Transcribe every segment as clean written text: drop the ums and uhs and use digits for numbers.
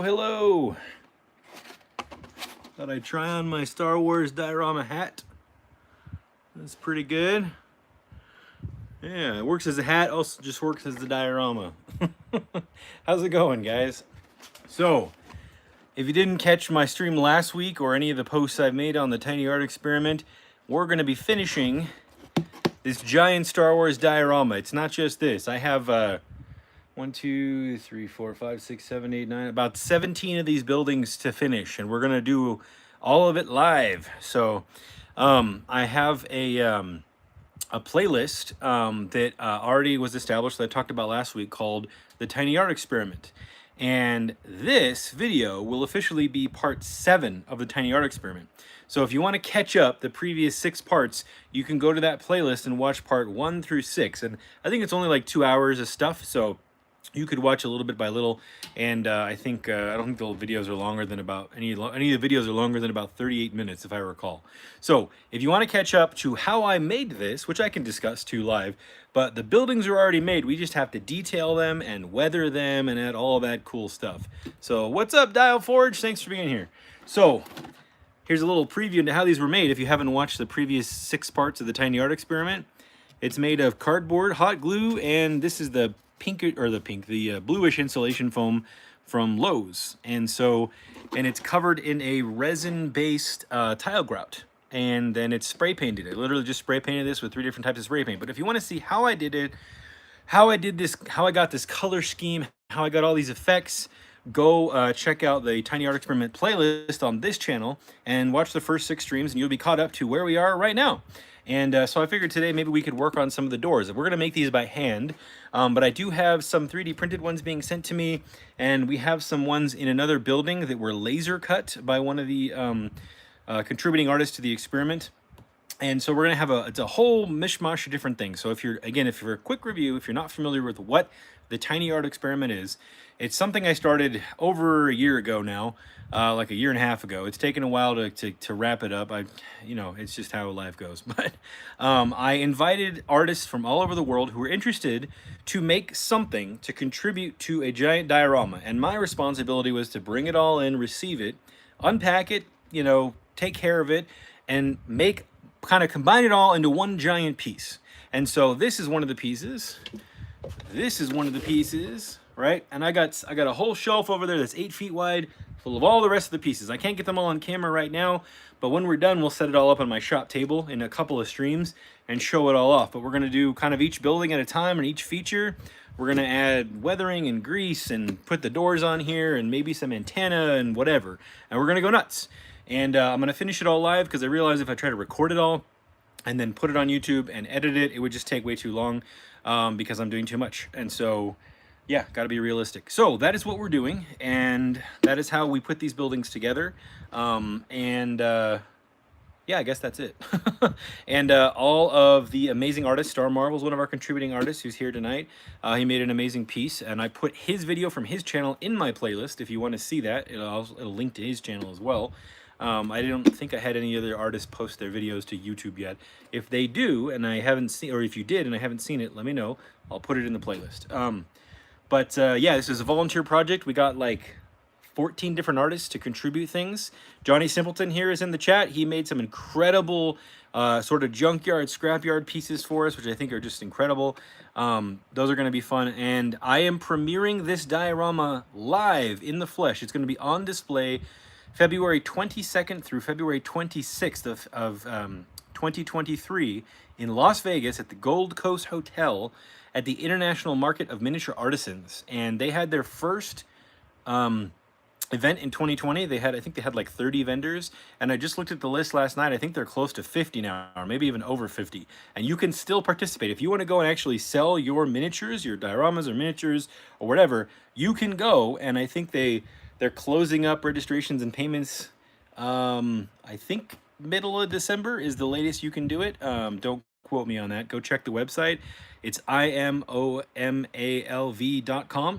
Hello. Thought I'd try on my Star Wars diorama hat. That's pretty good. Yeah, it works as a hat, also just works as the diorama. How's it going, guys? So, if you didn't catch my stream last week or any of the posts I've made on the tiny art experiment, we're going to be finishing this giant Star Wars diorama. It's not just this. I have 1, 2, 3, 4, 5, 6, 7, 8, 9, about 17 of these buildings to finish, and we're gonna do all of it live. So I have a playlist that already was established that I talked about last week called the Tiny Art Experiment. And this video will officially be part 7 of the Tiny Art Experiment. So if you want to catch up the previous 6 parts, you can go to that playlist and watch part 1 through 6. And I think it's only like 2 hours of stuff, so you could watch a little bit by little. And I think I don't think the videos are longer than about any of the videos are longer than about 38 minutes, if I recall. So if you want to catch up to how I made this, which I can discuss too live, but the buildings are already made. We just have to detail them and weather them and add all that cool stuff. So what's up, Dial Forge? Thanks for being here. So here's a little preview into how these were made. If you haven't watched the previous 6 parts of the Tiny Art Experiment, it's made of cardboard, hot glue, and this is the bluish insulation foam from Lowe's. And it's covered in a resin-based tile grout. And then it's spray painted. I literally just spray painted this with 3 different types of spray paint. But if you want to see how I did it, how I got this color scheme, how I got all these effects, go check out the Tiny Art Experiment playlist on this channel and watch the first 6 streams, and you'll be caught up to where we are right now. And so I figured today maybe we could work on some of the doors. We're going to make these by hand, but I do have some 3D printed ones being sent to me, and we have some ones in another building that were laser cut by one of the contributing artists to the experiment. And so we're going to have it's a whole mishmash of different things. So if you're a quick review, if you're not familiar with what the Tiny Art Experiment is, it's something I started over a year ago now, like a year and a half ago. It's taken a while to wrap it up. It's just how life goes. But I invited artists from all over the world who were interested to make something to contribute to a giant diorama. And my responsibility was to bring it all in, receive it, unpack it, take care of it, and kind of combine it all into one giant piece. And so this is one of the pieces. This is one of the pieces, right? And I got a whole shelf over there that's 8 feet wide, full of all the rest of the pieces. I can't get them all on camera right now, but when we're done, we'll set it all up on my shop table in a couple of streams and show it all off. But we're gonna do kind of each building at a time, and each feature, we're gonna add weathering and grease and put the doors on here and maybe some antenna and whatever. And we're gonna go nuts. And I'm gonna finish it all live because I realize if I try to record it all and then put it on YouTube and edit it, it would just take way too long because I'm doing too much. And so, yeah, gotta be realistic. So that is what we're doing, and that is how we put these buildings together. Yeah, I guess that's it. And all of the amazing artists, Star Marvel's one of our contributing artists who's here tonight. He made an amazing piece, and I put his video from his channel in my playlist. If you want to see that, it'll link to his channel as well. I don't think I had any other artists post their videos to YouTube yet. If they do, and I haven't seen, or if you did and I haven't seen it, let me know. I'll put it in the playlist. Yeah, this is a volunteer project. We got like 14 different artists to contribute things. Johnny Simpleton here is in the chat. He made some incredible sort of junkyard, scrapyard pieces for us, which I think are just incredible. Those are going to be fun. And I am premiering this diorama live in the flesh. It's going to be on display February 22nd through February 26th of 2023 in Las Vegas at the Gold Coast Hotel at the International Market of Miniature Artisans. And they had their first event in 2020. I think they had like 30 vendors, and I just looked at the list last night. I think they're close to 50 now, or maybe even over 50. And you can still participate. If you want to go and actually sell your miniatures, your dioramas or miniatures or whatever, you can go. And I think they're closing up registrations and payments. I think middle of December is the latest you can do it. Don't quote me on that. Go check the website. It's imomalv.com,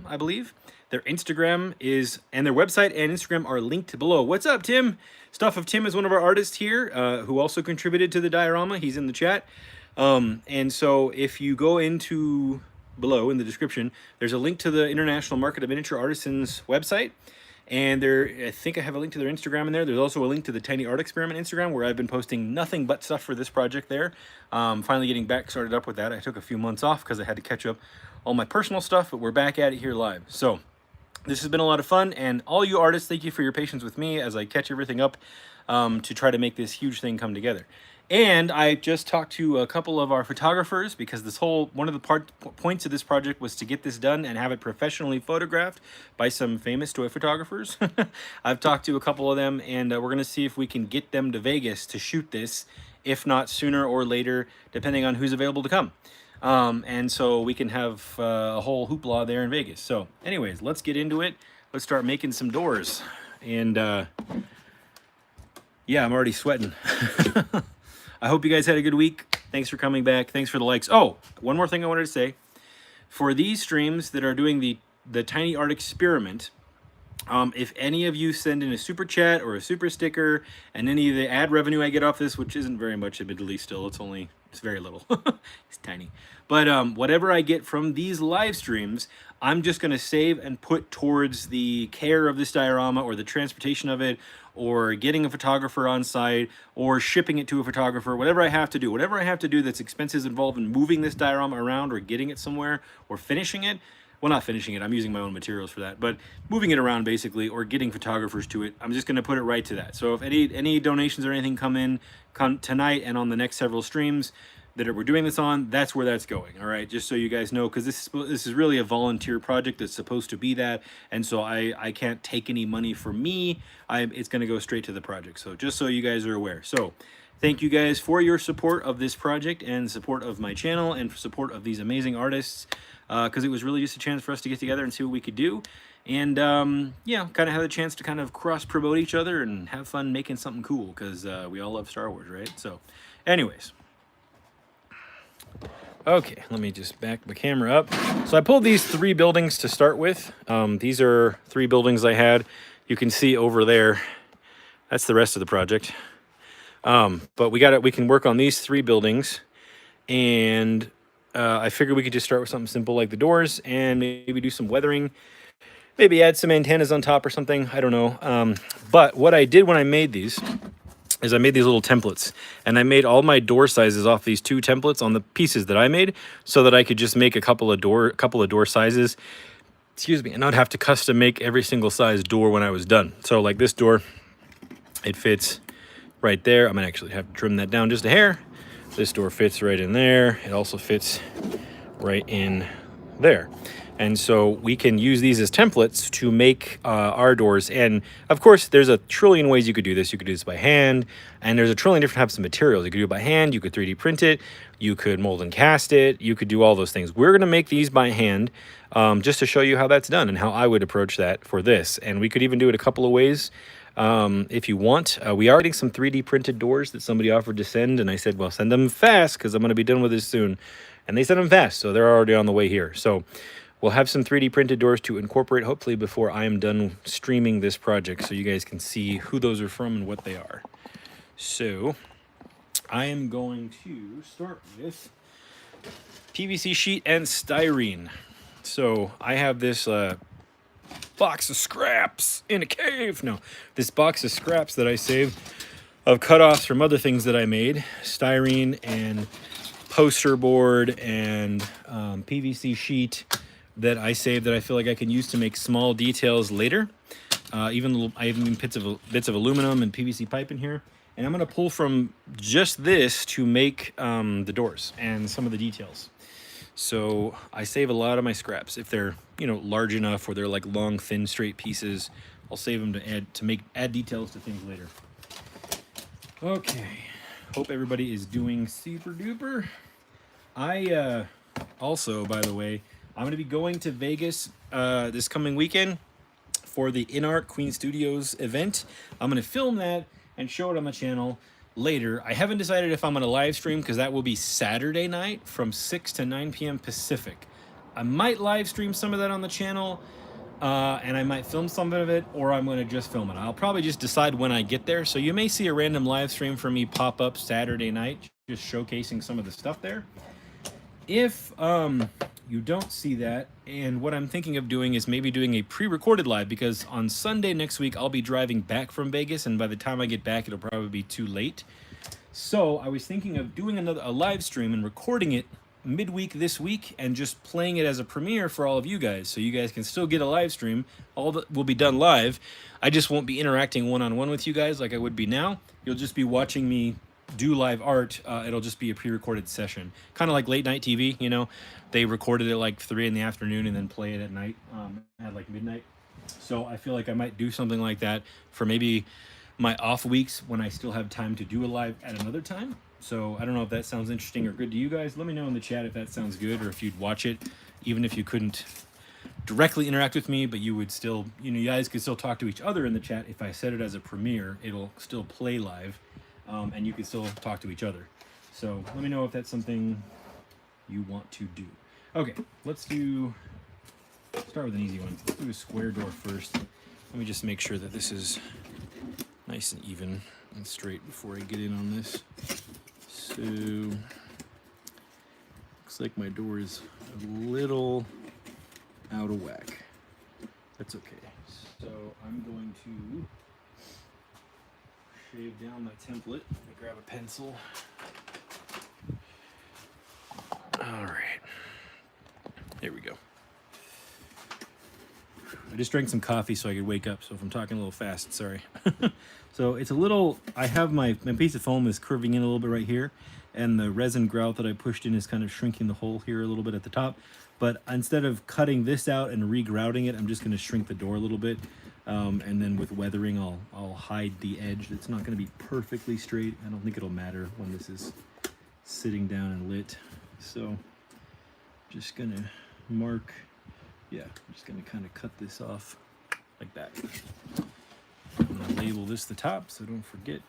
I believe. Their Instagram and their website and Instagram are linked below. What's up, Tim? Stuff of Tim is one of our artists here who also contributed to the diorama. He's in the chat. And so if you go into below in the description, there's a link to the International Market of Miniature Artisans website. And I think I have a link to their Instagram in there. There's also a link to the Tiny Art Experiment Instagram, where I've been posting nothing but stuff for this project there. Finally getting back started up with that. I took a few months off because I had to catch up all my personal stuff, but we're back at it here live. So this has been a lot of fun, and all you artists, thank you for your patience with me as I catch everything up to try to make this huge thing come together. And I just talked to a couple of our photographers, because one of the points of this project was to get this done and have it professionally photographed by some famous toy photographers. I've talked to a couple of them, and we're going to see if we can get them to Vegas to shoot this, if not sooner or later, depending on who's available to come. And so we can have a whole hoopla there in Vegas. So anyways, let's get into it. Let's start making some doors. And yeah, I'm already sweating. I hope you guys had a good week. Thanks for coming back. Thanks for the likes. Oh, one more thing I wanted to say. For these streams that are doing the Tiny Art Experiment, if any of you send in a super chat or a super sticker, and any of the ad revenue I get off this, which isn't very much, admittedly, still, it's very little. It's tiny. But whatever I get from these live streams, I'm just going to save and put towards the care of this diorama, or the transportation of it, or getting a photographer on site, or shipping it to a photographer, whatever I have to do. Whatever I have to do that's expenses involved in moving this diorama around, or getting it somewhere, or finishing it. Well, not finishing it, I'm using my own materials for that, but moving it around basically, or getting photographers to it, I'm just going to put it right to that. So if any donations or anything come tonight and on the next several streams that we're doing this on, that's where that's going. All right, just so you guys know, because this is really a volunteer project that's supposed to be that, and so I can't take any money for me. It's going to go straight to the project. So just so you guys are aware. So thank you guys for your support of this project, and support of my channel, and support of these amazing artists, because it was really just a chance for us to get together and see what we could do. And yeah, kind of have a chance to kind of cross promote each other and have fun making something cool, because we all love Star Wars, right? So anyways. Okay, let me just back the camera up. So I pulled these 3 buildings to start with. These are 3 buildings I had. You can see over there, that's the rest of the project. But we can work on these 3 buildings, and I figured we could just start with something simple like the doors, and maybe do some weathering, maybe add some antennas on top or something. I don't know. But what I did when I made these is I made these little templates, and I made all my door sizes off these 2 templates on the pieces that I made, so that I could just make a couple of door sizes, excuse me, and not have to custom make every single size door when I was done. So like this door, it fits right there. I'm gonna actually have to trim that down just a hair. This door fits right in there. It also fits right in there. And so we can use these as templates to make our doors. And of course, there's a trillion ways you could do this. You could do this by hand, and there's a trillion different types of materials. You could do it by hand, you could 3D print it, you could mold and cast it, you could do all those things. We're gonna make these by hand, just to show you how that's done and how I would approach that for this. And we could even do it a couple of ways. If you want, we are getting some 3D printed doors that somebody offered to send, and I said, well, send them fast, because I'm going to be done with this soon. And they sent them fast, so they're already on the way here. So we'll have some 3D printed doors to incorporate, hopefully before I am done streaming this project, so you guys can see who those are from and what they are. So I am going to start with PVC sheet and styrene. So I have this box of scraps in a cave. No, this box of scraps that I saved of cutoffs from other things that I made, styrene and poster board and PVC sheet that I saved that I feel like I can use to make small details later. I even bits of aluminum and PVC pipe in here. And I'm going to pull from just this to make the doors and some of the details. So I save a lot of my scraps. If they're, you know, large enough, or they're like long, thin, straight pieces, I'll save them to add details to things later. Okay, hope everybody is doing super duper. I also, by the way, I'm going to be going to Vegas this coming weekend for the InArt Queen Studios event. I'm going to film that and show it on the channel later. I haven't decided if I'm going to live stream, because that will be Saturday night from 6 to 9 p.m. Pacific. I might live stream some of that on the channel, and I might film some of it, or I'm going to just film it. I'll probably just decide when I get there. So you may see a random live stream from me pop up Saturday night, just showcasing some of the stuff there. If you don't see that. And what I'm thinking of doing is maybe doing a pre-recorded live, because on Sunday next week I'll be driving back from Vegas, and by the time I get back it'll probably be too late. So I was thinking of doing a live stream and recording it midweek this week and just playing it as a premiere for all of you guys, so you guys can still get a live stream. All that will be done live. I just won't be interacting one-on-one with you guys like I would be now. You'll just be watching me do live art. It'll just be a pre-recorded session, kind of like late night TV. You know, they recorded it like 3 in the afternoon and then play it at night, at like midnight. So I feel like I might do something like that for maybe my off weeks when I still have time to do a live at another time. So I don't know if that sounds interesting or good to you guys. Let me know in the chat if that sounds good, or if you'd watch it, even if you couldn't directly interact with me, but you would still, you know, you guys could still talk to each other in the chat. If I set it as a premiere, it'll still play live, and you can still talk to each other. So let me know if that's something you want to do. Okay, let's start with an easy one. Let's do a square door first. Let me just make sure that this is nice and even and straight before I get in on this. So, looks like my door is a little out of whack. That's okay. So I'm going to shave down my template. Let me grab a pencil. All right. There we go. I just drank some coffee so I could wake up, so if I'm talking a little fast, sorry. So it's a little, I have my piece of foam is curving in a little bit right here, and the resin grout that I pushed in is kind of shrinking the hole here a little bit at the top. But instead of cutting this out and re-grouting it, I'm just going to shrink the door a little bit. And then with weathering, I'll hide the edge. It's not going to be perfectly straight. I don't think it'll matter when this is sitting down and lit. So just going to mark. Yeah, I'm just going to kind of cut this off like that. I'm going to label this the top so don't forget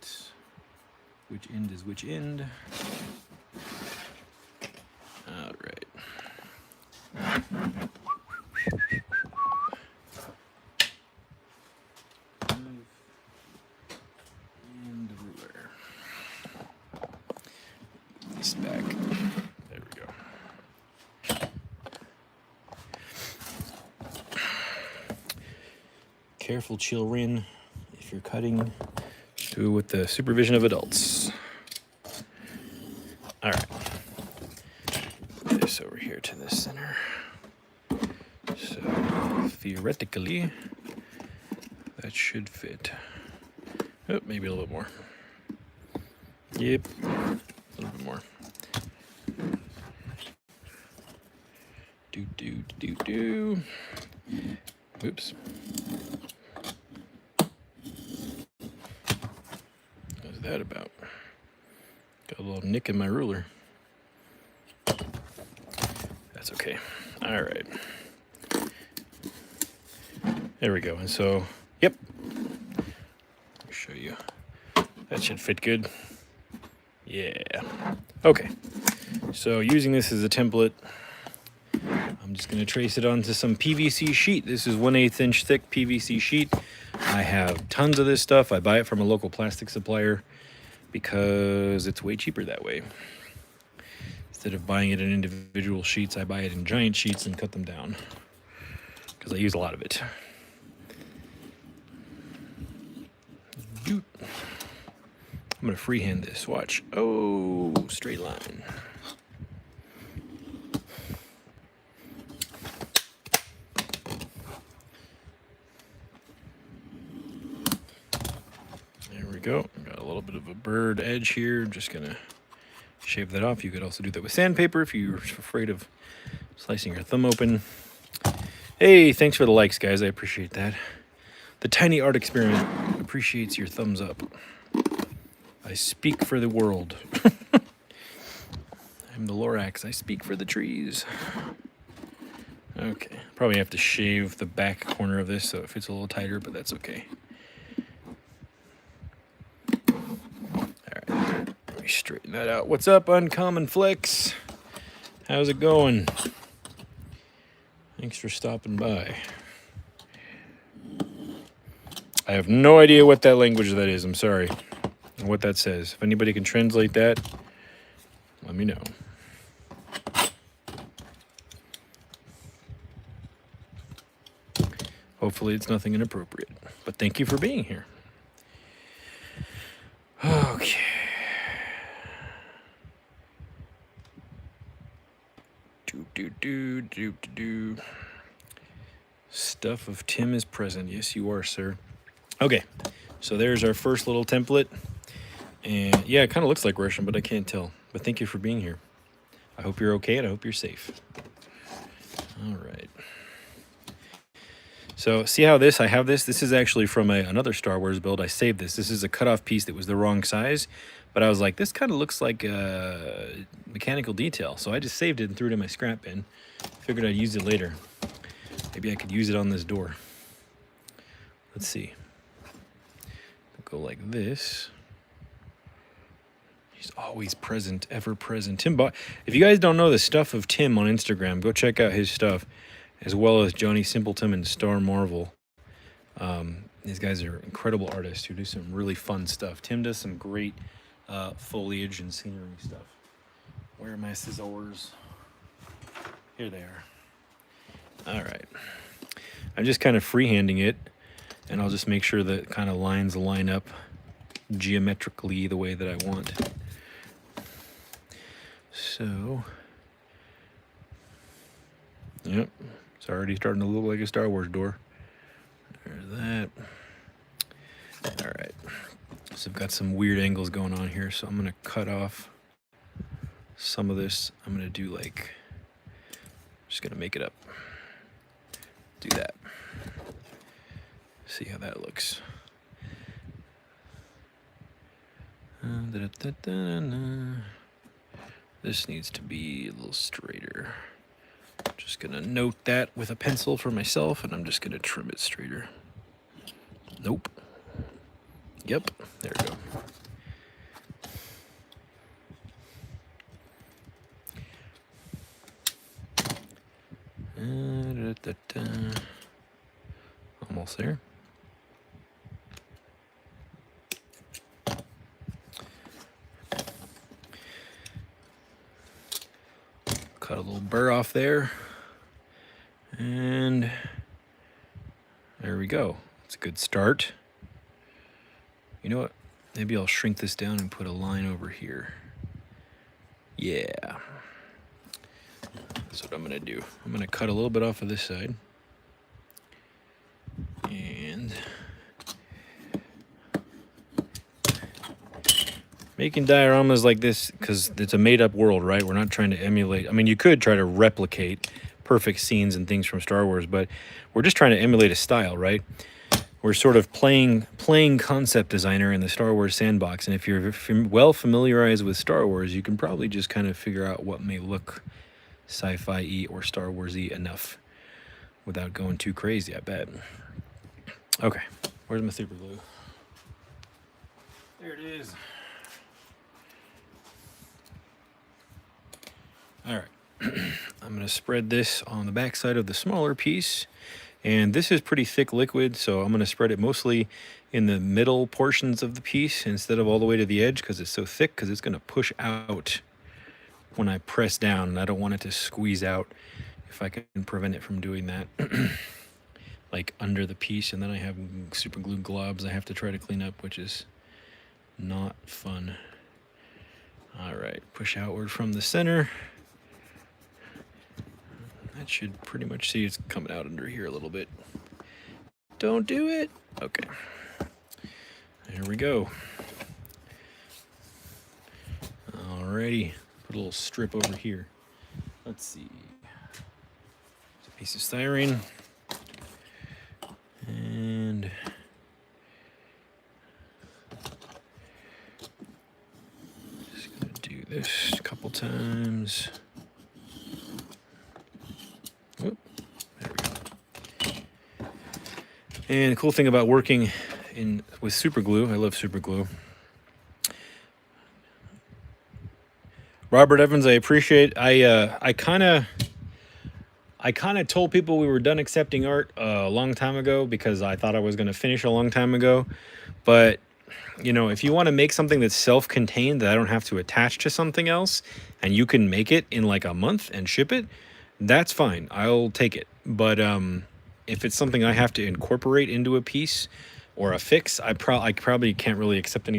which end is which end. All right. And the ruler. This back. There we go. Careful, children. If you're cutting, do it with the supervision of adults. All right. Put this over here to the center. So theoretically, that should fit. Oh, maybe a little bit more. Yep, a little bit more. Do. Oops. What's that about? Got a little nick in my ruler. That's okay. All right. There we go. And so, yep. I'll show you. That should fit good. Yeah. Okay. So using this as a template, I'm just going to trace it onto some PVC sheet. This is 1/8 inch thick PVC sheet. I have tons of this stuff. I buy it from a local plastic supplier because it's way cheaper that way. Instead of buying it in individual sheets, I buy it in giant sheets and cut them down because I use a lot of it. I'm going to freehand this. Watch. Oh, straight line. Go. Got a little bit of a bird edge here. Just gonna shave that off. You could also do that with sandpaper if you're afraid of slicing your thumb open. Hey, thanks for the likes, guys. I appreciate that. The Tiny Art Experiment appreciates your thumbs up. I speak for the world. I'm the Lorax. I speak for the trees. Okay. Probably have to shave the back corner of this so it fits a little tighter, but that's okay. Straighten that out. What's up, Uncommon Flex? How's it going? Thanks for stopping by. I have no idea what that language that is. I'm sorry. And what that says. If anybody can translate that, let me know. Hopefully it's nothing inappropriate. But thank you for being here. Okay. Do. Stuff of Tim is present. Yes, you are, sir. Okay, so there's our first little template. And yeah, it kind of looks like Russian, but I can't tell. But thank you for being here. I hope you're okay, and I hope you're safe. All right. So see how I have this? This is actually from another Star Wars build. I saved this. This is a cutoff piece that was the wrong size. But I was like, this kind of looks like a mechanical detail. So I just saved it and threw it in my scrap bin. Figured I'd use it later. Maybe I could use it on this door. Let's see. Go like this. He's always present, ever present. Tim bought. If you guys don't know the stuff of Tim on Instagram, go check out his stuff, as well as Johnny Simpleton and Star Marvel. These guys are incredible artists who do some really fun stuff. Tim does some great foliage and scenery stuff. Where are my scissors? Here they are. All right. I'm just kind of freehanding it, and I'll just make sure that kind of lines line up geometrically the way that I want. So, yep, it's already starting to look like a Star Wars door. There's that. All right, so I've got some weird angles going on here, so I'm gonna cut off some of this. I'm gonna do like, just gonna make it up. Do that. See how that looks. This needs to be a little straighter. Just gonna note that with a pencil for myself, and I'm just gonna trim it straighter. Nope. Yep, there we go. Almost there. Cut a little burr off there, and there we go. It's a good start. You know what? Maybe I'll shrink this down and put a line over here. Yeah. That's what I'm gonna do. I'm gonna cut a little bit off of this side. And making dioramas like this, because it's a made-up world, right? We're not trying to emulate. I mean, you could try to replicate perfect scenes and things from Star Wars, but we're just trying to emulate a style, right? We're sort of playing concept designer in the Star Wars sandbox, and if you're well familiarized with Star Wars, you can probably just kind of figure out what may look sci-fi-y or Star Wars-y enough without going too crazy, I bet. Okay, where's my super glue? There it is. All right, I'm gonna spread this on the back side of the smaller piece, and this is pretty thick liquid, so I'm gonna spread it mostly in the middle portions of the piece instead of all the way to the edge, because it's so thick, because it's gonna push out when I press down, and I don't want it to squeeze out if I can prevent it from doing that. Like under the piece, and then I have super glue globs I have to try to clean up, which is not fun. All right, push outward from the center. That should pretty much see it's coming out under here a little bit. Don't do it. Okay. There we go. Alrighty. Put a little strip over here. Let's see. It's a piece of styrene. And just gonna do this a couple times. Whoop, there we go. And the cool thing about working with super glue, I love super glue. Robert Evans, I appreciate. I kind of told people we were done accepting art a long time ago, because I thought I was going to finish a long time ago. But, you know, if you want to make something that's self-contained, that I don't have to attach to something else, and you can make it in like a month and ship it, that's fine. I'll take it. But if it's something I have to incorporate into a piece or a fix, I probably can't really accept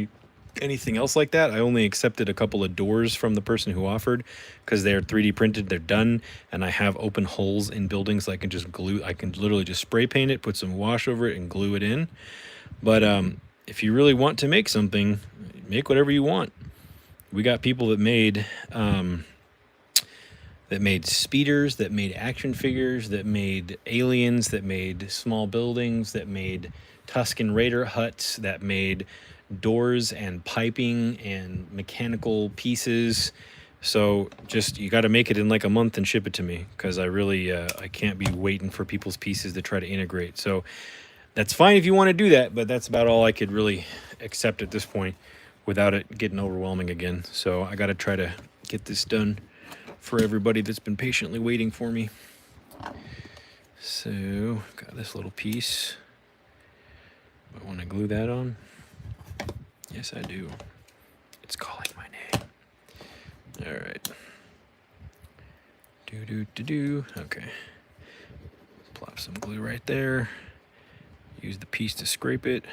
anything else like that. I only accepted a couple of doors from the person who offered because they're 3D printed, they're done, and I have open holes in buildings. I can literally just spray paint it, put some wash over it, and glue it in. But if you really want to make something, make whatever you want. We got people that made speeders, that made action figures, that made aliens, that made small buildings, that made Tusken Raider huts, that made doors and piping and mechanical pieces. So just, you got to make it in like a month and ship it to me, because I can't be waiting for people's pieces to try to integrate. So that's fine if you want to do that, but that's about all I could really accept at this point without it getting overwhelming again. So I got to try to get this done for everybody that's been patiently waiting for me. So got this little piece. I want to glue that on. Yes, I do. It's calling my name. All right. Okay. Plop some glue right there. Use the piece to scrape it.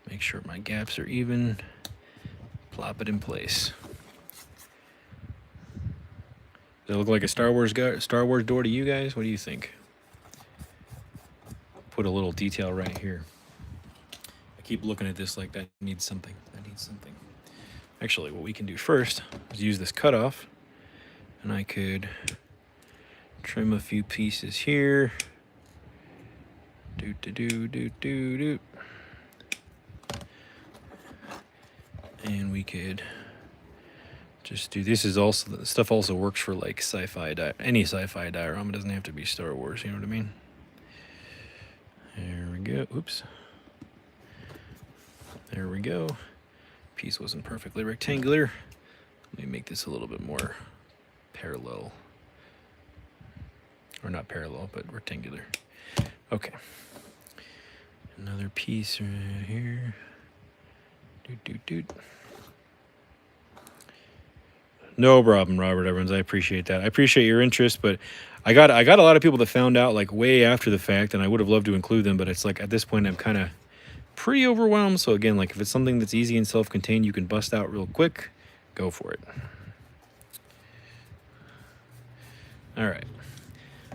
Make sure my gaps are even. Plop it in place. Does it look like a Star Wars door to you guys? What do you think? Put a little detail right here. I keep looking at this like that needs something. That needs something. Actually, what we can do first is use this cutoff, and I could trim a few pieces here. And we could just do, this is also, the stuff also works for like any sci-fi diorama. It doesn't have to be Star Wars, you know what I mean? There we go. Oops. There we go. Piece wasn't perfectly rectangular. Let me make this a little bit more parallel. Or not parallel, but rectangular. Okay. Another piece right here. No problem, Robert Evans. I appreciate that. I appreciate your interest, but I got a lot of people that found out like way after the fact, and I would have loved to include them, but it's like at this point I'm kind of pretty overwhelmed. So again, like if it's something that's easy and self-contained, you can bust out real quick, go for it. All right.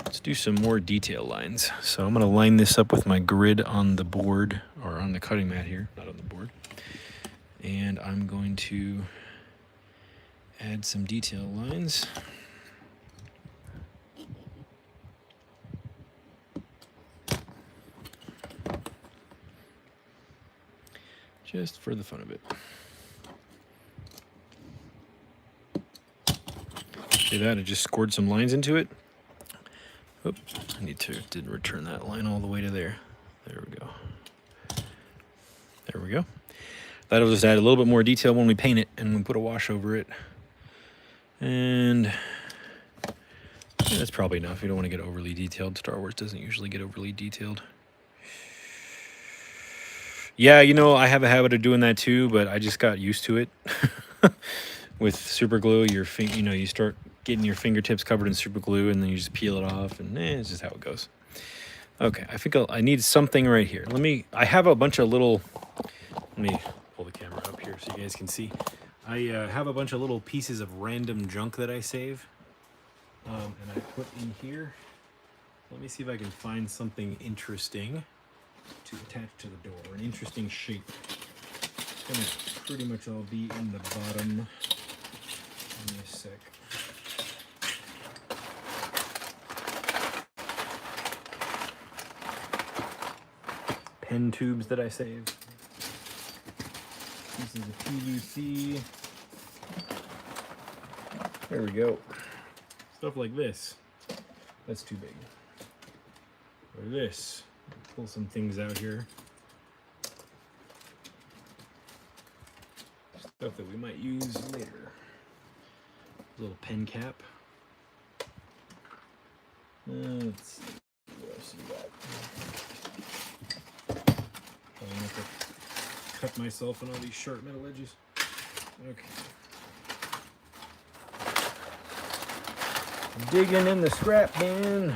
Let's do some more detail lines. So I'm going to line this up with my grid on the board, or on the cutting mat here, not on the board. And I'm going to add some detail lines. Just for the fun of it. See that? I just scored some lines into it. Oop, didn't return that line all the way to there. There we go. There we go. That'll just add a little bit more detail when we paint it and we put a wash over it. And yeah, that's probably enough. You don't want to get overly detailed. Star Wars doesn't usually get overly detailed. Yeah, you know, I have a habit of doing that too, but I just got used to it. With super glue, you start getting your fingertips covered in super glue, and then you just peel it off, and it's just how it goes. Okay, I think I need something right here. I have a bunch of little, let me pull the camera up here so you guys can see. I have a bunch of little pieces of random junk that I save, and I put in here. Let me see if I can find something interesting to attach to the door, an interesting shape. It's gonna pretty much all be in the bottom. Give me a sec. Pen tubes that I saved. Pieces of PVC. There we go. Stuff like this. That's too big. Or this. Pull some things out here. Stuff that we might use later. Little pen cap. Let's see. What else we got? I'm gonna have to cut myself on all these sharp metal edges. Okay. Digging in the scrap bin.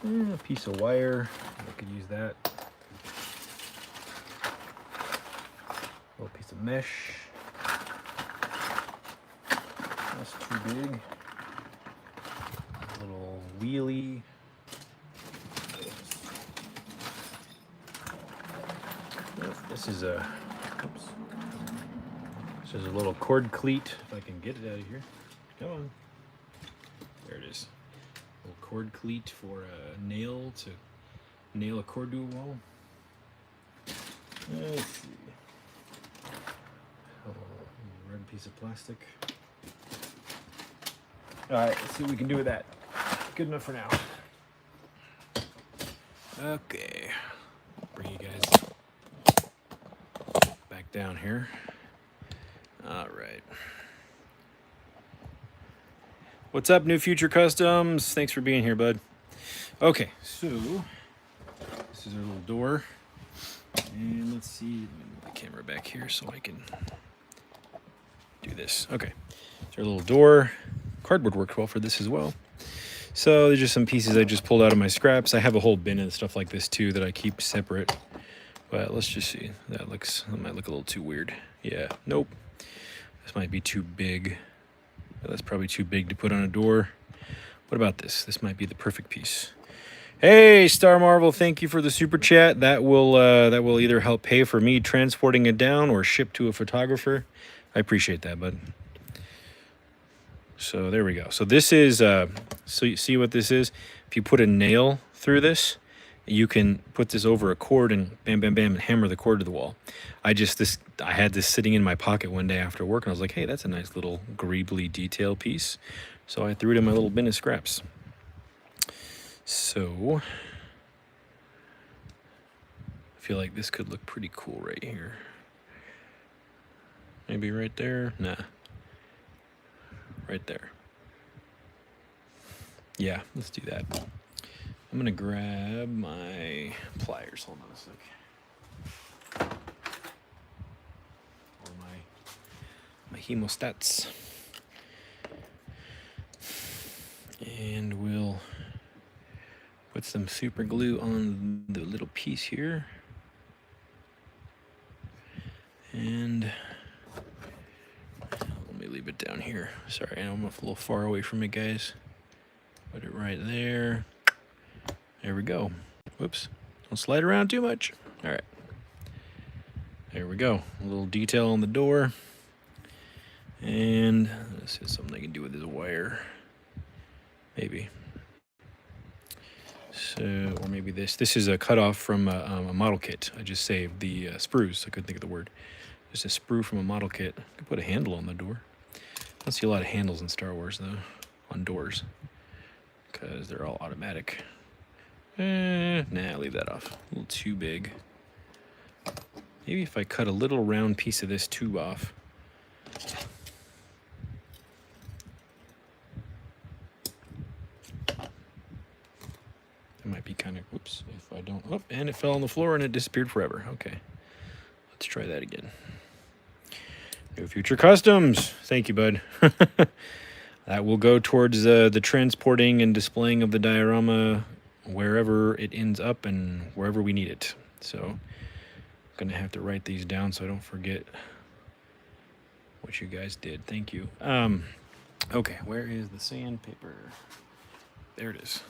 A piece of wire. I could use that. A little piece of mesh. That's too big. A little wheelie. This is a, oops. This is a little cord cleat. If I can get it out of here. Come on. There it is. A little cord cleat for a nail to nail a cord to a wall. Let's see. A red piece of plastic. Alright, let's see what we can do with that. Good enough for now. Okay. Bring you guys back down here. Alright. What's up, New Future Customs? Thanks for being here, bud. Okay, so this is our little door. And let's see, let me move the camera back here so I can do this. Okay, it's our little door. Cardboard worked well for this as well. So there's just some pieces I just pulled out of my scraps. I have a whole bin of stuff like this too that I keep separate. But let's just see. That might look a little too weird. Yeah, nope. This might be too big. That's probably too big to put on a door. What about this? This might be the perfect piece. Hey, Star Marvel, thank you for the super chat. That will either help pay for me transporting it down or ship to a photographer. I appreciate that, bud. So there we go. So this is, so you see what this is? If you put a nail through this, you can put this over a cord and bam, bam, bam, and hammer the cord to the wall. I had this sitting in my pocket one day after work, and I was like, hey, that's a nice little greebly detail piece. So I threw it in my little bin of scraps. So I feel like this could look pretty cool right here. Maybe right there? Nah. Right there. Yeah, let's do that. I'm gonna grab my pliers. Hold on a sec. Or my hemostats. And we'll put some super glue on the little piece here. And let me leave it down here. Sorry, I'm a little far away from it, guys. Put it right there. There we go. Whoops. Don't slide around too much. All right. There we go. A little detail on the door. And this is something I can do with this wire. Maybe. So, or maybe this. This is a cutoff from a model kit. I just saved the sprues. I couldn't think of the word. Just a sprue from a model kit. I could put a handle on the door. I don't see a lot of handles in Star Wars, though, on doors. Because they're all automatic. Nah, leave that off. A little too big. Maybe if I cut a little round piece of this tube off. It might be kind of, whoops, if I don't, oh, and it fell on the floor and it disappeared forever. Okay, let's try that again. New Future Customs, thank you, bud. That will go towards the transporting and displaying of the diorama wherever it ends up and wherever we need it. So I'm gonna have to write these down so I don't forget what you guys did. Thank you. Okay, where is the sandpaper? There it is.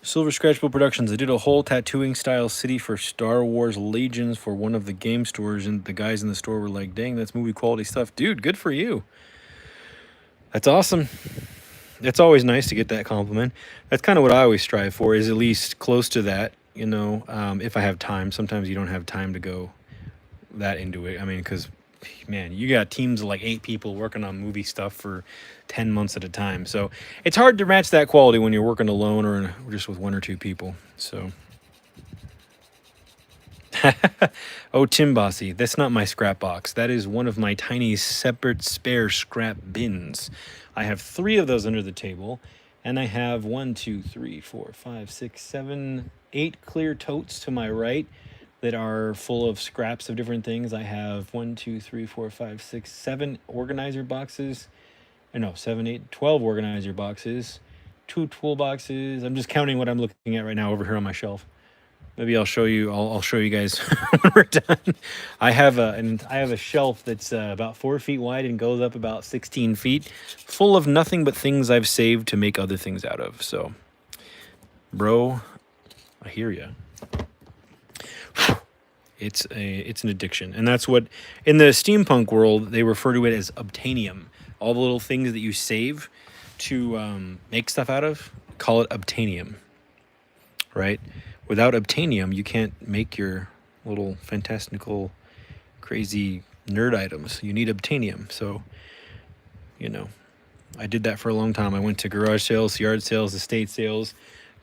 Silver Scratchbook Productions. I did a whole tattooing style city for Star Wars Legions for one of the game stores, and the guys in the store were like, dang, that's movie quality stuff. Dude, good for you. That's awesome. It's always nice to get that compliment. That's kind of what I always strive for, is at least close to that, you know, if I have time. Sometimes you don't have time to go that into it. I mean, because, man, you got teams of like 8 people working on movie stuff for 10 months at a time. So it's hard to match that quality when you're working alone or just with 1 or 2 people. So, oh, Tim Bossy, that's not my scrap box. That is one of my tiny separate spare scrap bins. I have 3 of those under the table, and I have 1, 2, 3, 4, 5, 6, 7, 8 clear totes to my right that are full of scraps of different things. I have 1, 2, 3, 4, 5, 6, 7 organizer boxes. No, 7, 8, 12 organizer boxes, 2 toolboxes. I'm just counting what I'm looking at right now over here on my shelf. Maybe I'll show you. I'll show you guys when we're done. I have a shelf that's about 4 feet wide and goes up about 16 feet, full of nothing but things I've saved to make other things out of. So, bro, I hear ya. It's an addiction, and that's what in the steampunk world they refer to it as obtainium. All the little things that you save to make stuff out of, call it obtainium, right? Without obtainium, you can't make your little fantastical, crazy nerd items. You need obtainium. So, you know, I did that for a long time. I went to garage sales, yard sales, estate sales,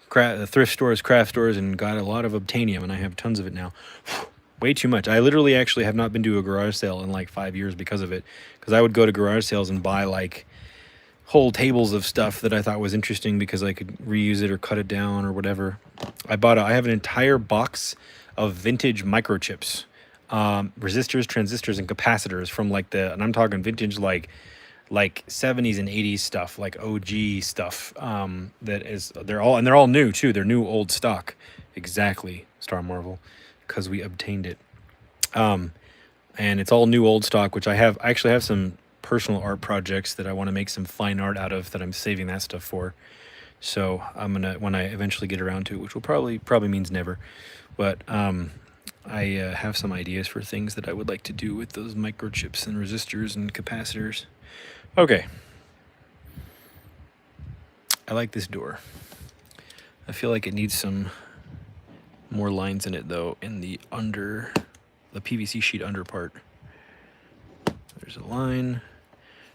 thrift stores, craft stores, and got a lot of obtainium, and I have tons of it now. Way too much. I literally actually have not been to a garage sale in like 5 years because of it. Because I would go to garage sales and buy like whole tables of stuff that I thought was interesting because I could reuse it or cut it down or whatever. I have an entire box of vintage microchips, resistors, transistors, and capacitors from like and I'm talking vintage like 70s and 80s stuff, like OG stuff. They're all new too. They're new old stock. Exactly, Star Marvel, because we obtained it. And it's all new old stock, which I actually have some personal art projects that I want to make some fine art out of that I'm saving that stuff for. So I'm gonna, when I eventually get around to it, which will probably means never, but I have some ideas for things that I would like to do with those microchips and resistors and capacitors. Okay. I like this door. I feel like it needs some more lines in it though, in the PVC sheet under part. There's a line.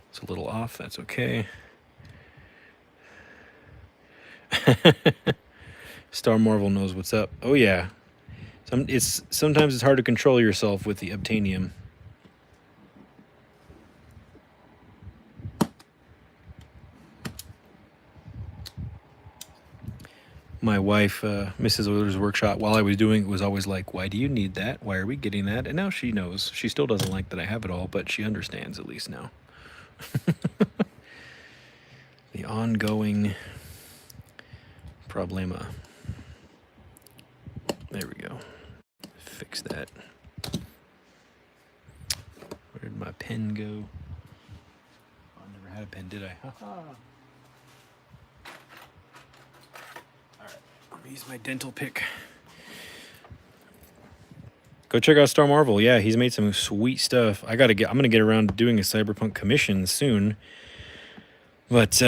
It's a little off, that's okay. Star Marvel knows what's up. Oh yeah. Sometimes it's hard to control yourself with the obtainium. My wife, Mrs. Euler's workshop, while I was doing it, was always like, why do you need that? Why are we getting that? And now she knows. She still doesn't like that I have it all, but she understands at least now. The ongoing problema. There we go. Fix that. Where did my pen go? I never had a pen, did I? Use my dental pick. Go check out Star Marvel. Yeah, he's made some sweet stuff. I'm gonna get around to doing a cyberpunk commission soon. But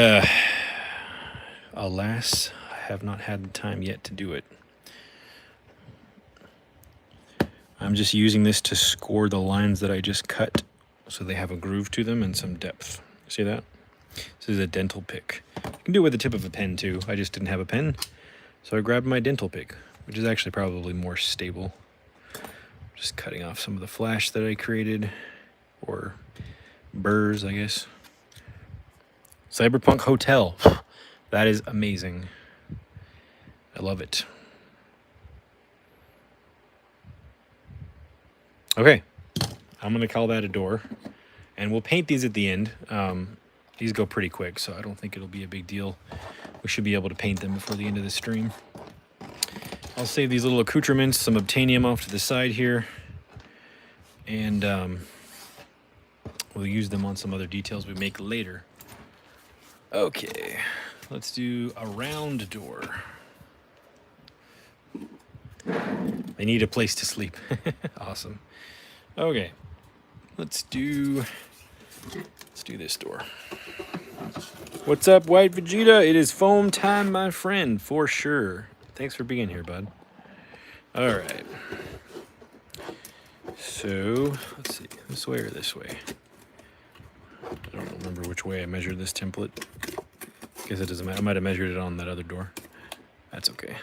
alas, I have not had the time yet to do it. I'm just using this to score the lines that I just cut so they have a groove to them and some depth. See that? This is a dental pick. You can do it with the tip of a pen too. I just didn't have a pen. So I grabbed my dental pick, which is actually probably more stable. Just cutting off some of the flash that I created, or burrs, I guess. Cyberpunk Hotel. That is amazing. I love it. Okay, I'm gonna call that a door, and we'll paint these at the end. These go pretty quick, so I don't think it'll be a big deal. We should be able to paint them before the end of the stream. I'll save these little accoutrements, some obtainium off to the side here, and we'll use them on some other details we make later. Okay, let's do a round door. They need a place to sleep. Awesome. Okay, let's do this door. What's up, White Vegeta? It is foam time, my friend, for sure. Thanks for being here, bud. All right. So, let's see, this way or this way? I don't remember which way I measured this template. Guess it doesn't matter. I might have measured it on that other door. That's okay.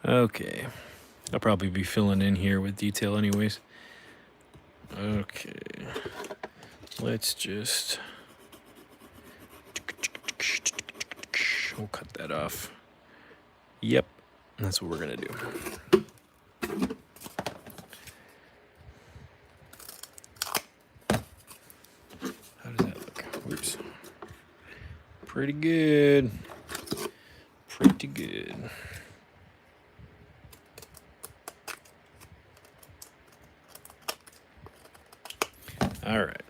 Okay. I'll probably be filling in here with detail anyways. Okay. Let's just... we'll cut that off. Yep, that's what we're gonna do. How does that look? Oops. Pretty good. pretty good. All right.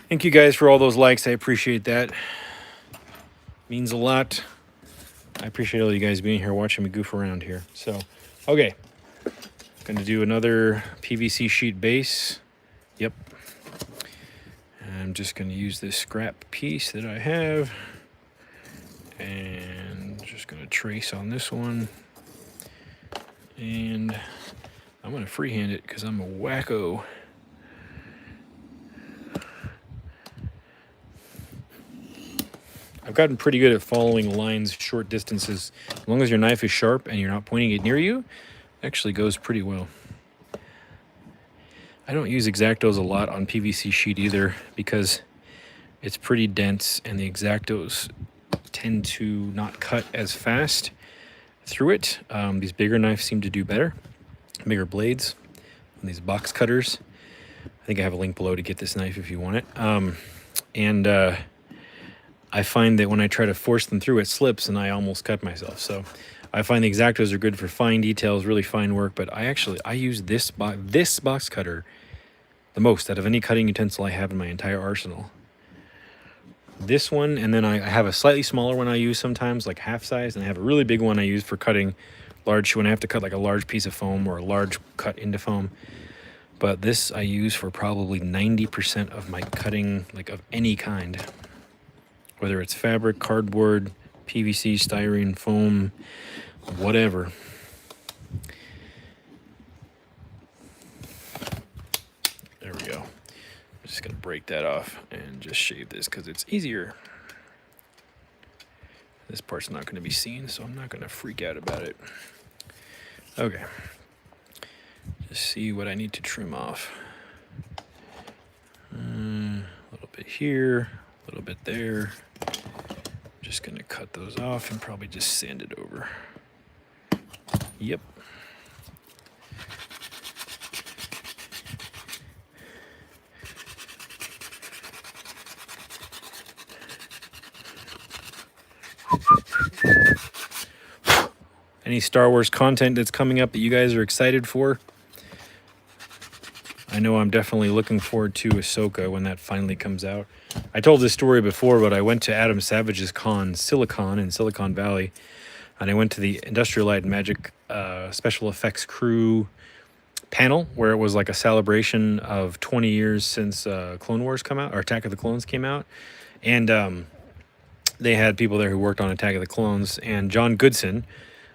Thank you guys for all those likes. I appreciate that. Means a lot. I appreciate all you guys being here watching me goof around here. So, okay. Going to do another PVC sheet base. Yep. I'm just going to use this scrap piece that I have. And just going to trace on this one. And I'm going to freehand it because I'm a wacko. I've gotten pretty good at following lines short distances. As long as your knife is sharp and you're not pointing it near you, it actually goes pretty well. I don't use X-Actos a lot on PVC sheet either because it's pretty dense and the X-Actos tend to not cut as fast through it. These bigger knives seem to do better. Bigger blades. And these box cutters. I think I have a link below to get this knife if you want it. I find that when I try to force them through, it slips and I almost cut myself. So I find the X-Actos are good for fine details, really fine work, but I use this box cutter the most out of any cutting utensil I have in my entire arsenal. This one, and then I have a slightly smaller one I use sometimes, like half size, and I have a really big one I use for cutting large, when I have to cut like a large piece of foam or a large cut into foam. But this I use for probably 90% of my cutting, like of any kind. Whether it's fabric, cardboard, PVC, styrene, foam, whatever. There we go. I'm just going to break that off and just shave this because it's easier. This part's not going to be seen, so I'm not going to freak out about it. Okay. Just see what I need to trim off. A little bit here, a little bit there. Just going to cut those off and probably just sand it over. Yep. Any Star Wars content that's coming up that you guys are excited for? I know I'm definitely looking forward to Ahsoka when that finally comes out. I told this story before, but I went to Adam Savage's con, Silicon, in Silicon Valley, and I went to the Industrial Light and Magic special effects crew panel, where it was like a celebration of 20 years since Clone Wars come out, or Attack of the Clones came out, and they had people there who worked on Attack of the Clones, and John Goodson,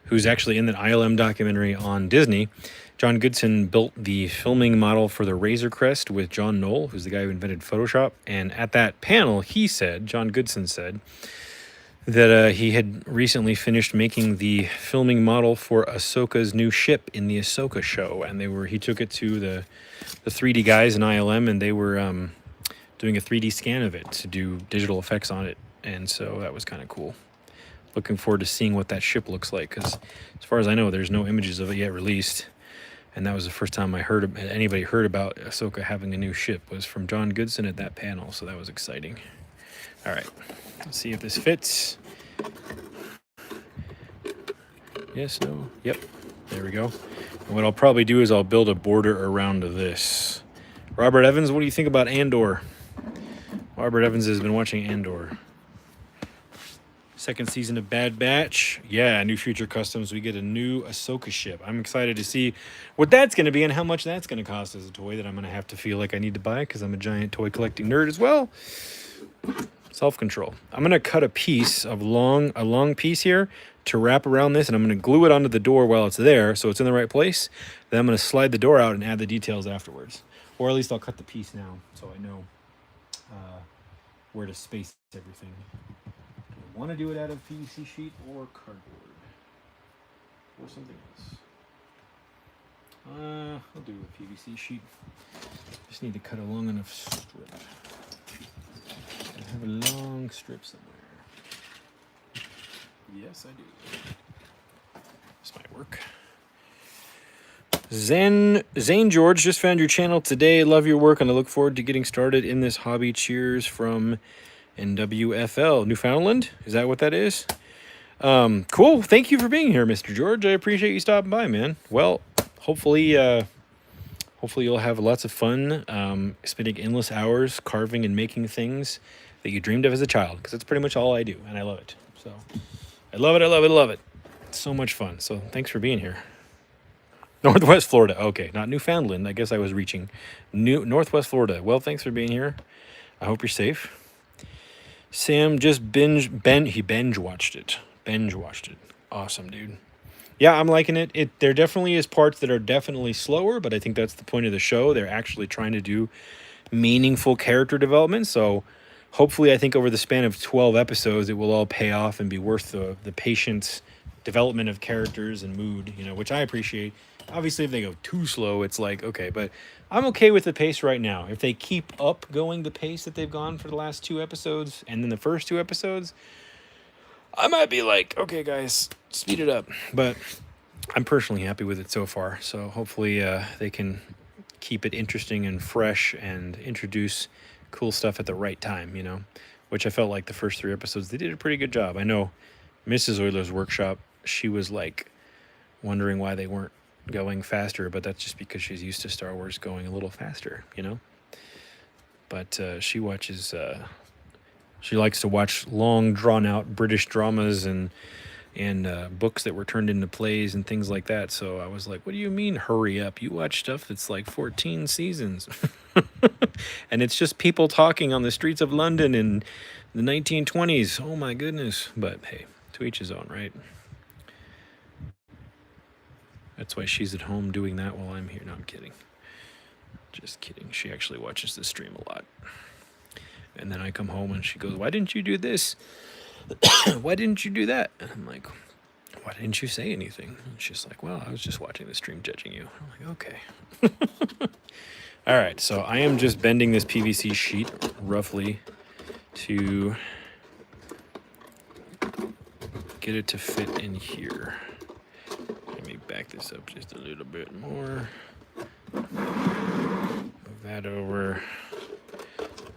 who's actually in the ILM documentary on Disney. John Goodson built the filming model for the Razor Crest with John Knoll, who's the guy who invented Photoshop. And at that panel, John Goodson said, that he had recently finished making the filming model for Ahsoka's new ship in the Ahsoka show. And he took it to the 3D guys in ILM, and they were doing a 3D scan of it to do digital effects on it. And so that was kind of cool. Looking forward to seeing what that ship looks like, because as far as I know, there's no images of it yet released. And that was the first time anybody heard about Ahsoka having a new ship, was from John Goodson at that panel, so that was exciting. All right, let's see if this fits. Yes, no, yep, there we go. And what I'll probably do is I'll build a border around this. Robert Evans, what do you think about Andor? Robert Evans has been watching Andor. Second season of Bad Batch. Yeah, New Future Customs. We get a new Ahsoka ship. I'm excited to see what that's going to be and how much that's going to cost as a toy that I'm going to have to feel like I need to buy because I'm a giant toy collecting nerd as well. Self-control. I'm going to cut a piece of a long piece here to wrap around this, and I'm going to glue it onto the door while it's there so it's in the right place. Then I'm going to slide the door out and add the details afterwards. Or at least I'll cut the piece now so I know where to space everything. Want to do it out of PVC sheet or cardboard or something else? I'll do it with PVC sheet. Just need to cut a long enough strip. I have a long strip somewhere. Yes, I do. This might work. Zane George, just found your channel today. Love your work and I look forward to getting started in this hobby. Cheers from NWFL, Newfoundland. Is that what that is? Cool. Thank you for being here, Mr. George. I appreciate you stopping by, man. Well, hopefully, hopefully you'll have lots of fun spending endless hours carving and making things that you dreamed of as a child, because that's pretty much all I do, and I love it. So I love it, I love it, I love it. It's so much fun. So thanks for being here. Northwest Florida. Okay, not Newfoundland. I guess I was reaching. Northwest Florida. Well, thanks for being here. I hope you're safe. Sam just binge watched it. Binge watched it. Awesome, dude. Yeah, I'm liking it. There definitely is parts that are definitely slower, but I think that's the point of the show. They're actually trying to do meaningful character development. So hopefully, I think over the span of 12 episodes, it will all pay off and be worth the patience development of characters and mood, which I appreciate. Obviously, if they go too slow, it's like, okay, but I'm okay with the pace right now. If they keep up going the pace that they've gone for the last 2 episodes and then the first 2 episodes, I might be like, okay, guys, speed it up. But I'm personally happy with it so far. So hopefully they can keep it interesting and fresh and introduce cool stuff at the right time, which I felt like the first 3 episodes, they did a pretty good job. I know Mrs. Euler's workshop, she was like wondering why they weren't going faster, but that's just because she's used to Star Wars going a little faster, But she watches, she likes to watch long, drawn-out British dramas and books that were turned into plays and things like that. So I was like, what do you mean, hurry up? You watch stuff that's like 14 seasons. And it's just people talking on the streets of London in the 1920s. Oh, my goodness. But hey, to each his own, right? That's why she's at home doing that while I'm here. No, I'm kidding. Just kidding. She actually watches the stream a lot. And then I come home and she goes, why didn't you do this? Why didn't you do that? And I'm like, why didn't you say anything? And she's like, well, I was just watching the stream judging you. I'm like, okay. All right, so I am just bending this PVC sheet roughly to get it to fit in here. Let me back this up just a little bit more. Move that over.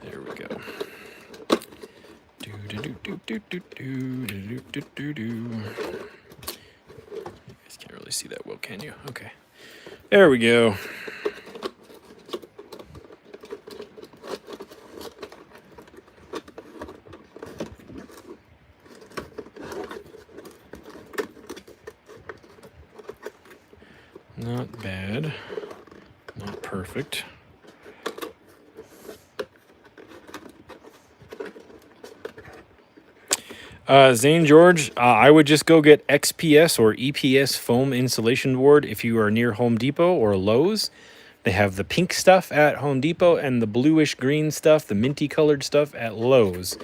There we go. You guys can't really see that well, can you? Okay. There we go. Not bad. Not perfect. Zane George, I would just go get XPS or EPS foam insulation board if you are near Home Depot or Lowe's. They have the pink stuff at Home Depot and the bluish green stuff, the minty colored stuff at Lowe's.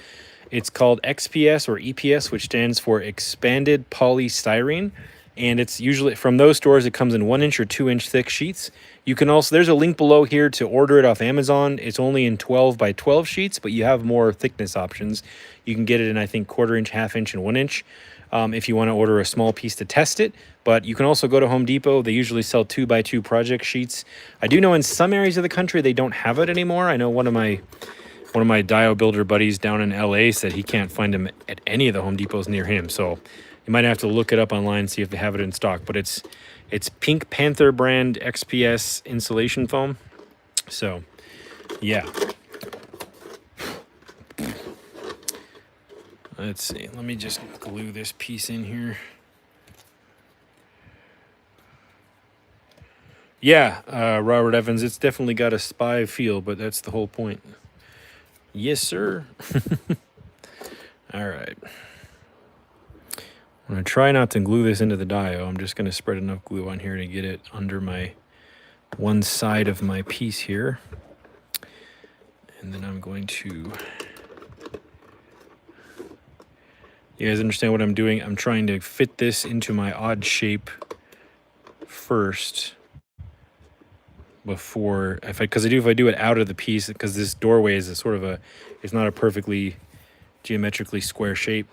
It's called XPS or EPS, which stands for expanded polystyrene. And it's usually from those stores, it comes in 1-inch or 2-inch thick sheets. You can also, there's a link below here to order it off Amazon. It's only in 12 by 12 sheets, but you have more thickness options. You can get it in, I think, 1/4-inch, 1/2-inch, and 1-inch if you want to order a small piece to test it. But you can also go to Home Depot. They usually sell 2x2 project sheets. I do know in some areas of the country, they don't have it anymore. I know one of my Dio builder buddies down in LA said he can't find them at any of the Home Depots near him. So you might have to look it up online and see if they have it in stock. But it's Pink Panther brand XPS insulation foam. So, yeah. Let's see. Let me just glue this piece in here. Yeah, Robert Evans, it's definitely got a spy feel, but that's the whole point. Yes, sir. All right. I'm going to try not to glue this into the dio. I'm just going to spread enough glue on here to get it under my one side of my piece here. And then I'm going to... You guys understand what I'm doing? I'm trying to fit this into my odd shape first before... If I do it out of the piece, because this doorway is a sort of a... It's not a perfectly geometrically square shape.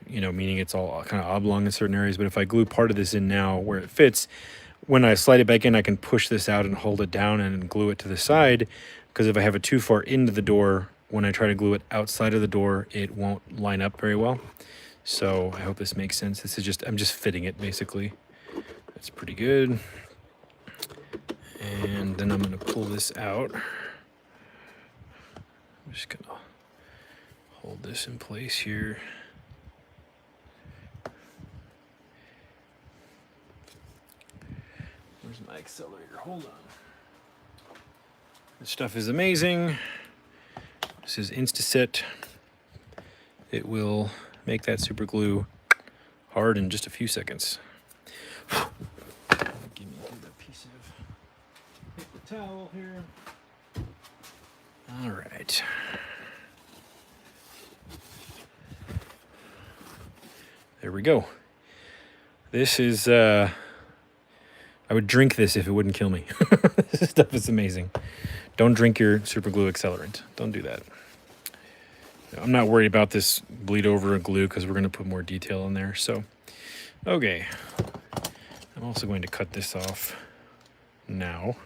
Meaning it's all kind of oblong in certain areas. But if I glue part of this in now where it fits, when I slide it back in, I can push this out and hold it down and glue it to the side. Because if I have it too far into the door, when I try to glue it outside of the door, it won't line up very well. So I hope this makes sense. This is just, I'm just fitting it basically. That's pretty good. And then I'm gonna pull this out. I'm just gonna hold this in place here. Where's my accelerator? Hold on. This stuff is amazing. This is Instaset. It will make that super glue hard in just a few seconds. Give me a piece of paper towel here. All right. There we go. This is, I would drink this if it wouldn't kill me. This stuff is amazing. Don't drink your super glue accelerant. Don't do that. I'm not worried about this bleed over glue because we're going to put more detail in there. So, okay. I'm also going to cut this off now.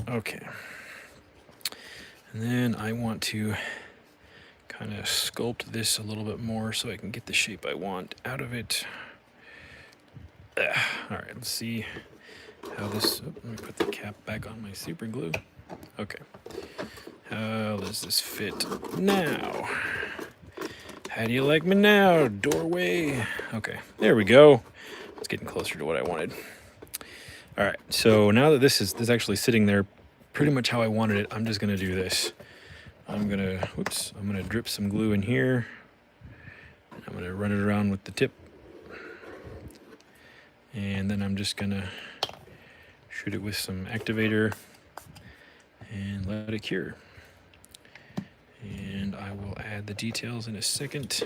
Okay. And then I want to kind of sculpt this a little bit more so I can get the shape I want out of it. All right, let's see how this, let me put the cap back on my super glue. Okay. How does this fit now? How do you like me now, doorway? Okay, there we go. It's getting closer to what I wanted. All right, so now that this is actually sitting there pretty much how I wanted it, I'm just gonna do this. I'm gonna drip some glue in here. I'm gonna run it around with the tip. And then I'm just gonna shoot it with some activator and let it cure. And I will add the details in a second.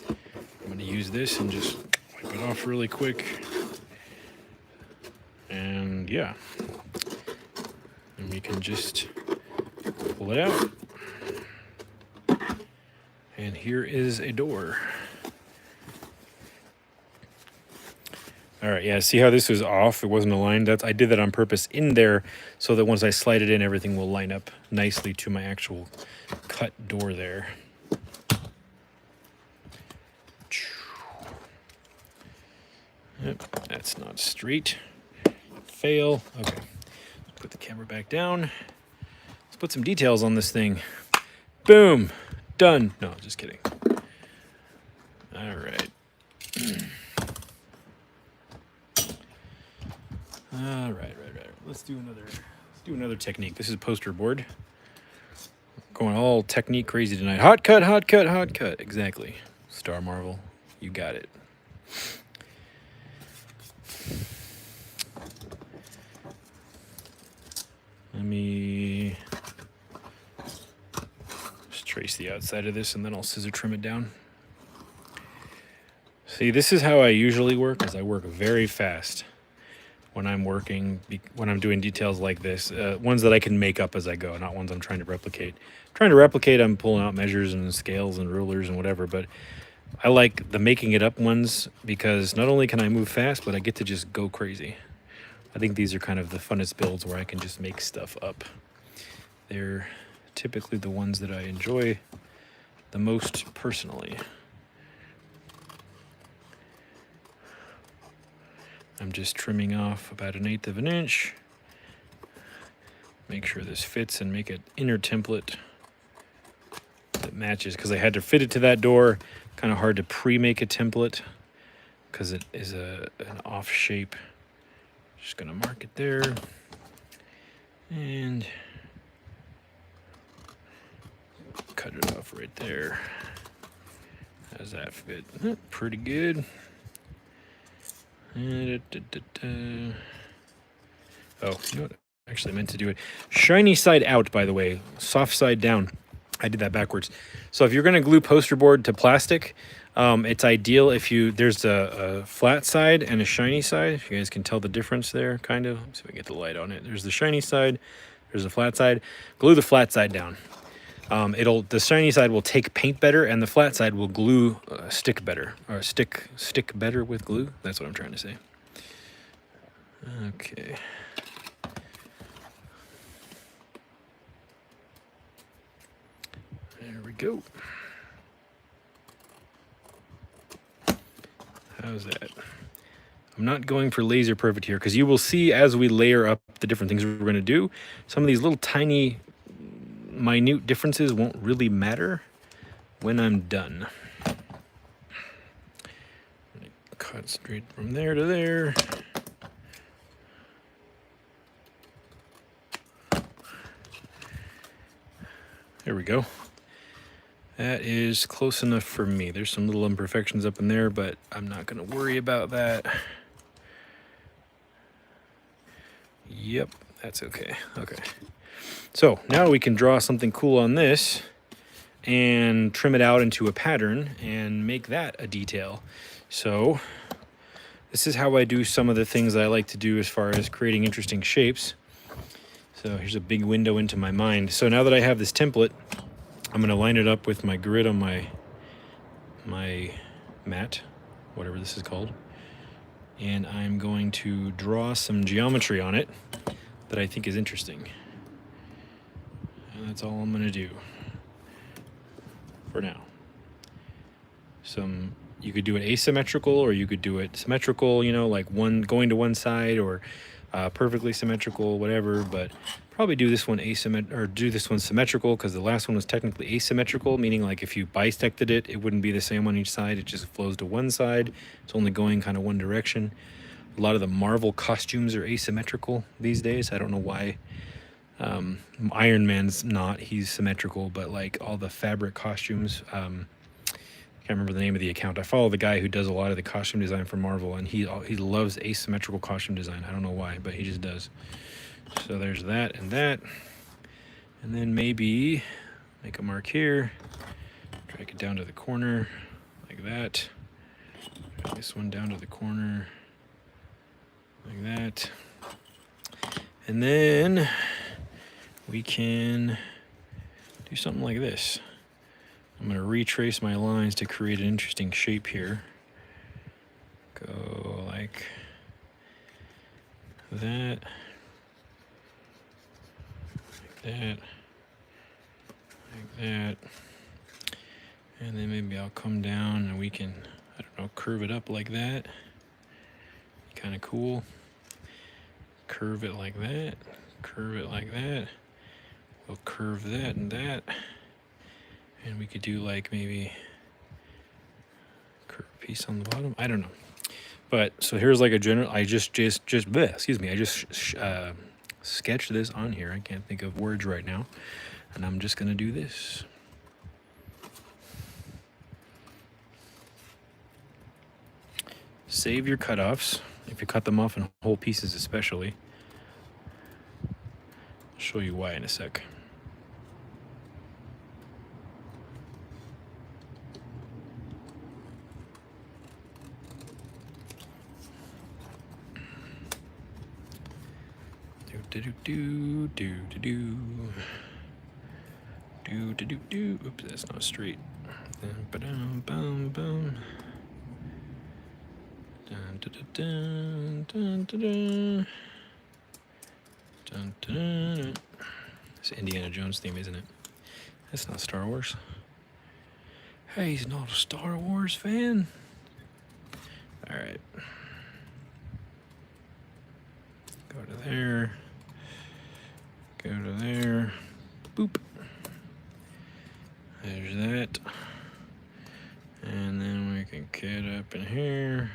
I'm gonna use this and just wipe it off really quick. And yeah, and we can just pull it out. And here is a door. All right, yeah, see how this was off? It wasn't aligned. I did that on purpose in there so that once I slide it in, everything will line up nicely to my actual cut door there. Yep, that's not straight. Fail. Okay, put the camera back down. Let's put some details on this thing. Boom, done. No, just kidding. All right. All right. Let's do another technique. This is poster board. Going all technique crazy tonight. Hot cut. Exactly. Star Marvel, you got it. Let me just trace the outside of this and then I'll scissor trim it down. See, this is how I usually work, is I work very fast when I'm doing details like this. Ones that I can make up as I go, not ones I'm trying to replicate. I'm pulling out measures and scales and rulers and whatever, but I like the making it up ones because not only can I move fast, but I get to just go crazy. I think these are kind of the funnest builds where I can just make stuff up. They're typically the ones that I enjoy the most personally. I'm just trimming off about 1/8 of an inch. Make sure this fits and make an inner template that matches, because I had to fit it to that door. Kind of hard to pre-make a template because it is an off shape. Just gonna mark it there and cut it off right there. How's that fit? Pretty good. Oh, you know what? Actually, I meant to do it. Shiny side out, by the way. Soft side down. I did that backwards. So if you're going to glue poster board to plastic, it's ideal if there's a flat side and a shiny side. If you guys can tell the difference there, kind of. Let's see if I can get the light on it. There's the shiny side. There's a flat side. Glue the flat side down. The shiny side will take paint better, and the flat side will glue stick better, or stick better with glue. That's what I'm trying to say. Okay. There we go. How's that? I'm not going for laser perfect here because you will see as we layer up the different things we're going to do, some of these little tiny minute differences won't really matter when I'm done. Cut straight from there to there. There we go. That is close enough for me. There's some little imperfections up in there, but I'm not going to worry about that. Yep, that's okay. Okay. So now we can draw something cool on this and trim it out into a pattern and make that a detail. So this is how I do some of the things that I like to do as far as creating interesting shapes. So here's a big window into my mind. So now that I have this template, I'm going to line it up with my grid on my mat, whatever this is called. And I'm going to draw some geometry on it that I think is interesting. And that's all I'm going to do for now. You could do it asymmetrical, or you could do it symmetrical, you know, like one going to one side, or perfectly symmetrical, whatever. But probably do this one symmetrical, because the last one was technically asymmetrical, meaning like if you bisected it, it wouldn't be the same on each side. It just flows to one side. It's only going kind of one direction. A lot of the Marvel costumes are asymmetrical these days. I don't know why. Iron Man's not. He's symmetrical, but like all the fabric costumes, I can't remember the name of the account. I follow the guy who does a lot of the costume design for Marvel, and he loves asymmetrical costume design. I don't know why, but he just does. So there's that and that. And then maybe make a mark here, drag it down to the corner like that. Drag this one down to the corner like that. And then we can do something like this. I'm going to retrace my lines to create an interesting shape here. Go like that, like that, like that. And then maybe I'll come down and we can, I don't know, curve it up like that. Kind of cool. Curve it like that, curve it like that. We'll curve that and that. And we could do like maybe curve piece on the bottom. I don't know. But so here's like a general, I just sketched this on here. I can't think of words right now. And I'm just gonna do this. Save your cutoffs. If you cut them off in whole pieces especially. I'll show you why in a sec. Oops, that's not straight. It's Indiana Jones theme, isn't it? That's not Star Wars. Hey, he's not a Star Wars fan. All right. Go to there. Go to there. Boop. There's that. And then we can cut up in here.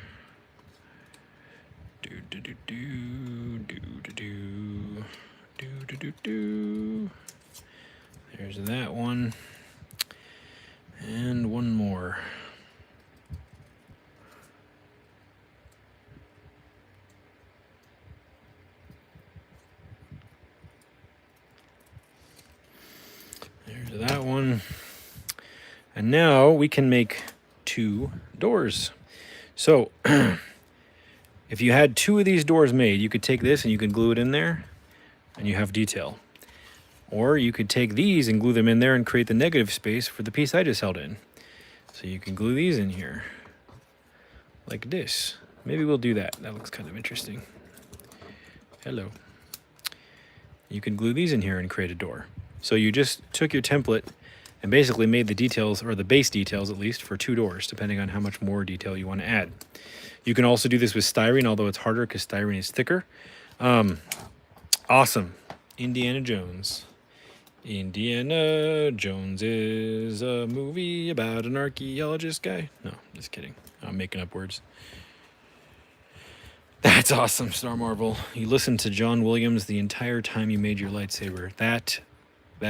There's that one. And one more. There's that one. And now we can make 2 doors. So if you had 2 of these doors made, you could take this and you could glue it in there and you have detail. Or you could take these and glue them in there and create the negative space for the piece I just held in. So you can glue these in here like this. Maybe we'll do that. That looks kind of interesting. Hello. You can glue these in here and create a door. So you just took your template and basically made the details, or the base details at least, for 2 doors, depending on how much more detail you want to add. You can also do this with styrene, although it's harder because styrene is thicker. Awesome. Indiana Jones. Indiana Jones is a movie about an archaeologist guy. No, just kidding. I'm making up words. That's awesome, Star Marvel. You listened to John Williams the entire time you made your lightsaber. That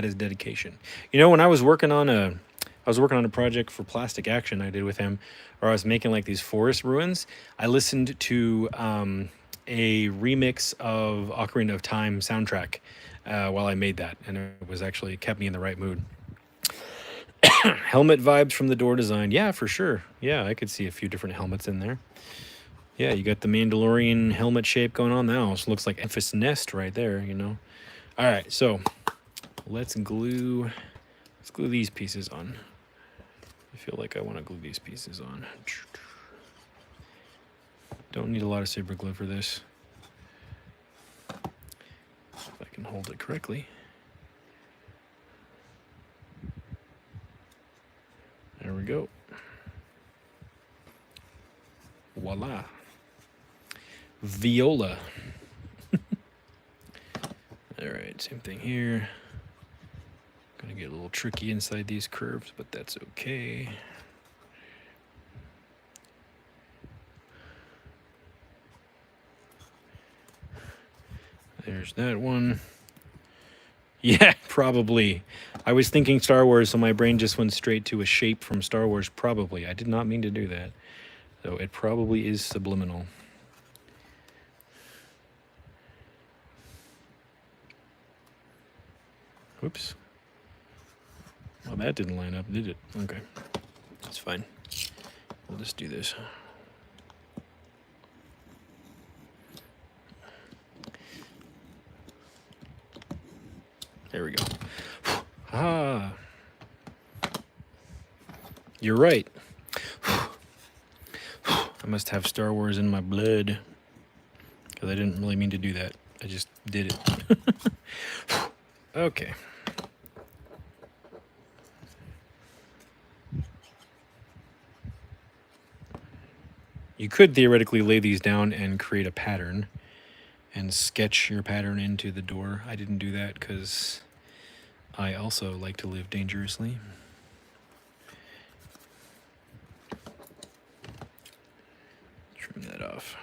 is dedication. You know, when I was working on a project for Plastic Action I did with him, or I was making like these forest ruins, I listened to a remix of Ocarina of Time soundtrack while I made that, and it was actually kept me in the right mood. Helmet vibes from the door design. Yeah, for sure. Yeah, I could see a few different helmets in there. Yeah, you got the Mandalorian helmet shape going on now. It looks like Memphis Nest right there, you know. All right, so let's glue these pieces on. I feel like I want to glue these pieces on. Don't need a lot of super glue for this. If I can hold it correctly. There we go. Voila. Viola. All right, same thing here. Gonna get a little tricky inside these curves, but that's okay. There's that one. Yeah, probably. I was thinking Star Wars, so my brain just went straight to a shape from Star Wars, probably. I did not mean to do that. So it probably is subliminal. Oops. Well, that didn't line up, did it? Okay. That's fine. We'll just do this. There we go. Ah. You're right. I must have Star Wars in my blood. Because I didn't really mean to do that. I just did it. Okay. You could theoretically lay these down and create a pattern and sketch your pattern into the door. I didn't do that because I also like to live dangerously. Trim that off.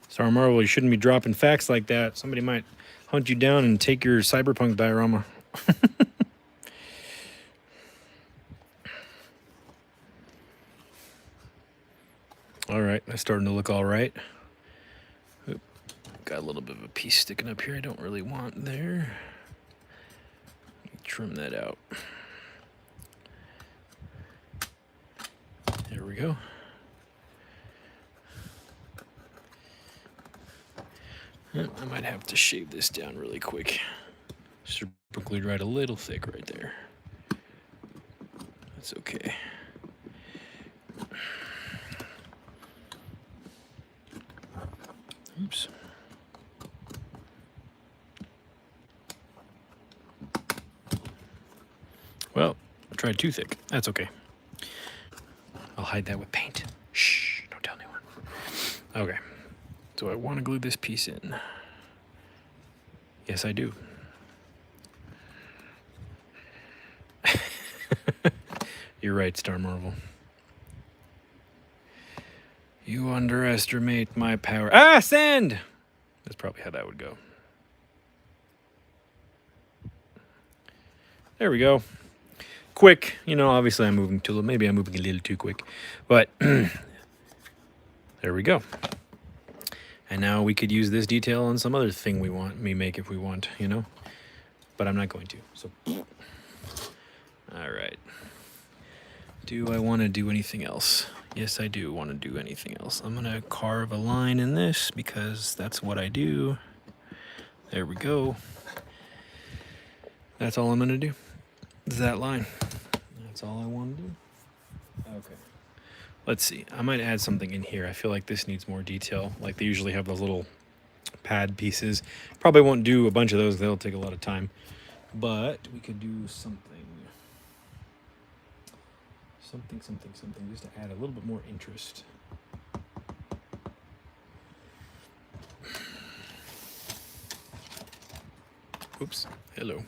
Star Marvel, you shouldn't be dropping facts like that. Somebody might hunt you down and take your cyberpunk diorama. All right, that's starting to look all right. Oop, got a little bit of a piece sticking up here I don't really want there. Trim that out. There we go. I might have to shave this down really quick. Super glued right a little thick right there. That's okay. Oops. Well, I tried too thick. That's okay. I'll hide that with paint. Shh, don't tell anyone. Okay. So I want to glue this piece in. Yes, I do. You're right, Star Marvel. You underestimate my power. Ah, sand! That's probably how that would go. There we go. Quick. You know, obviously I'm moving maybe I'm moving a little too quick. But there we go. And now we could use this detail on some other thing we make if we want, you know? But I'm not going to, so. All right. Do I want to do anything else? Yes, I do want to do anything else. I'm going to carve a line in this because that's what I do. There we go. That's all I'm going to do. Is that line. That's all I want to do. Okay. Let's see. I might add something in here. I feel like this needs more detail. Like they usually have those little pad pieces. Probably won't do a bunch of those. They'll take a lot of time. But we could do something. Something just to add a little bit more interest. Oops. Hello.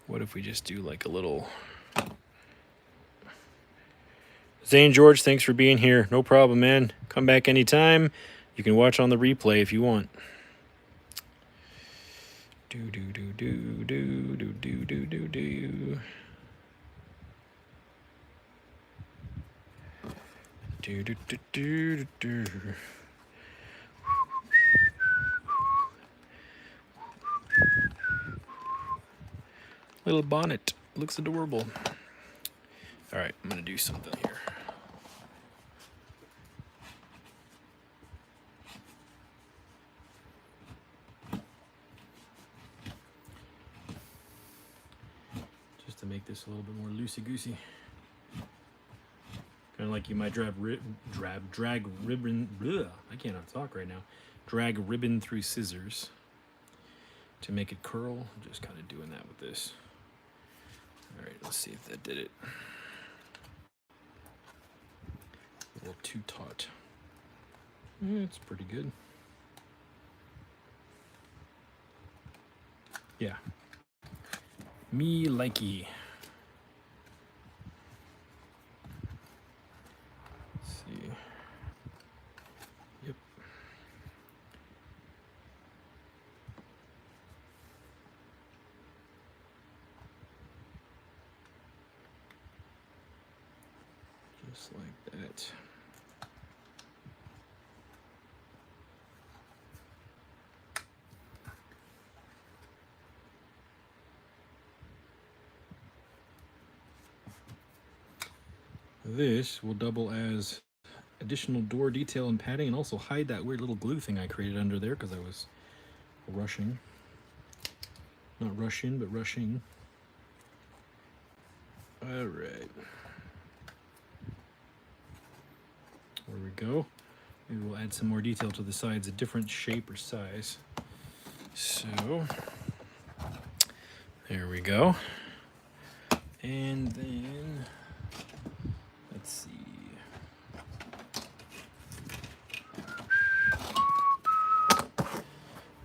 What if we just do like a little... Zane George, thanks for being here. No problem, man. Come back anytime. You can watch on the replay if you want. Do do do do do do do do do do. Do do do do do. Little bonnet. Looks adorable. All right, I'm gonna do something here. Just to make this a little bit more loosey-goosey. Kind of like you might drag ribbon. Bleh, I cannot talk right now. Drag ribbon through scissors to make it curl. I'm just kind of doing that with this. All right, let's see if that did it. A little too taut. It's pretty good. Yeah. Me likey. Let's see. Yep. Just like that. This will double as additional door detail and padding, and also hide that weird little glue thing I created under there because I was rushing. Not rushing, but rushing. All right. There we go. Maybe we'll add some more detail to the sides, a different shape or size. So, there we go. And then, let's see.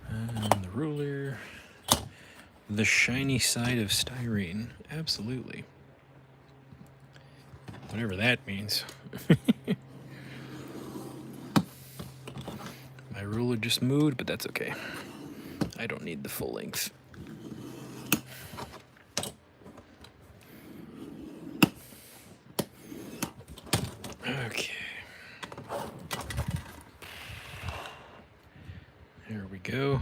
And the ruler. The shiny side of styrene. Absolutely. Whatever that means. My ruler just moved, but that's okay. I don't need the full length. Okay. There we go.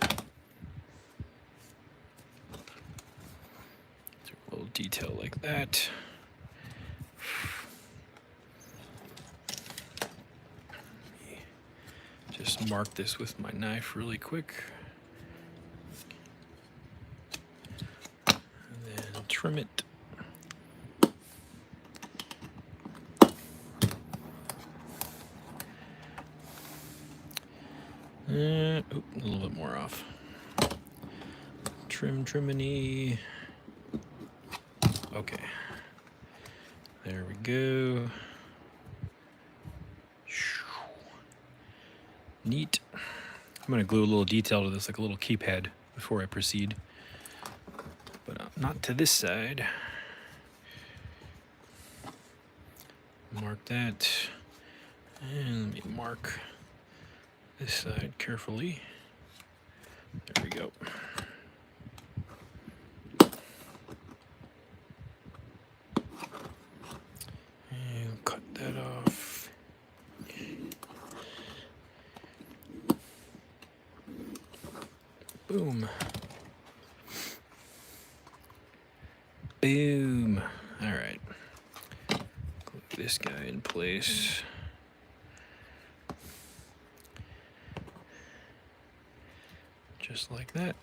A little detail like that. Just mark this with my knife really quick. And then trim it. A little bit more off. Triminy. Okay. There we go. Neat. I'm going to glue a little detail to this, like a little keypad, before I proceed. But not to this side. Mark that. And let me mark this side carefully. There we go. And cut that off. Boom. Boom. All right. Glue this guy in place. Just like that.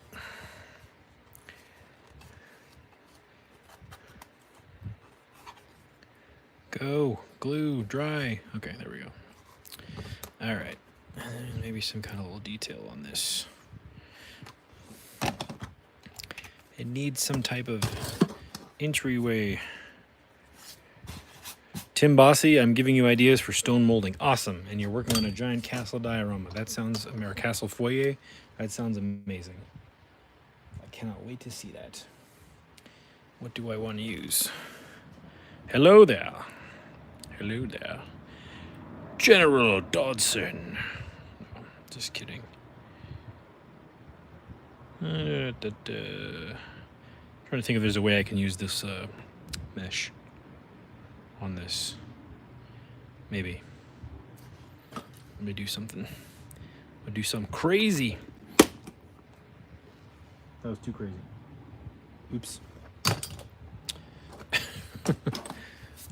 Go. Glue. Dry. Okay, there we go. All right. And maybe some kind of little detail on this. It needs some type of entryway. Tim Bossy, I'm giving you ideas for stone molding. Awesome. And you're working on a giant castle diorama. That sounds, or castle foyer. That sounds amazing. I cannot wait to see that. What do I want to use? Hello there. Hello there. General Dodson. Just kidding. Trying to think if there's a way I can use this mesh on this. Maybe. Let me do something. I'll do something crazy. That was too crazy. Oops.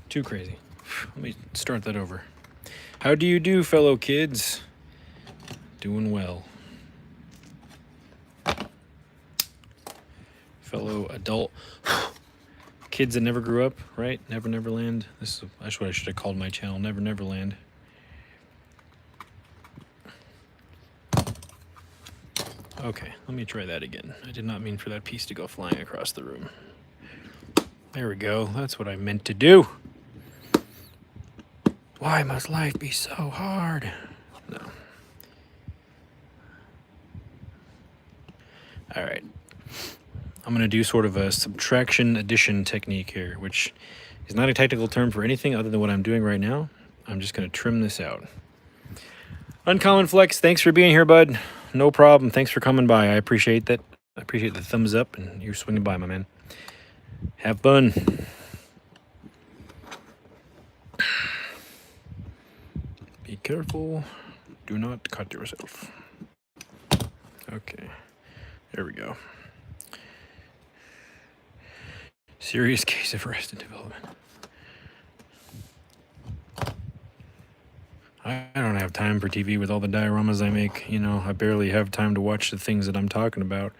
Too crazy. Let me start that over. How do you do, fellow kids? Doing well. Fellow adult kids that never grew up, right? Never Neverland. That's what I should have called my channel, Never Neverland. Okay, let me try that again. I did not mean for that piece to go flying across the room. There we go. That's what I meant to do. Why must life be so hard? No. All right. I'm going to do sort of a subtraction addition technique here, which is not a technical term for anything other than what I'm doing right now. I'm just going to trim this out. Uncommon Flex, thanks for being here, bud. No problem. Thanks for coming by. I appreciate that. I appreciate the thumbs up and you swinging by, my man. Have fun. Be careful. Do not cut yourself. Okay. There we go. Serious case of arrested development. I don't have time for TV with all the dioramas I make. You know, I barely have time to watch the things that I'm talking about.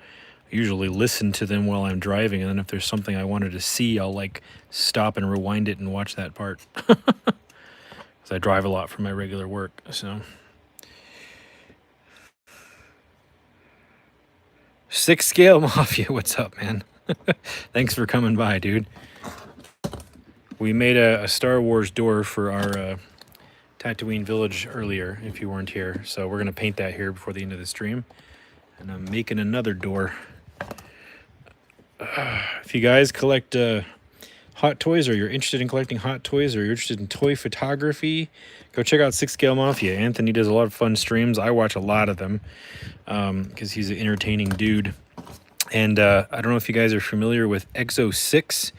I usually listen to them while I'm driving, and then if there's something I wanted to see, I'll like stop and rewind it and watch that part. Because I drive a lot for my regular work, so. 6 Scale Mafia, what's up, man? Thanks for coming by, dude. We made a Star Wars door for our Tatooine village earlier, if you weren't here. So we're going to paint that here before the end of the stream. And I'm making another door. If you guys collect hot toys, or you're interested in collecting hot toys, or you're interested in toy photography, go check out 6 Scale Mafia. Anthony does a lot of fun streams. I watch a lot of them because he's an entertaining dude. And I don't know if you guys are familiar with Exo 6.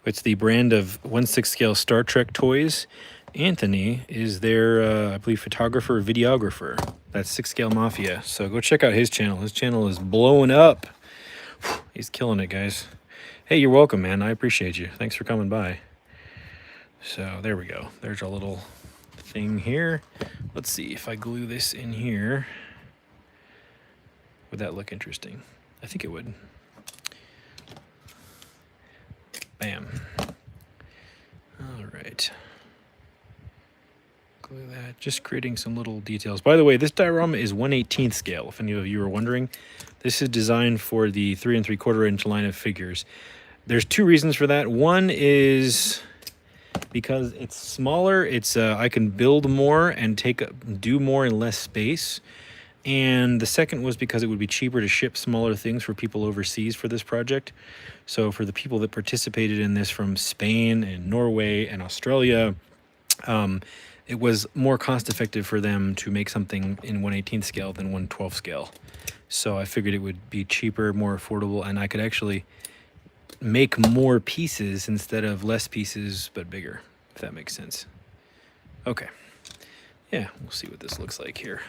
It's the brand of 1/6 scale Star Trek toys. Anthony is their, I believe, photographer, videographer. That's 6 Scale Mafia. So go check out his channel. His channel is blowing up. He's killing it, guys. Hey, you're welcome, man. I appreciate you. Thanks for coming by. So there we go. There's a little thing here. Let's see if I glue this in here. Would that look interesting? I think it would. Bam. All right. Glue that. Just creating some little details. By the way, this diorama is 1/18 scale, if any of you were wondering. This is designed for the 3 3/4 inch line of figures. There's 2 reasons for that. One is because it's smaller. It's I can build more and do more in less space. And the second was because it would be cheaper to ship smaller things for people overseas for this project. So for the people that participated in this from Spain and Norway and Australia, it was more cost effective for them to make something in 1/18 scale than 1/12 scale. So I figured it would be cheaper, more affordable, and I could actually make more pieces instead of less pieces, but bigger, if that makes sense. Okay. Yeah, we'll see what this looks like here.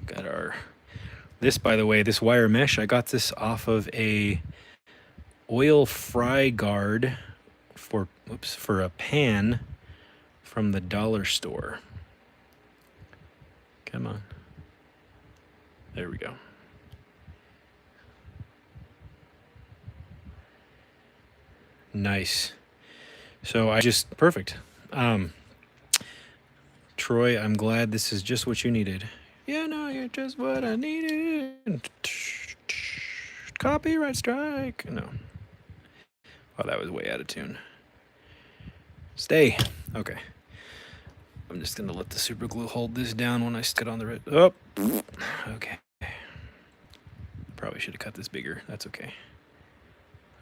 Got our This, by the way, this wire mesh, I got this off of a oil fry guard for a pan from the dollar store. Come on. There we go. Nice. So perfect. Troy, I'm glad this is just what you needed. Yeah, no, you're just what I needed. Copyright strike. No. Oh, that was way out of tune. Stay. Okay. I'm just gonna let the super glue hold this down when I stick it on the red. Oh. Okay. Probably should have cut this bigger. That's okay.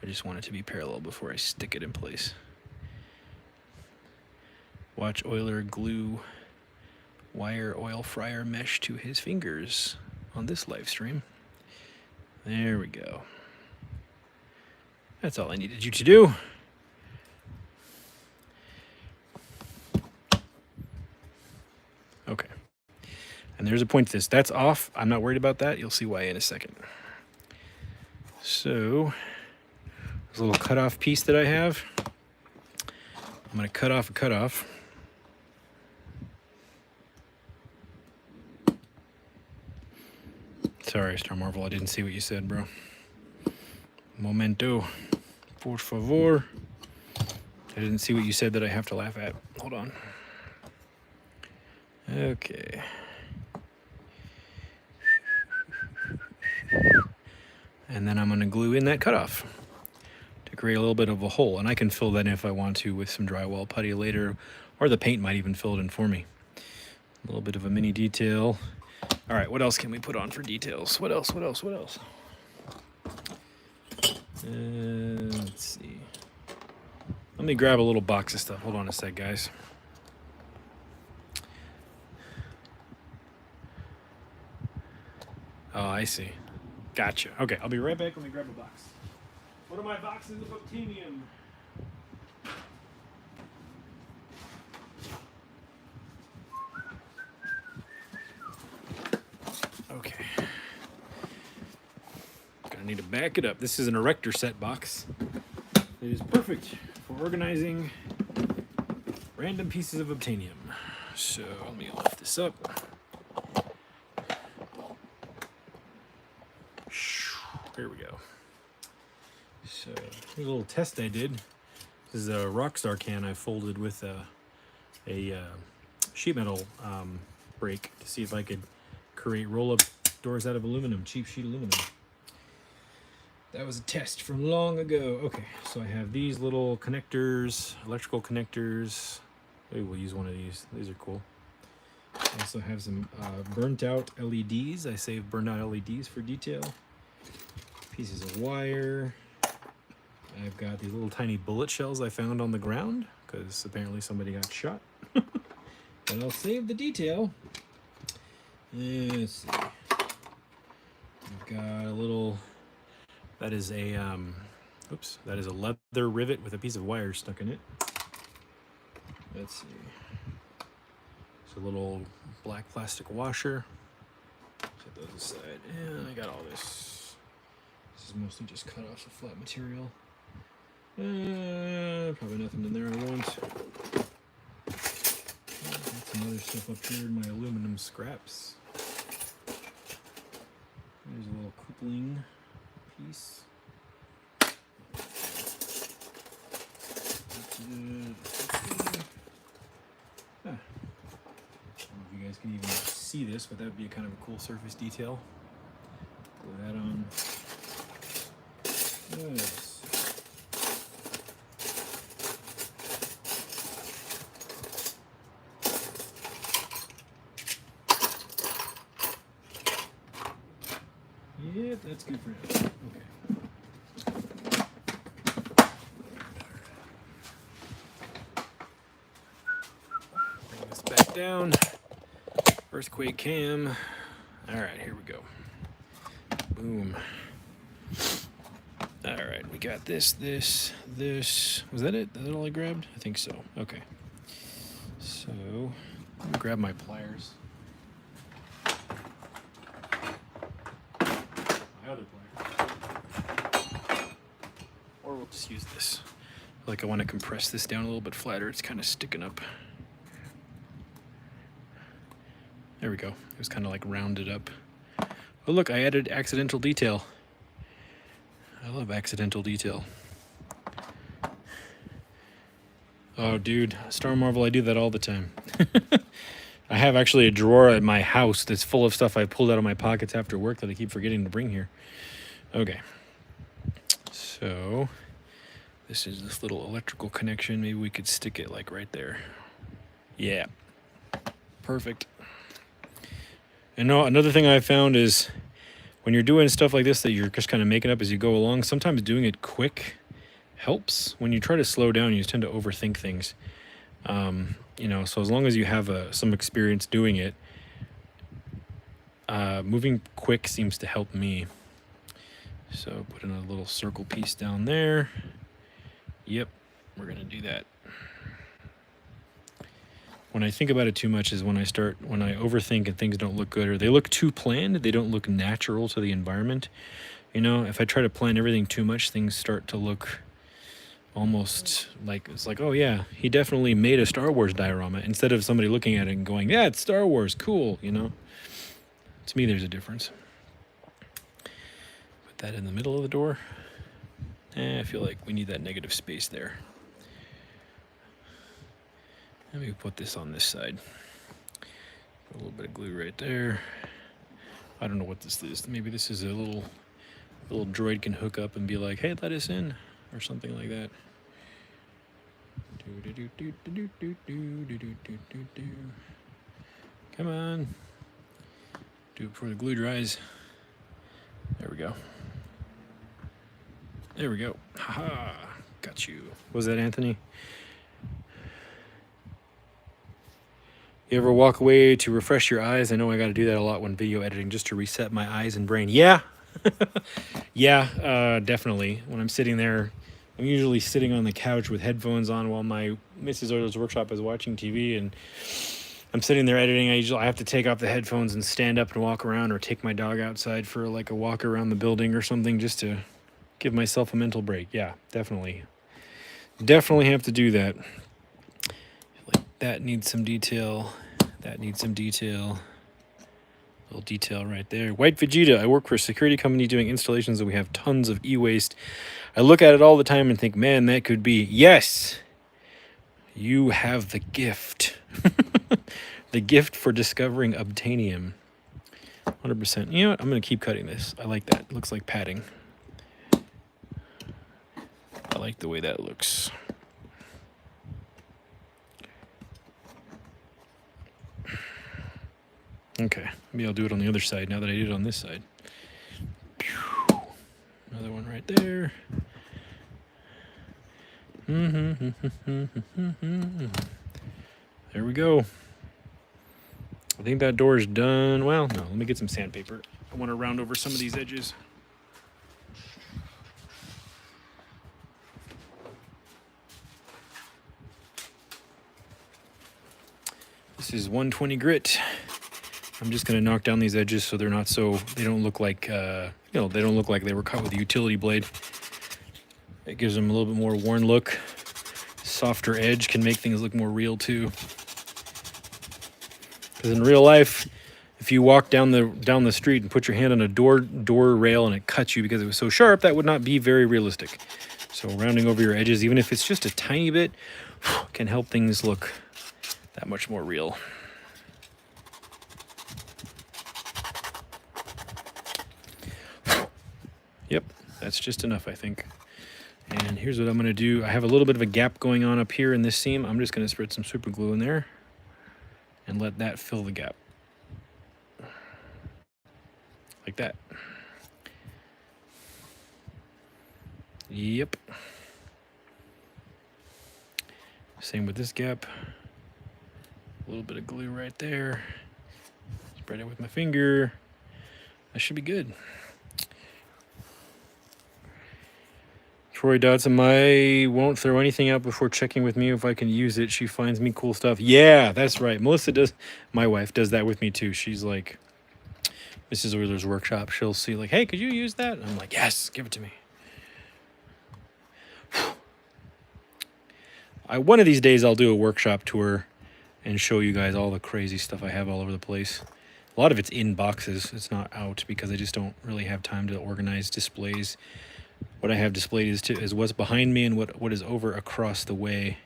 I just want it to be parallel before I stick it in place. Watch Euler glue wire oil fryer mesh to his fingers on this live stream. There we go. That's all I needed you to do. Okay. And there's a point to this. That's off. I'm not worried about that. You'll see why in a second. So, this little cutoff piece that I have, I'm going to cut off a cutoff. Sorry, Star Marvel, I didn't see what you said, bro. Momento. Por favor. I didn't see what you said that I have to laugh at. Hold on. Okay. And then I'm going to glue in that cutoff to create a little bit of a hole. And I can fill that in if I want to with some drywall putty later, or the paint might even fill it in for me. A little bit of a mini detail. All right, what else can we put on for details? What else? Let's see. Let me grab a little box of stuff. Hold on a sec, guys. Oh, I see. Gotcha. Okay, I'll be right back. Let me grab a box. What are my boxes of obtainium? Okay. Gonna need to back it up. This is an erector set box. It is perfect for organizing random pieces of obtainium. So let me lift this up. There we go. So here's a little test I did. This is a Rockstar can I folded with a sheet metal break to see if I could create roll-up doors out of aluminum, cheap sheet aluminum. That was a test from long ago. Okay, so I have these little connectors, electrical connectors. Maybe we'll use one of these. These are cool. I also have some burnt out LEDs. I saved burnt out LEDs for detail. Pieces of wire. I've got these little tiny bullet shells I found on the ground because apparently somebody got shot. But I'll save the detail. Let's see. I've got a little. That is a that is a leather rivet with a piece of wire stuck in it. Let's see. It's a little black plastic washer. Set those aside, and I got all this. This is mostly just cut off of flat material. Probably nothing in there I want. Got some other stuff up here in my aluminum scraps. There's a little coupling piece. I don't know if you guys can even see this, but that would be a kind of a cool surface detail. Glue that on. Yes. Yep, that's good for now. Okay. Bring this back down. Earthquake cam. All right, here we go. Boom. All right, we got this. Was that it? Is that all I grabbed? I think so. Okay. So, let me grab my pliers. just use this. Like I want to compress this down a little bit flatter. It's kind of sticking up. There we go. It was kind of like rounded up. Oh look, I added accidental detail. I love accidental detail. Oh dude, Star Marvel, I do that all the time. I have actually a drawer at my house that's full of stuff I pulled out of my pockets after work that I keep forgetting to bring here. Okay. So this is this little electrical connection. Maybe we could stick it like right there. Yeah. Perfect. And no, another thing I found is when you're doing stuff like this that you're just kind of making up as you go along, sometimes doing it quick helps. When you try to slow down, you tend to overthink things. You know, so as long as you have some experience doing it, moving quick seems to help me. So put in a little circle piece down there. Yep, we're gonna do that. When I think about it too much is when I overthink and things don't look good, or they look too planned, they don't look natural to the environment. You know, if I try to plan everything too much, things start to look almost like, it's like, oh yeah, he definitely made a Star Wars diorama, instead of somebody looking at it and going, yeah, it's Star Wars, cool, you know? To me, there's a difference. Put that in the middle of the door. I feel like we need that negative space there. Let me put this on this side. Put a little bit of glue right there. I don't know what this is. Maybe this is a little droid can hook up and be like, hey, let us in, or something like that. Come on. Do it before the glue dries. There we go. There we go. Haha. Got you. Was that Anthony? You ever walk away to refresh your eyes? I know I got to do that a lot when video editing, just to reset my eyes and brain. Yeah. Yeah, definitely. When I'm sitting there, I'm usually sitting on the couch with headphones on while my Mrs. Euler's workshop is watching TV, and I'm sitting there editing. I have to take off the headphones and stand up and walk around, or take my dog outside for like a walk around the building or something, just to give myself a mental break. Yeah, definitely. Definitely have to do that. Like that needs some detail. That needs some detail. Little detail right there. White Vegeta. I work for a security company doing installations, and we have tons of e-waste. I look at it all the time and think, man, that could be... Yes! You have the gift. The gift for discovering obtainium. 100%. You know what? I'm going to keep cutting this. I like that. It looks like padding. I like the way that looks. Okay, maybe I'll do it on the other side now that I did it on this side. Another one right there. There we go. I think that door is done. Well, no, let me get some sandpaper. I want to round over some of these edges. This is 120 grit. I'm just going to knock down these edges so they're not so, they don't look like, they don't look like they were cut with a utility blade. It gives them a little bit more worn look. Softer edge can make things look more real too. Because in real life, if you walk down the street and put your hand on a door rail and it cuts you because it was so sharp, that would not be very realistic. So rounding over your edges, even if it's just a tiny bit, can help things look that much more real. Yep, that's just enough, I think. And here's what I'm going to do. I have a little bit of a gap going on up here in this seam. I'm just going to spread some super glue in there and let that fill the gap. Like that. Yep. Same with this gap. A little bit of glue right there. Spread it with my finger. That should be good. Troy Dodson, I won't throw anything out before checking with me if I can use it. She finds me cool stuff. Yeah, that's right. Melissa does. My wife does that with me too. She's like, Mrs. Euler's workshop. She'll see like, hey, could you use that? And I'm like, yes, give it to me. One of these days I'll do a workshop tour and show you guys all the crazy stuff I have all over the place. A lot of it's in boxes. It's not out because I just don't really have time to organize displays. What I have displayed is what's behind me and what is over across the way.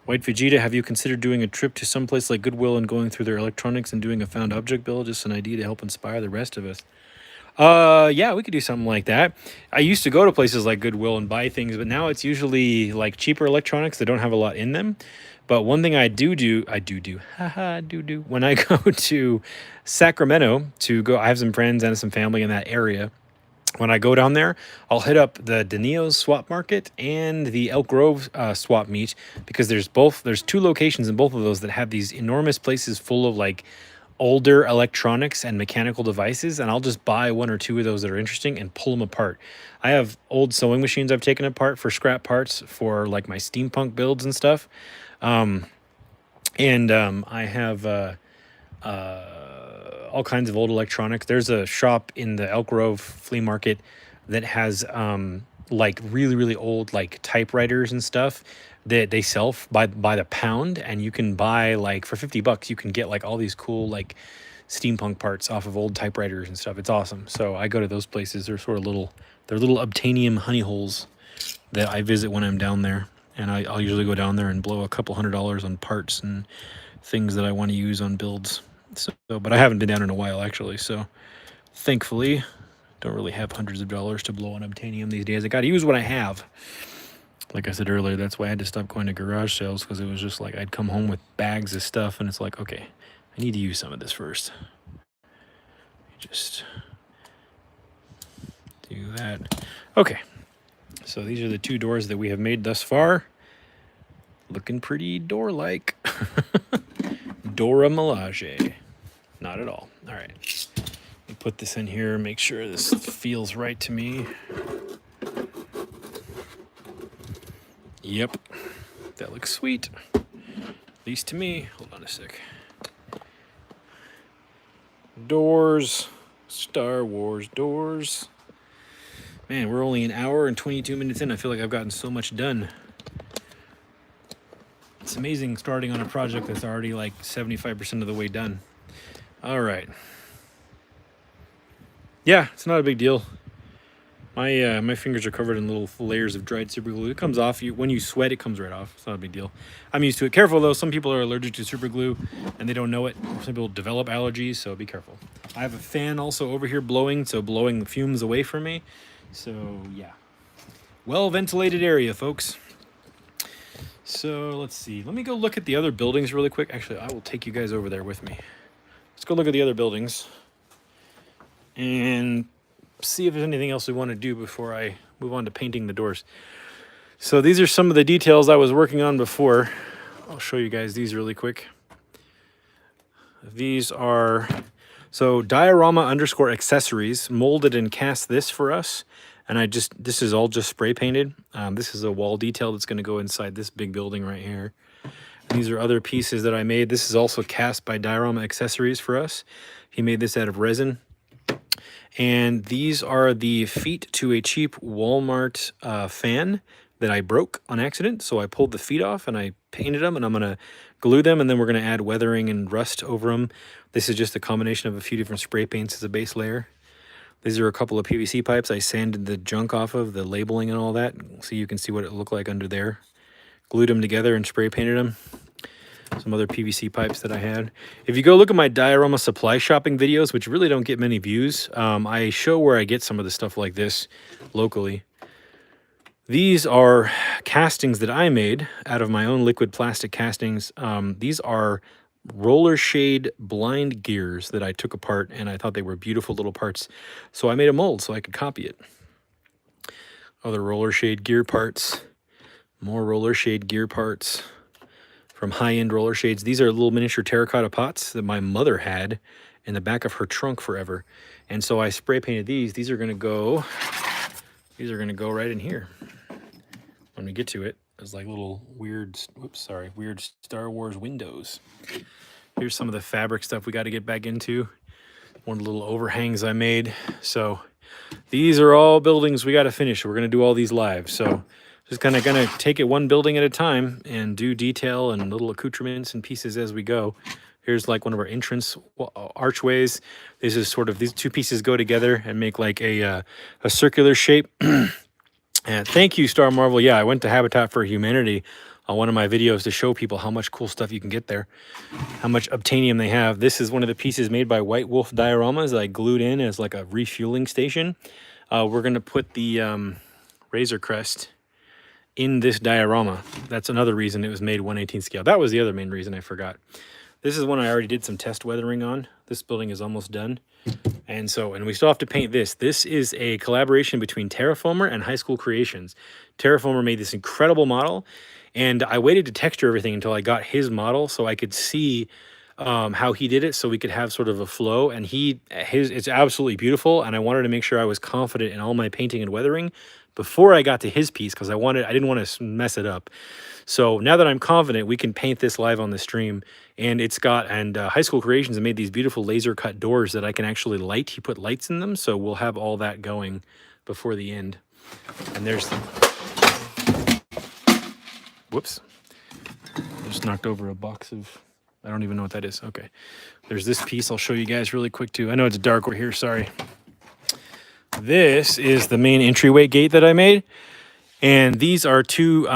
White Vegeta, have you considered doing a trip to some place like Goodwill and going through their electronics and doing a found object build? Just an idea to help inspire the rest of us. Yeah, we could do something like that. I used to go to places like Goodwill and buy things, but now it's usually like cheaper electronics that don't have a lot in them. But one thing I do, when I go to Sacramento I have some friends and some family in that area. When I go down there, I'll hit up the Danios Swap Market and the Elk Grove Swap Meet, because there's 2 locations in both of those that have these enormous places full of like older electronics and mechanical devices, and I'll just buy 1 or 2 of those that are interesting and pull them apart. I have old sewing machines I've taken apart for scrap parts for like my steampunk builds and stuff. I have all kinds of old electronics. There's a shop in the Elk Grove flea market that has like really old like typewriters and stuff that they sell by the pound, and you can buy like for $50 you can get like all these cool like steampunk parts off of old typewriters and stuff. It's awesome. So I go to those places. They're sort of little obtainium honey holes that I visit when I'm down there, and I'll usually go down there and blow a couple $100 on parts and things that I want to use on builds. So, but I haven't been down in a while actually, so thankfully don't really have hundreds of dollars to blow on obtainium these days. I got to use what I have. Like I said earlier, that's why I had to stop going to garage sales, because it was just like I'd come home with bags of stuff and it's like, okay, I need to use some of this first. Just do that. Okay, so these are the 2 doors that we have made thus far. Looking pretty door-like. Dora Milaje. Not at all. All right. Let me put this in here, make sure this feels right to me. Yep. That looks sweet. At least to me. Hold on a sec. Doors. Star Wars doors. Man, we're only an hour and 22 minutes in. I feel like I've gotten so much done. It's amazing starting on a project that's already like 75% of the way done. All right. Yeah, it's not a big deal. My fingers are covered in little layers of dried super glue. It comes off. When you sweat, it comes right off. It's not a big deal. I'm used to it. Careful though, some people are allergic to super glue and they don't know it. Some people develop allergies, so be careful. I have a fan also over here blowing the fumes away from me. So yeah, well ventilated area, folks. So let's see. Let me go look at the other buildings really quick. Actually, I will take you guys over there with me. Let's go look at the other buildings and see if there's anything else we want to do before I move on to painting the doors. So these are some of the details I was working on before. I'll show you guys these really quick. These are, so Diorama _ accessories molded and cast this for us. And this is all just spray painted. This is a wall detail that's going to go inside this big building right here. And these are other pieces that I made. This is also cast by Diorama Accessories for us. He made this out of resin. And these are the feet to a cheap Walmart fan that I broke on accident. So I pulled the feet off and I painted them, and I'm going to glue them, and then we're going to add weathering and rust over them. This is just a combination of a few different spray paints as a base layer. These are a couple of PVC pipes I sanded the junk off of, the labeling and all that, so you can see what it looked like under there. Glued them together and spray painted them. Some other PVC pipes that I had. If you go look at my Diorama supply shopping videos, which really don't get many views, I show where I get some of the stuff like this locally. These are castings that I made out of my own liquid plastic castings. These are roller shade blind gears that I took apart, and I thought they were beautiful little parts. So I made a mold so I could copy it. Other roller shade gear parts. More roller shade gear parts from high-end roller shades. These are little miniature terracotta pots that my mother had in the back of her trunk forever. And so I spray painted these. These are gonna go right in here when we get to it. It's like little weird, weird Star Wars windows. Here's some of the fabric stuff we got to get back into. One of the little overhangs I made. So these are all buildings we got to finish. We're going to do all these live. So just kind of gonna take it one building at a time and do detail and little accoutrements and pieces as we go. Here's like one of our entrance archways. This is sort of, these two pieces go together and make like a circular shape. And thank you, Star Marvel. Yeah, I went to Habitat for Humanity on one of my videos to show people how much cool stuff you can get there, how much obtainium they have. This is one of the pieces made by White Wolf Dioramas that I glued in as like a refueling station. We're gonna put the Razor Crest in this diorama. That's another reason it was made 1/18 scale. That was the other main reason I forgot. This is one I already did some test weathering on. This building is almost done. And we still have to paint this. This is a collaboration between Terraformer and High School Creations. Terraformer made this incredible model, and I waited to texture everything until I got his model so I could see how he did it, so we could have sort of a flow. And it's absolutely beautiful, and I wanted to make sure I was confident in all my painting and weathering before I got to his piece, because I didn't want to mess it up. So now that I'm confident, we can paint this live on the stream. And High School Creations have made these beautiful laser cut doors that I can actually light. He put lights in them, so we'll have all that going before the end. And there's, whoops, I just knocked over a box of, I don't even know what that is. Okay, there's this piece I'll show you guys really quick too. I know it's dark over here, sorry. This is the main entryway gate that I made. And these are two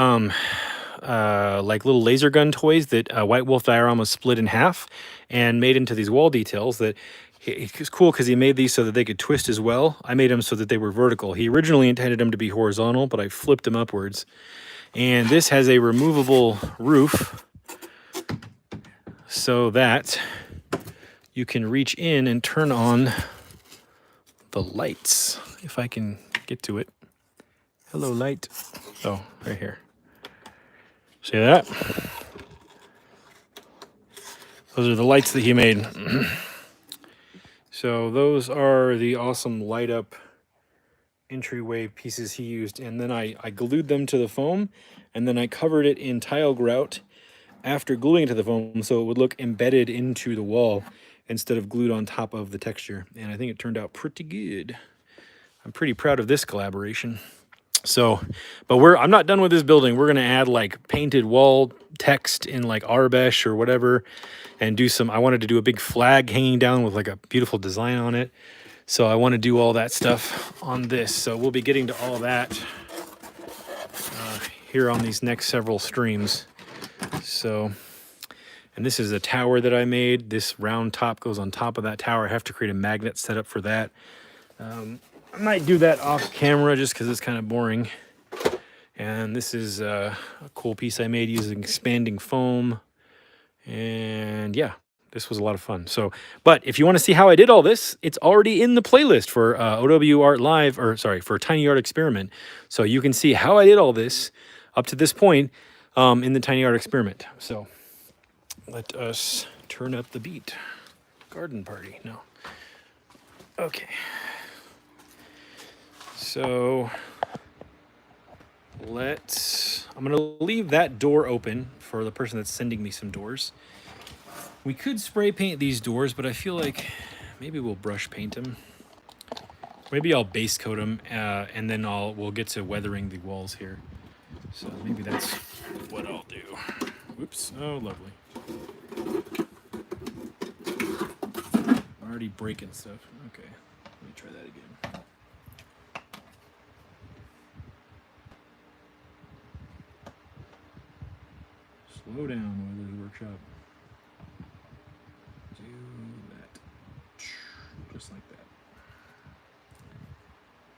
like little laser gun toys that White Wolf Diorama split in half and made into these wall details. That it's cool because he made these so that they could twist as well. I made them so that they were vertical. He originally intended them to be horizontal, but I flipped them upwards. And this has a removable roof so that you can reach in and turn on the lights, if I can get to it. Hello, light. Oh, right here. See that? Those are the lights that he made. So those are the awesome light up entryway pieces he used. And then I glued them to the foam, and then I covered it in tile grout after gluing it to the foam so it would look embedded into the wall instead of glued on top of the texture. And I think it turned out pretty good. I'm pretty proud of this collaboration. So, but I'm not done with this building. We're going to add like painted wall text in like Arbesh or whatever, and I wanted to do a big flag hanging down with like a beautiful design on it. So I want to do all that stuff on this. So we'll be getting to all that here on these next several streams. So, and this is a tower that I made. This round top goes on top of that tower. I have to create a magnet setup for that. I might do that off camera just because it's kind of boring. And this is a cool piece I made using expanding foam. And yeah, this was a lot of fun. So, but if you want to see how I did all this, it's already in the playlist for OW Art Live, for Tiny Art Experiment. So you can see how I did all this up to this point in the Tiny Art Experiment. So let us turn up the beat. Garden party, no. Okay. So I'm going to leave that door open for the person that's sending me some doors. We could spray paint these doors, but I feel like maybe we'll brush paint them. Maybe I'll base coat them, and then we'll get to weathering the walls here. So maybe that's what I'll do. Oops. Oh, lovely. I'm already breaking stuff. Okay. Let me try that again. Slow down, Weather's Workshop. Do that. Just like that.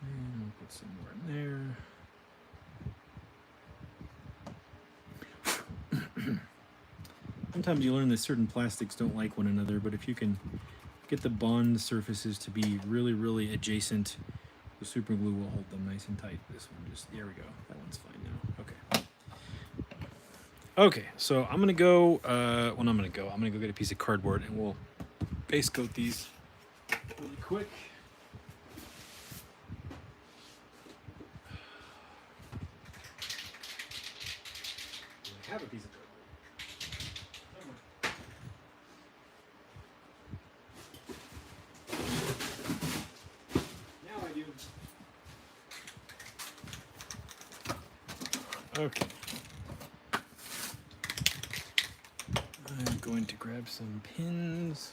And we'll put some more in there. Sometimes you learn that certain plastics don't like one another, but if you can get the bond surfaces to be really, really adjacent, the super glue will hold them nice and tight. This one there we go. That one's fine now. Okay. Okay, so I'm gonna go, I'm gonna go get a piece of cardboard and we'll base coat these really quick. I have a piece of cardboard. Now I do. Okay. I'm going to grab some pins.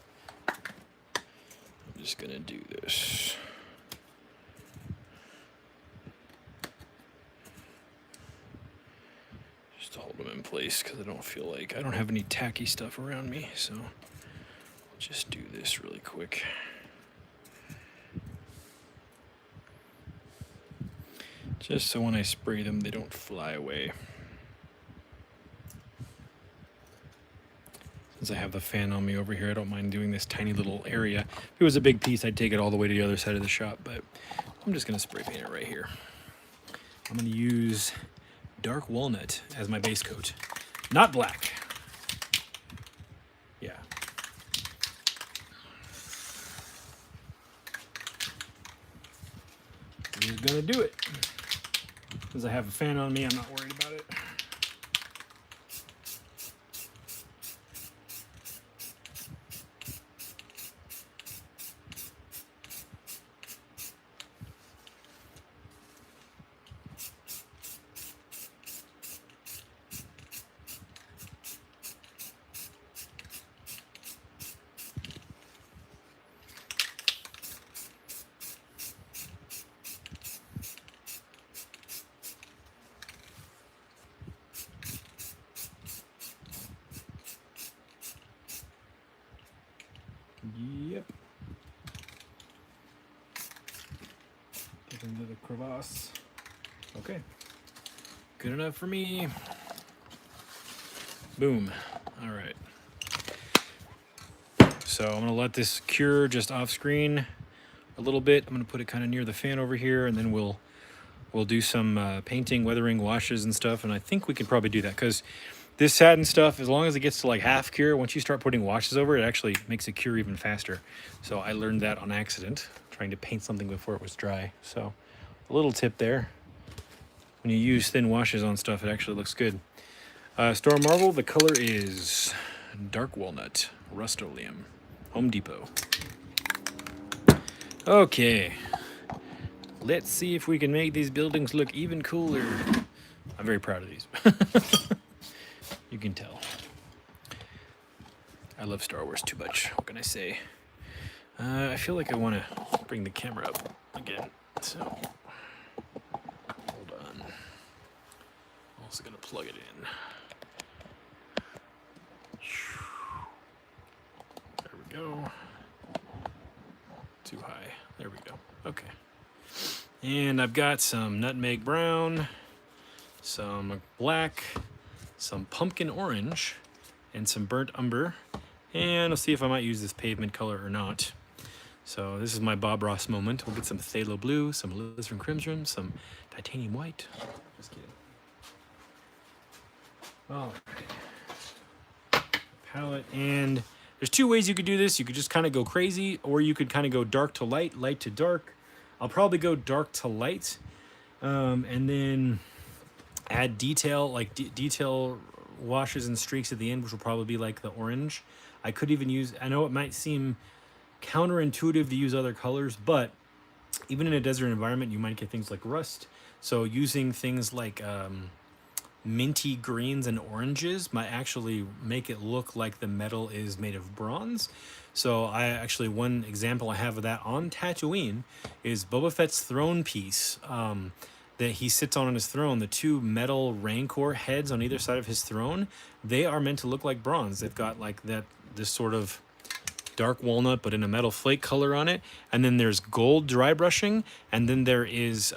I'm just gonna do this. Just to hold them in place because I don't feel like I don't have any tacky stuff around me, so I'll just do this really quick. Just so when I spray them, they don't fly away. Since I have the fan on me over here, I don't mind doing this tiny little area. If it was a big piece, I'd take it all the way to the other side of the shop, but I'm just gonna spray paint it right here. I'm gonna use dark walnut as my base coat, not black. Yeah. I'm just gonna do it. Since I have a fan on me, I'm not worried about it. Yep. Get into the crevasse. Okay. Good enough for me. Boom. All right. So I'm gonna let this cure just off screen a little bit. I'm gonna put it kind of near the fan over here, and then we'll do some painting, weathering, washes and stuff. And I think we can probably do that because this satin stuff, as long as it gets to like half cure, once you start putting washes over it, it actually makes it cure even faster. So I learned that on accident, trying to paint something before it was dry. So a little tip there. When you use thin washes on stuff, it actually looks good. Star Marble, the color is Dark Walnut, Rust-Oleum, Home Depot. Okay. Let's see if we can make these buildings look even cooler. I'm very proud of these. You can tell. I love Star Wars too much. What can I say? I feel like I want to bring the camera up again. So, hold on. I'm also going to plug it in. There we go. Too high. There we go. Okay. And I've got some nutmeg brown, some black, some pumpkin orange, and some burnt umber. And I'll see if I might use this pavement color or not. So this is my Bob Ross moment. We'll get some phthalo blue, some alizarin crimson, some titanium white. Just kidding. All right. Palette. And there's two ways you could do this. You could just kind of go crazy, or you could kind of go dark to light, light to dark. I'll probably go dark to light, and then add detail, like detail washes and streaks at the end, which will probably be like the orange. I could even use, I know it might seem counterintuitive to use other colors, but even in a desert environment, you might get things like rust. So using things like minty greens and oranges might actually make it look like the metal is made of bronze. So I actually, one example I have of that on Tatooine is Boba Fett's throne piece that he sits on his throne. The two metal Rancor heads on either side of his throne, they are meant to look like bronze. They've got like this sort of dark walnut but in a metal flake color on it, and then there's gold dry brushing, and then there is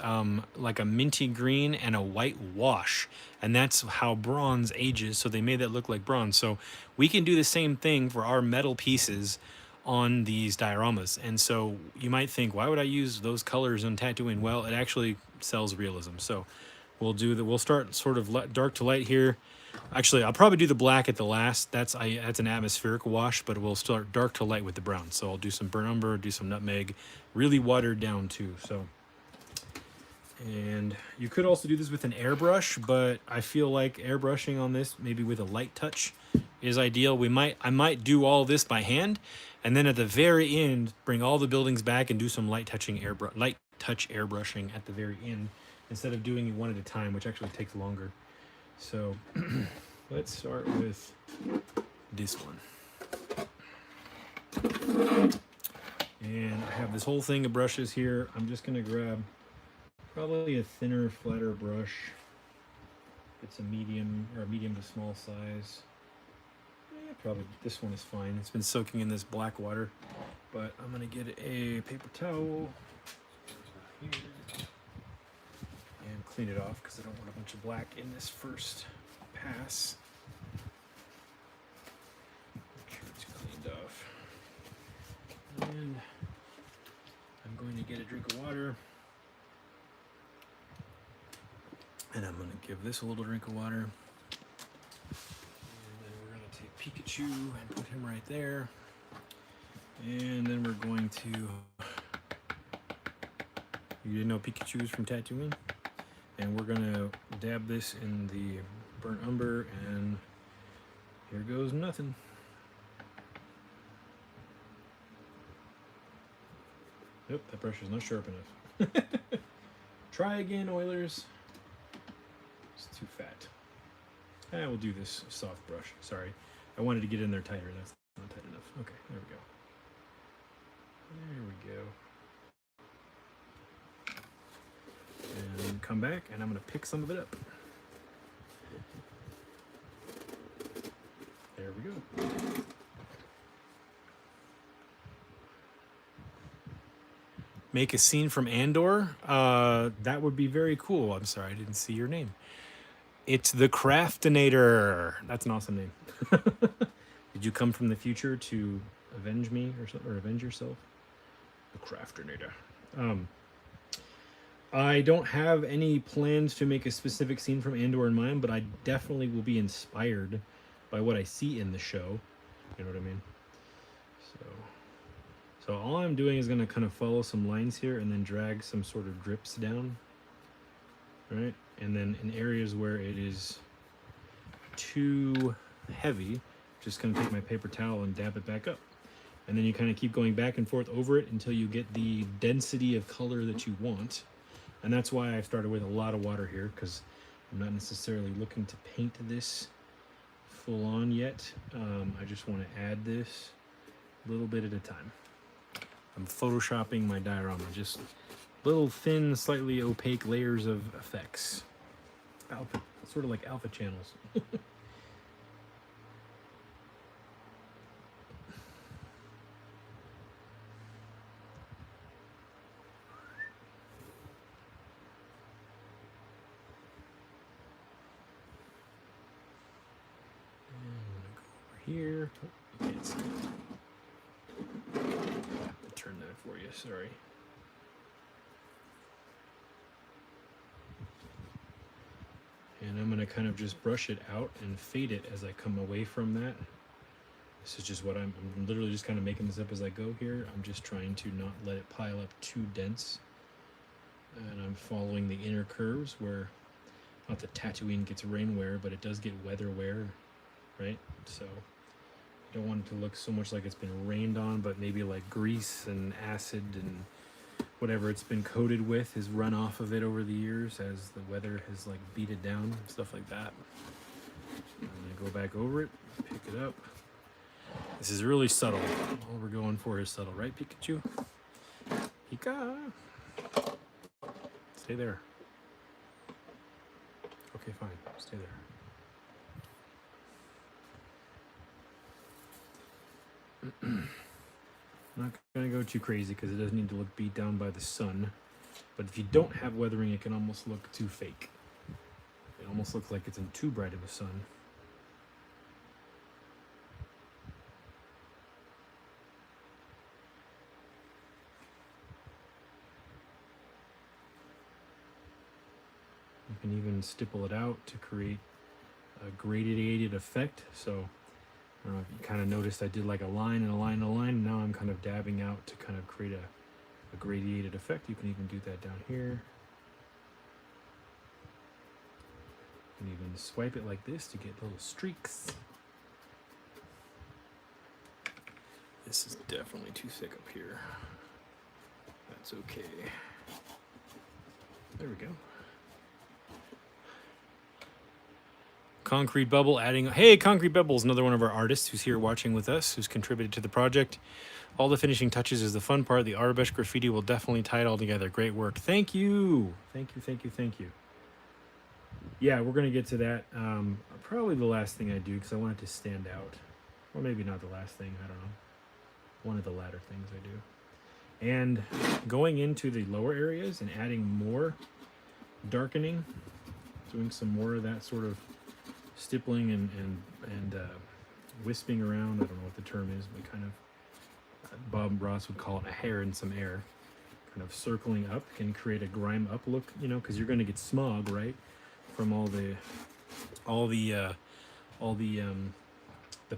like a minty green and a white wash, and that's how bronze ages. So they made that look like bronze. So we can do the same thing for our metal pieces on these dioramas. And so you might think, why would I use those colors on Tatooine? Well, it actually sells realism. So we'll start sort of dark to light here. Actually, I'll probably do the black at the last. That's an atmospheric wash, but we'll start dark to light with the brown. So I'll do some burnt umber, do some nutmeg, really watered down too. So, and you could also do this with an airbrush, but I feel like airbrushing on this, maybe with a light touch, is ideal. I might do all this by hand, and then at the very end, bring all the buildings back and do some light touching touch airbrushing at the very end instead of doing it one at a time, which actually takes longer. So let's start with this one. And I have this whole thing of brushes here. I'm just gonna grab probably a thinner, flatter brush. It's a medium or a medium to small size. Yeah, probably this one is fine. It's been soaking in this black water, but I'm gonna get a paper towel here and clean it off because I don't want a bunch of black in this first pass. Make sure it's cleaned off. And I'm going to get a drink of water. And I'm going to give this a little drink of water. And then we're going to take Pikachu and put him right there. And then we're going to... You didn't know Pikachu is from Tatooine? And we're going to dab this in the burnt umber, and here goes nothing. Nope, that brush is not sharp enough. Try again, Oilers. It's too fat. We'll do this soft brush. Sorry. I wanted to get in there tighter. That's not tight enough. Okay, there we go. There we go. And come back, and I'm going to pick some of it up. There we go. Make a scene from Andor. That would be very cool. I'm sorry, I didn't see your name. It's the Craftinator. That's an awesome name. Did you come from the future to avenge me or something, or avenge yourself? The Craftinator. I don't have any plans to make a specific scene from Andor in mind, but I definitely will be inspired by what I see in the show. You know what I mean? So all I'm doing is going to kind of follow some lines here and then drag some sort of drips down, right? And then in areas where it is too heavy, just going to take my paper towel and dab it back up. And then you kind of keep going back and forth over it until you get the density of color that you want. And that's why I started with a lot of water here, because I'm not necessarily looking to paint this full on yet. I just want to add this a little bit at a time. I'm photoshopping my diorama, just little thin, slightly opaque layers of effects. Alpha, sort of like alpha channels. Here, oh, you can't see it. I'll turn that for you, sorry. And I'm going to kind of just brush it out and fade it as I come away from that. This is just what I'm literally just kind of making this up as I go here. I'm just trying to not let it pile up too dense. And I'm following the inner curves where, not that Tatooine gets rainwear, but it does get weather wear, right? So I don't want it to look so much like it's been rained on, but maybe like grease and acid and whatever it's been coated with has run off of it over the years as the weather has like beat it down, stuff like that. I'm gonna go back over it, pick it up. This is really subtle. All we're going for is subtle, right, Pikachu? Pika! Stay there. Okay, fine, stay there. I'm not going to go too crazy because it doesn't need to look beat down by the sun. But if you don't have weathering, it can almost look too fake. It almost looks like it's in too bright of a sun. You can even stipple it out to create a gradiated effect. So I don't know if you kind of noticed I did like a line and a line and a line. And now I'm kind of dabbing out to kind of create a gradiated effect. You can even do that down here. You can even swipe it like this to get little streaks. This is definitely too thick up here. That's okay. There we go. Concrete Bubble adding, hey, Concrete Bubble's another one of our artists who's here watching with us, who's contributed to the project. All the finishing touches is the fun part. The arabesk graffiti will definitely tie it all together. Great work. Thank you. Thank you, thank you, thank you. Yeah, we're going to get to that. Probably the last thing I do because I want it to stand out. Or maybe not the last thing, I don't know. One of the latter things I do. And going into the lower areas and adding more darkening, doing some more of that sort of stippling and wisping around. I don't know what the term is, but kind of Bob Ross would call it a hair in some air. Kind of circling up can create a grime up look, you know, because you're going to get smog, right, from all the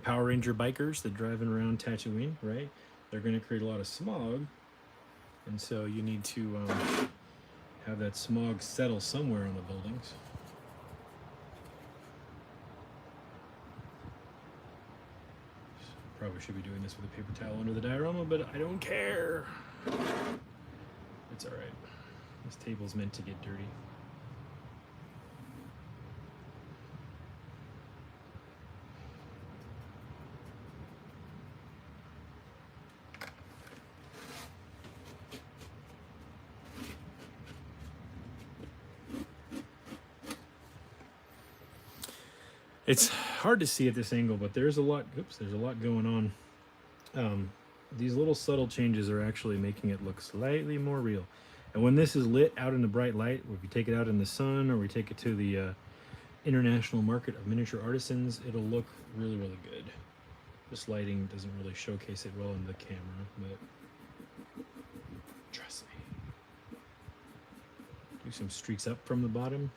Power Ranger bikers that driving around Tatooine, right? They're going to create a lot of smog, and so you need to have that smog settle somewhere on the buildings. Probably should be doing this with a paper towel under the diorama, but I don't care. It's all right. This table's meant to get dirty. It's hard to see at this angle, but there's a lot. Oops, there's a lot going on. These little subtle changes are actually making it look slightly more real. And when this is lit out in the bright light, or if you take it out in the sun, or we take it to the international market of miniature artisans, it'll look really, really good. This lighting doesn't really showcase it well in the camera, but trust me. Do some streaks up from the bottom.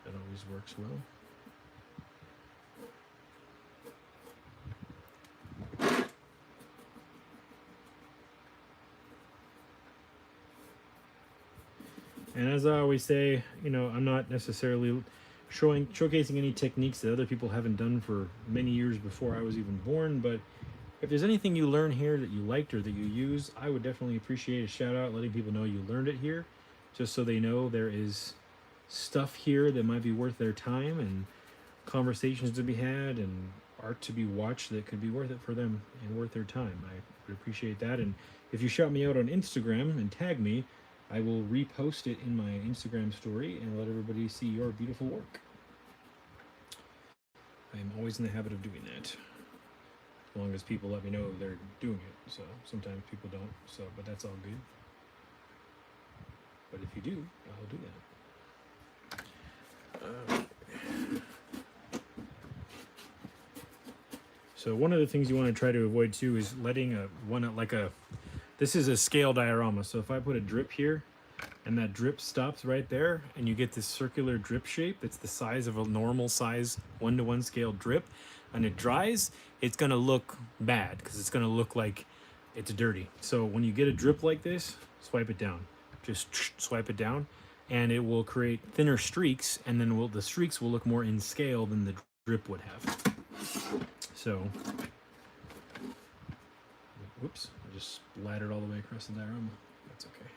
That always works well. And as I always say, you know, I'm not necessarily showcasing any techniques that other people haven't done for many years before I was even born, but if there's anything you learn here that you liked or that you use, I would definitely appreciate a shout out, letting people know you learned it here, just so they know there is stuff here that might be worth their time and conversations to be had and art to be watched that could be worth it for them and worth their time. I would appreciate that. And if you shout me out on Instagram and tag me, I will repost it in my Instagram story and let everybody see your beautiful work. I am always in the habit of doing that, as long as people let me know they're doing it. So sometimes people don't, so but that's all good. But if you do, I'll do that. So one of the things you want to try to avoid too is letting this is a scale diorama. So if I put a drip here and that drip stops right there and you get this circular drip shape that's the size of a normal size 1-to-1 scale drip, and it dries, it's gonna look bad because it's gonna look like it's dirty. So when you get a drip like this, swipe it down. Just swipe it down and it will create thinner streaks, and then the streaks will look more in scale than the drip would have. So, whoops, I just splattered all the way across the diorama. That's okay.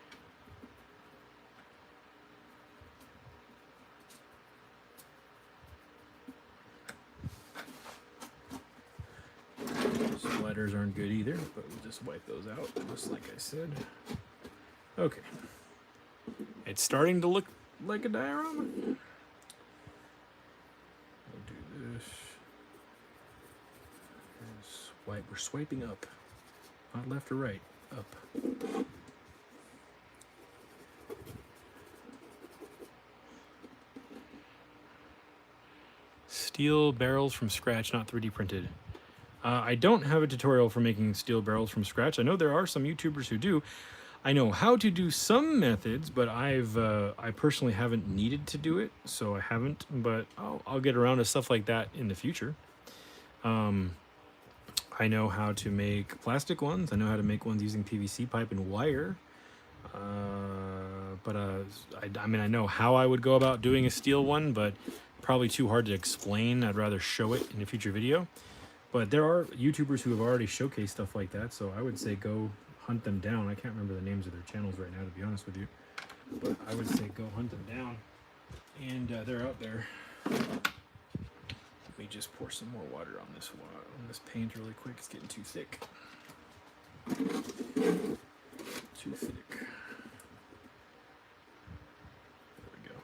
Splatters aren't good either, but we'll just wipe those out, just like I said. Okay. It's starting to look like a diorama. I'll do this. Swipe. We're swiping up. Not left or right. Up. Steel barrels from scratch, not 3D printed. I don't have a tutorial for making steel barrels from scratch. I know there are some YouTubers who do. I know how to do some methods, but I personally haven't needed to do it, so I haven't. But I'll get around to stuff like that in the future. I know how to make plastic ones. I know how to make ones using PVC pipe and wire. I mean, I know how I would go about doing a steel one, but probably too hard to explain. I'd rather show it in a future video. But there are YouTubers who have already showcased stuff like that, so I would say go hunt them down. I can't remember the names of their channels right now, to be honest with you. but I would say go hunt them down, and they're out there. Let me just pour some more water on this paint really quick. It's getting too thick. Too thick. There we go.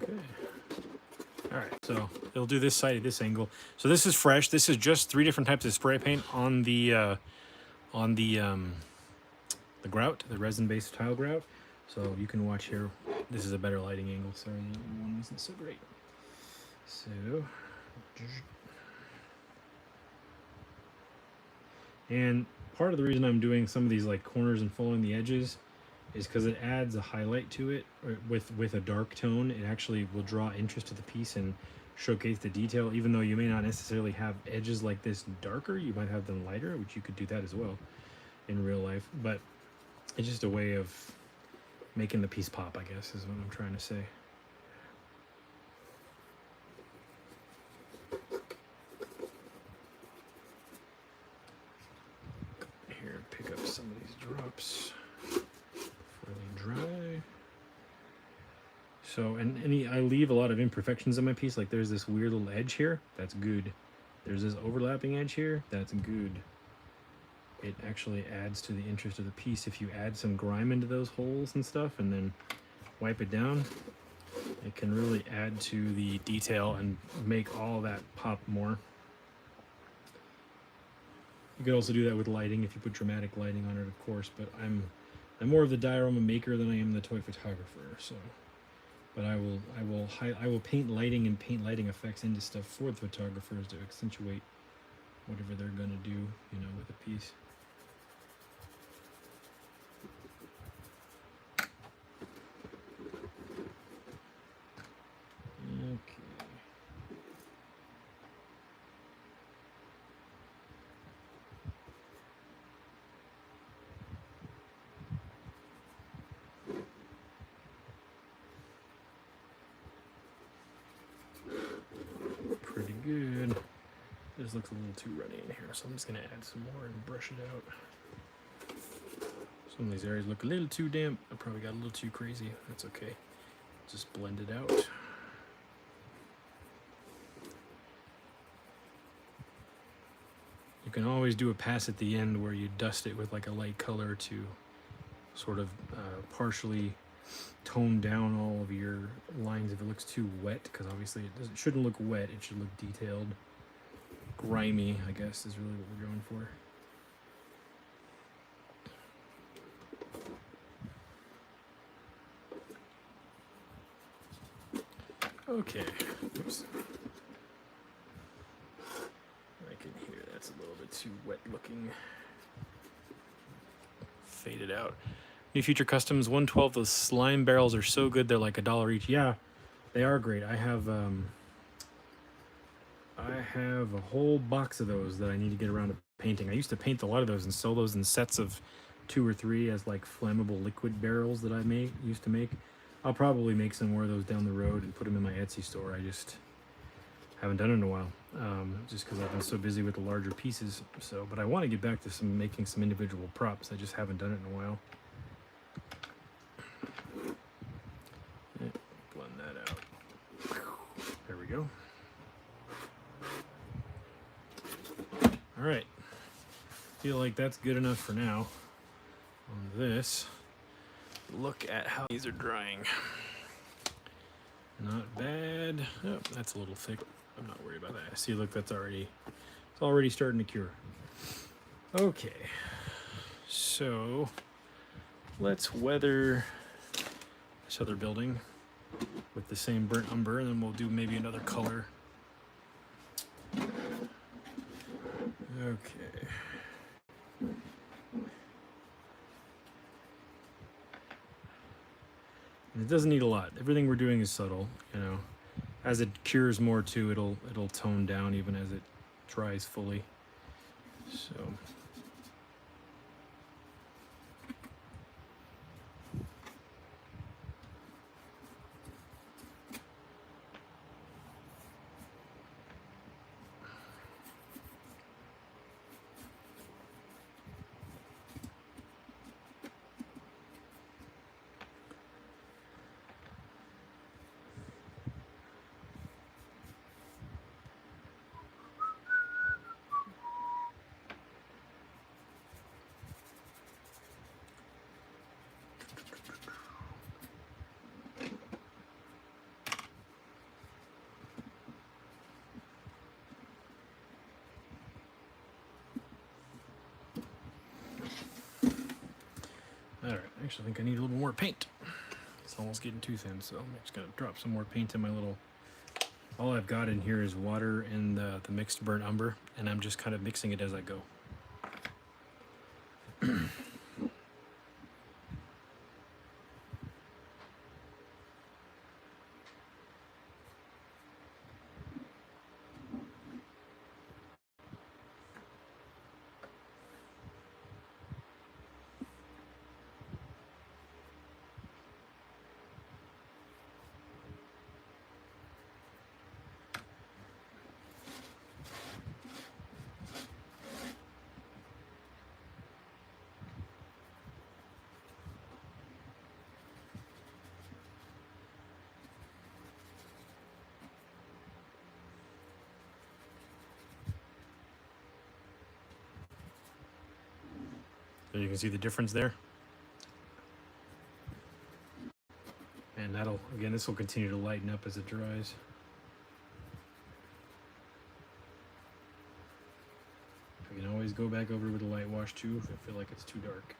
Okay. All right, so it'll do this side at this angle. So this is fresh. This is just 3 different types of spray paint on the grout, the resin-based tile grout. So you can watch here. This is a better lighting angle. Sorry, the other one wasn't so great. So, and part of the reason I'm doing some of these like corners and following the edges is because it adds a highlight to it with a dark tone. It actually will draw interest to the piece and showcase the detail. Even though you may not necessarily have edges like this darker, you might have them lighter, which you could do that as well in real life. But it's just a way of making the piece pop, I guess, is what I'm trying to say. Here, pick up some of these drops. Dry. So, and I leave a lot of imperfections in my piece. Like there's this weird little edge here. That's good. There's this overlapping edge here. That's good. It actually adds to the interest of the piece if you add some grime into those holes and stuff and then wipe it down. It can really add to the detail and make all that pop more. You could also do that with lighting if you put dramatic lighting on it, of course, but I'm more of the diorama maker than I am the toy photographer. So, but I will paint lighting and paint lighting effects into stuff for the photographers to accentuate whatever they're gonna do, you know, with a piece. Okay. Pretty good. This looks a little too runny in here, so I'm just gonna add some more and brush it out. Some of these areas look a little too damp. I probably got a little too crazy. That's okay. Just blend it out. You can always do a pass at the end where you dust it with like a light color to sort of partially tone down all of your lines if it looks too wet, because obviously it shouldn't look wet, it should look detailed. Grimy, I guess, is really what we're going for. Okay. Oops. I can hear that's a little bit too wet looking. Fade it out. New Future Customs 112. Those slime barrels are so good. They're like $1 each. Yeah, they are great. I have a whole box of those that I need to get around to painting. I used to paint a lot of those and sell those in sets of 2 or 3 as like flammable liquid barrels that I used to make. I'll probably make some more of those down the road and put them in my Etsy store. I just haven't done it in a while, just because I've been so busy with the larger pieces. So, but I want to get back to making some individual props. I just haven't done it in a while. Blend that out. There we go. All right. Feel like that's good enough for now. On this, look at how these are drying. Not bad. Oh, that's a little thick. I'm not worried about that. See, look, it's already starting to cure. Okay. So let's weather this other building with the same burnt umber, and then we'll do maybe another color. Okay. It doesn't need a lot. Everything we're doing is subtle, you know. As it cures more too, it'll tone down even as it dries fully. So all right, I actually think I need a little more paint. It's almost getting too thin, so I'm just gonna drop some more paint in my little. All I've got in here is water and the mixed burnt umber, and I'm just kind of mixing it as I go. So you can see the difference there. And that'll, again, this will continue to lighten up as it dries. I can always go back over with a light wash too if I feel like it's too dark.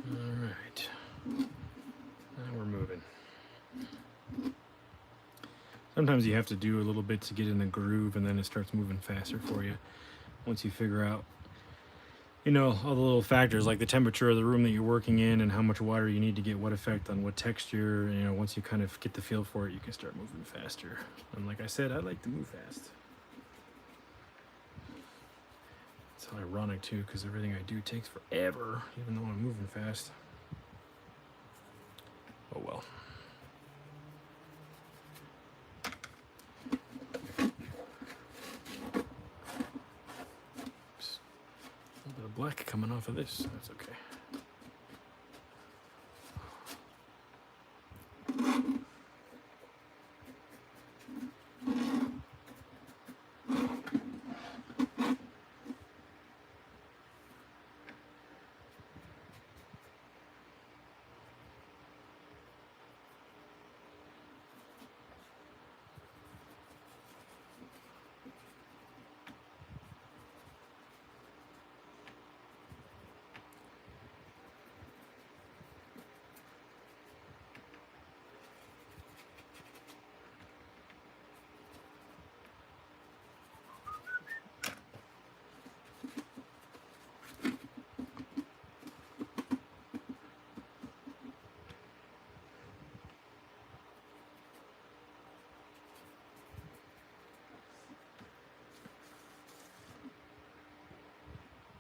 Alright, now we're moving. Sometimes you have to do a little bit to get in the groove, and then it starts moving faster for you. Once you figure out, you know, all the little factors like the temperature of the room that you're working in and how much water you need to get what effect on what texture, you know, once you kind of get the feel for it, you can start moving faster. And like I said, I like to move fast. It's ironic too, because everything I do takes forever, even though I'm moving fast. Oh well. Oops. A little bit of black coming off of this. That's okay.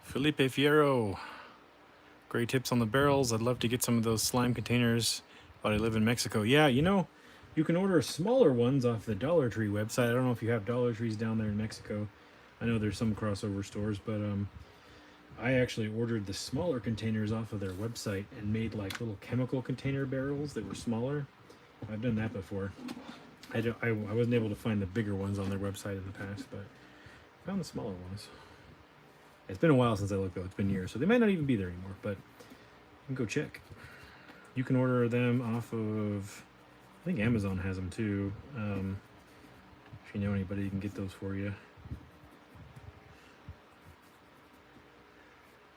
Felipe Fierro, great tips on the barrels. I'd love to get some of those slime containers, but I live in Mexico. Yeah, you know, you can order smaller ones off the Dollar Tree website. I don't know if you have Dollar Trees down there in Mexico. I know there's some crossover stores, but I actually ordered the smaller containers off of their website and made like little chemical container barrels that were smaller. I've done that before. I wasn't able to find the bigger ones on their website in the past, but I found the smaller ones. It's been a while since I looked though. It's been years, so they might not even be there anymore, but you can go check. You can order them off of I think Amazon has them too. If you know anybody, you can get those for you.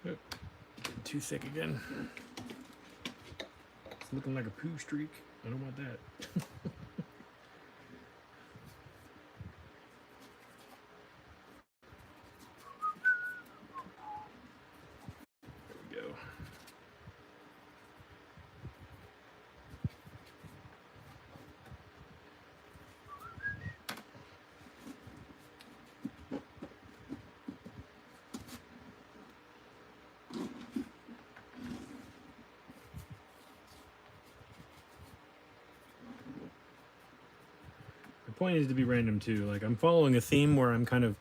Oh, getting too thick again. It's looking like a poo streak. I don't want that. There we go. The point is to be random too. Like, I'm following a theme where I'm kind of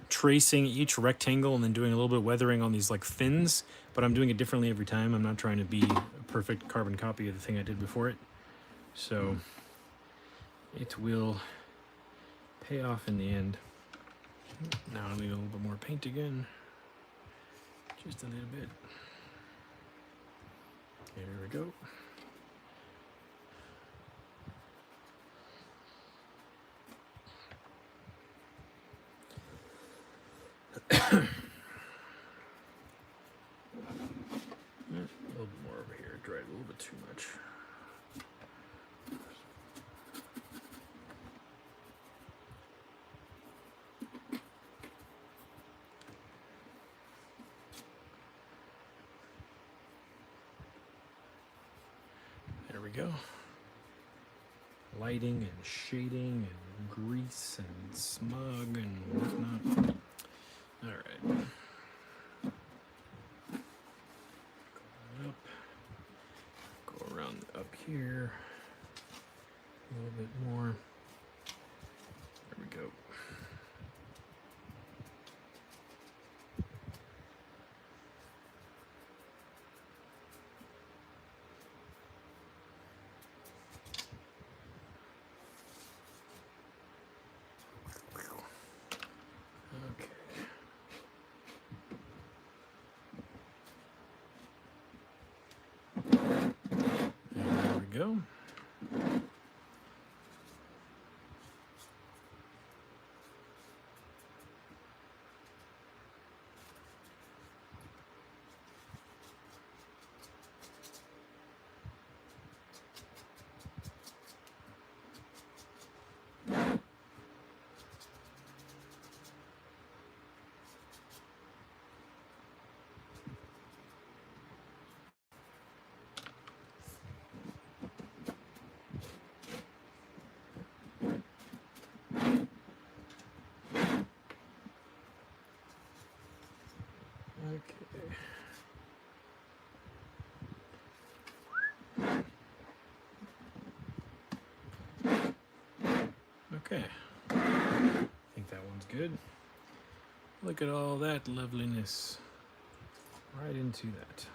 tracing each rectangle and then doing a little bit of weathering on these like fins, but I'm doing it differently every time. I'm not trying to be a perfect carbon copy of the thing I did before it. So it will pay off in the end. Now I need a little bit more paint again. Just a little bit. There we go. A little bit more over here. Dried a little bit too much. There we go. Lighting and shading and grease and smug and whatnot. All right. Go up. Go around up here. A little bit more. There we go. Go. Okay. I think that one's good. Look at all that loveliness. Right into that.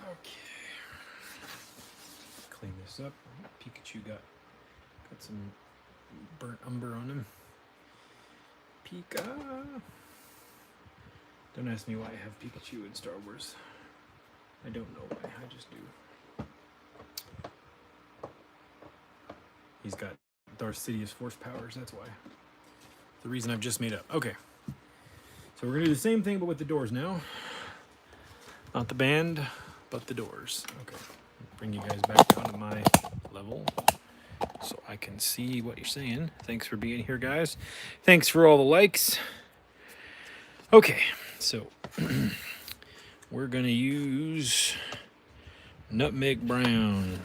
Okay. Clean this up. Pikachu got some burnt umber on him. Pika. Don't ask me why I have Pikachu in Star Wars. I don't know why, I just do. He's got Darth Sidious force powers, that's why. The reason I've just made up. Okay. So we're gonna do the same thing but with the doors now. Not the band, but the doors. Okay. Bring you guys back down to my level so I can see what you're saying. Thanks for being here, guys. Thanks for all the likes. Okay, so we're gonna use nutmeg brown,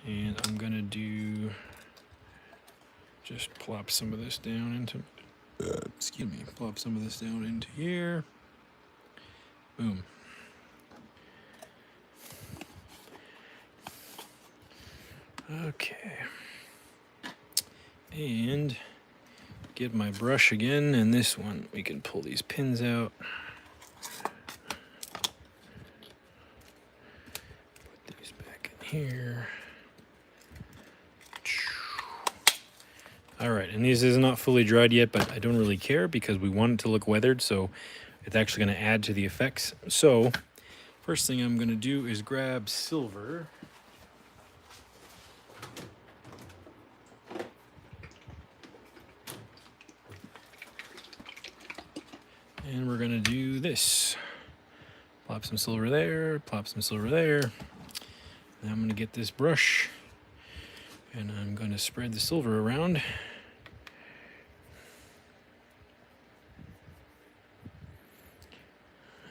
and I'm gonna do just plop some of this down into excuse me, plop some of this down into here. Boom. Okay, and get my brush again, and this one we can pull these pins out. Put these back in here. All right, and this is not fully dried yet, but I don't really care because we want it to look weathered, so it's actually going to add to the effects. So first thing I'm going to do is grab silver. And we're going to do this. Plop some silver there, plop some silver there. Now I'm going to get this brush and I'm going to spread the silver around.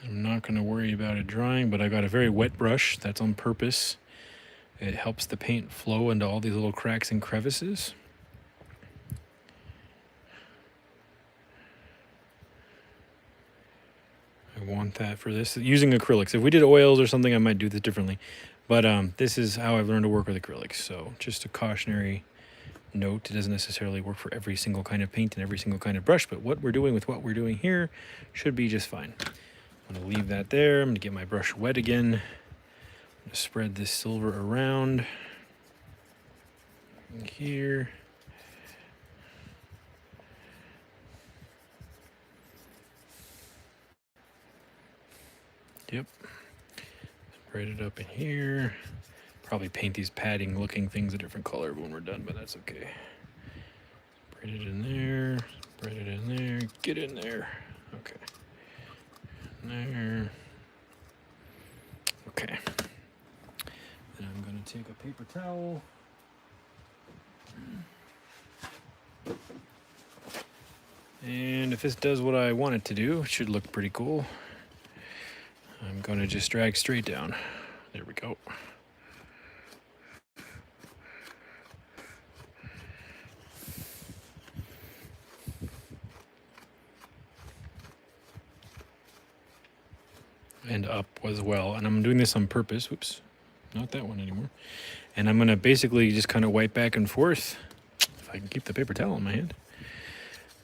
I'm not going to worry about it drying, but I got a very wet brush. That's on purpose. It helps the paint flow into all these little cracks and crevices. I want that for this. Using acrylics. If we did oils or something, I might do this differently. But this is how I've learned to work with acrylics. So just a cautionary note. It doesn't necessarily work for every single kind of paint and every single kind of brush, but what we're doing with what we're doing here should be just fine. I'm going to leave that there. I'm going to get my brush wet again. I'm going to spread this silver around here. Yep. Spread it up in here. Probably paint these padding looking things a different color when we're done, but that's okay. Spread it in there. Spread it in there. Get in there. Okay. There. Okay. Then I'm going to take a paper towel. And if this does what I want it to do, it should look pretty cool. I'm going to just drag straight down. There we go. And up as well. And I'm doing this on purpose. Whoops, not that one anymore. And I'm going to basically just kind of wipe back and forth, if I can keep the paper towel in my hand.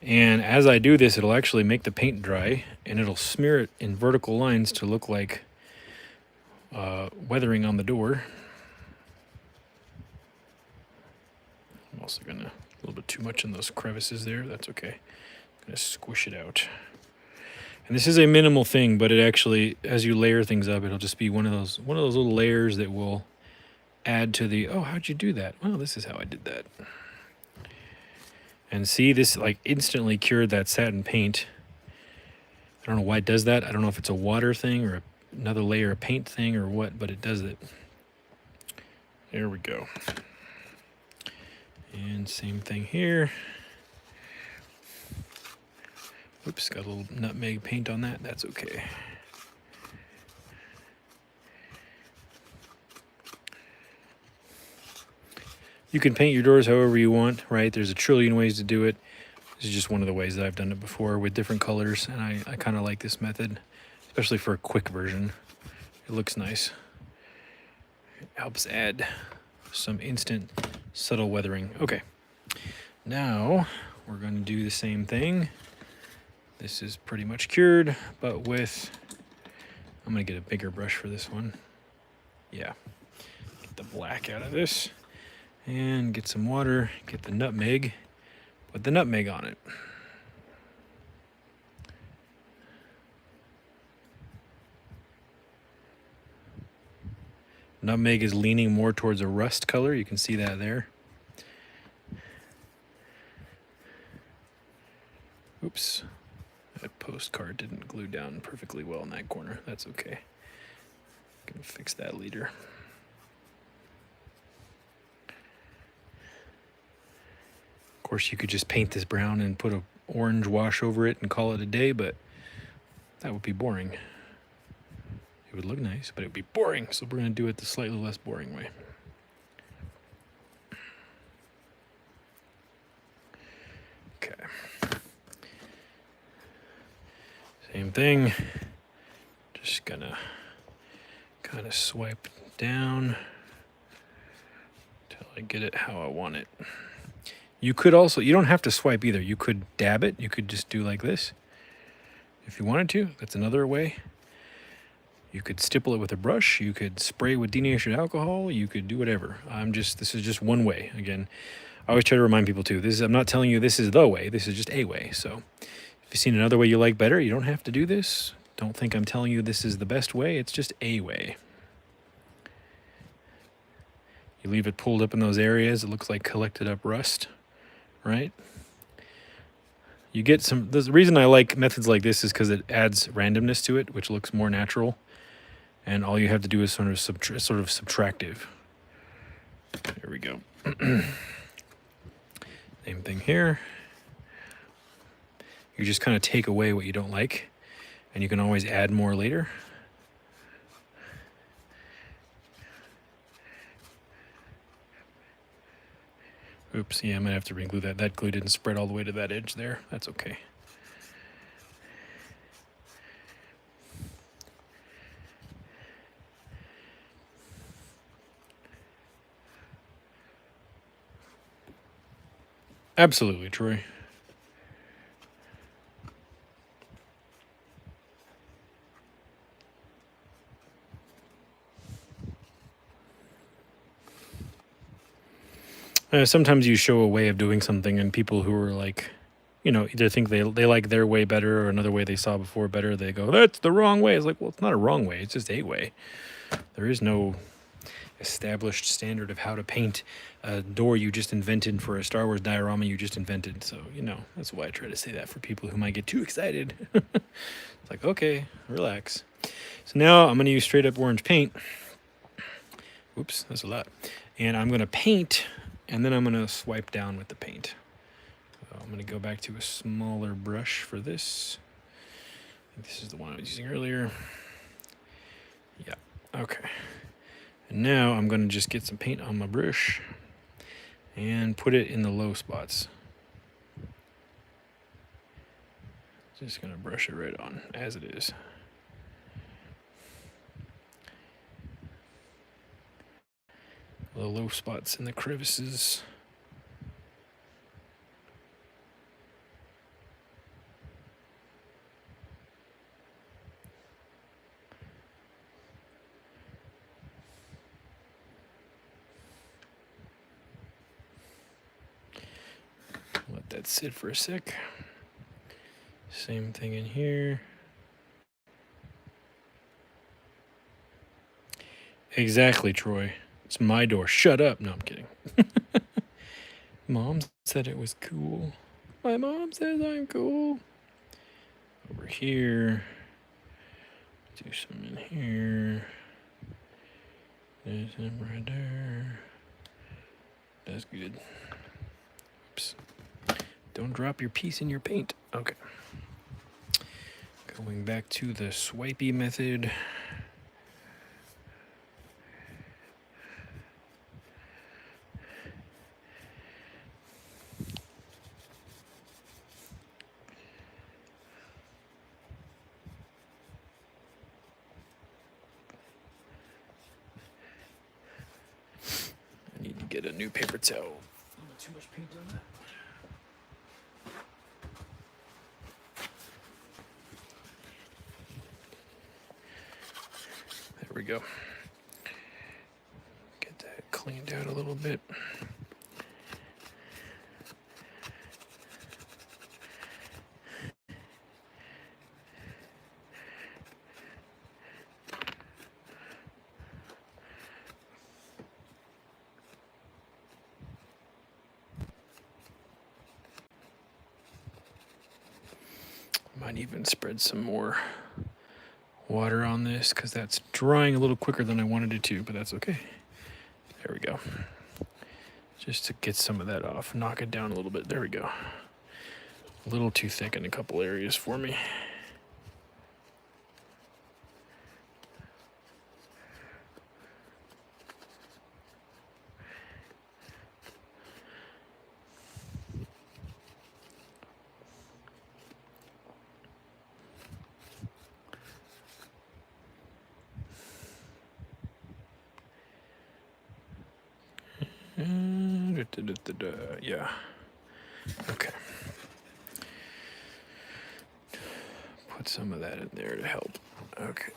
And as I do this, it'll actually make the paint dry, and it'll smear it in vertical lines to look like weathering on the door. I'm also going to, a little bit too much in those crevices there. That's okay. I'm going to squish it out. And this is a minimal thing, but it actually, as you layer things up, it'll just be one of those little layers that will add to the, oh, how'd you do that? Well, this is how I did that. And see, this like instantly cured that satin paint. I don't know why it does that. I don't know if it's a water thing or another layer of paint thing or what, but it does it. There we go. And same thing here. Oops, got a little nutmeg paint on that. That's okay. You can paint your doors however you want, right? There's a trillion ways to do it. This is just one of the ways that I've done it before with different colors, and I kind of like this method, especially for a quick version. It looks nice. It helps add some instant subtle weathering. Okay, now we're going to do the same thing. This is pretty much cured, but with, I'm going to get a bigger brush for this one. Yeah, get the black out of this. And get some water, get the nutmeg, put the nutmeg on it. Nutmeg is leaning more towards a rust color. You can see that there. Oops, that postcard didn't glue down perfectly well in that corner. That's okay. Gonna fix that later. Of course, you could just paint this brown and put an orange wash over it and call it a day, but that would be boring. It would look nice, but it would be boring. So we're going to do it the slightly less boring way. Okay. Same thing. Just going to kind of swipe down until I get it how I want it. You could also, you don't have to swipe either. You could dab it. You could just do like this if you wanted to. That's another way. You could stipple it with a brush. You could spray with denatured alcohol. You could do whatever. This is just one way. Again, I always try to remind people too, I'm not telling you this is the way. This is just a way. So if you've seen another way you like better, you don't have to do this. Don't think I'm telling you this is the best way. It's just a way. You leave it pulled up in those areas. It looks like collected up rust, right? You get some, the reason I like methods like this is because it adds randomness to it, which looks more natural. And all you have to do is sort of subtractive. There we go. Same thing here. You just kind of take away what you don't like, and you can always add more later. Oops, yeah, I might have to re-glue that. That glue didn't spread all the way to that edge there. That's okay. Absolutely, Troy. Sometimes you show a way of doing something, and people who are like, you know, either think they like their way better or another way they saw before better, they go, that's the wrong way. It's like, well, it's not a wrong way. It's just a way. There is no established standard of how to paint a door you just invented for a Star Wars diorama you just invented. So, you know, that's why I try to say that for people who might get too excited. It's like, okay, relax. So now I'm going to use straight up orange paint. Oops, that's a lot. And I'm going to paint, and then I'm going to swipe down with the paint. So I'm going to go back to a smaller brush for this. I think this is the one I was using earlier. Yeah, okay. And now I'm going to just get some paint on my brush and put it in the low spots. Just going to brush it right on as it is. The low spots in the crevices. Let that sit for a sec. Same thing in here. Exactly, Troy. It's my door. Shut up. No, I'm kidding. Mom said it was cool. My mom says I'm cool. Over here. Do some in here. There's some right there. That's good. Oops. Don't drop your piece in your paint. Okay. Going back to the swipey method. I need to get a new paper towel. Too much paint on that. There we go. Get that cleaned out a little bit. Might even spread some more water on this because that's drying a little quicker than I wanted it to, but that's okay. There we go. Just to get some of that off, knock it down a little bit. There we go. A little too thick in a couple areas for me. Yeah. Okay. Put some of that in there to help. Okay.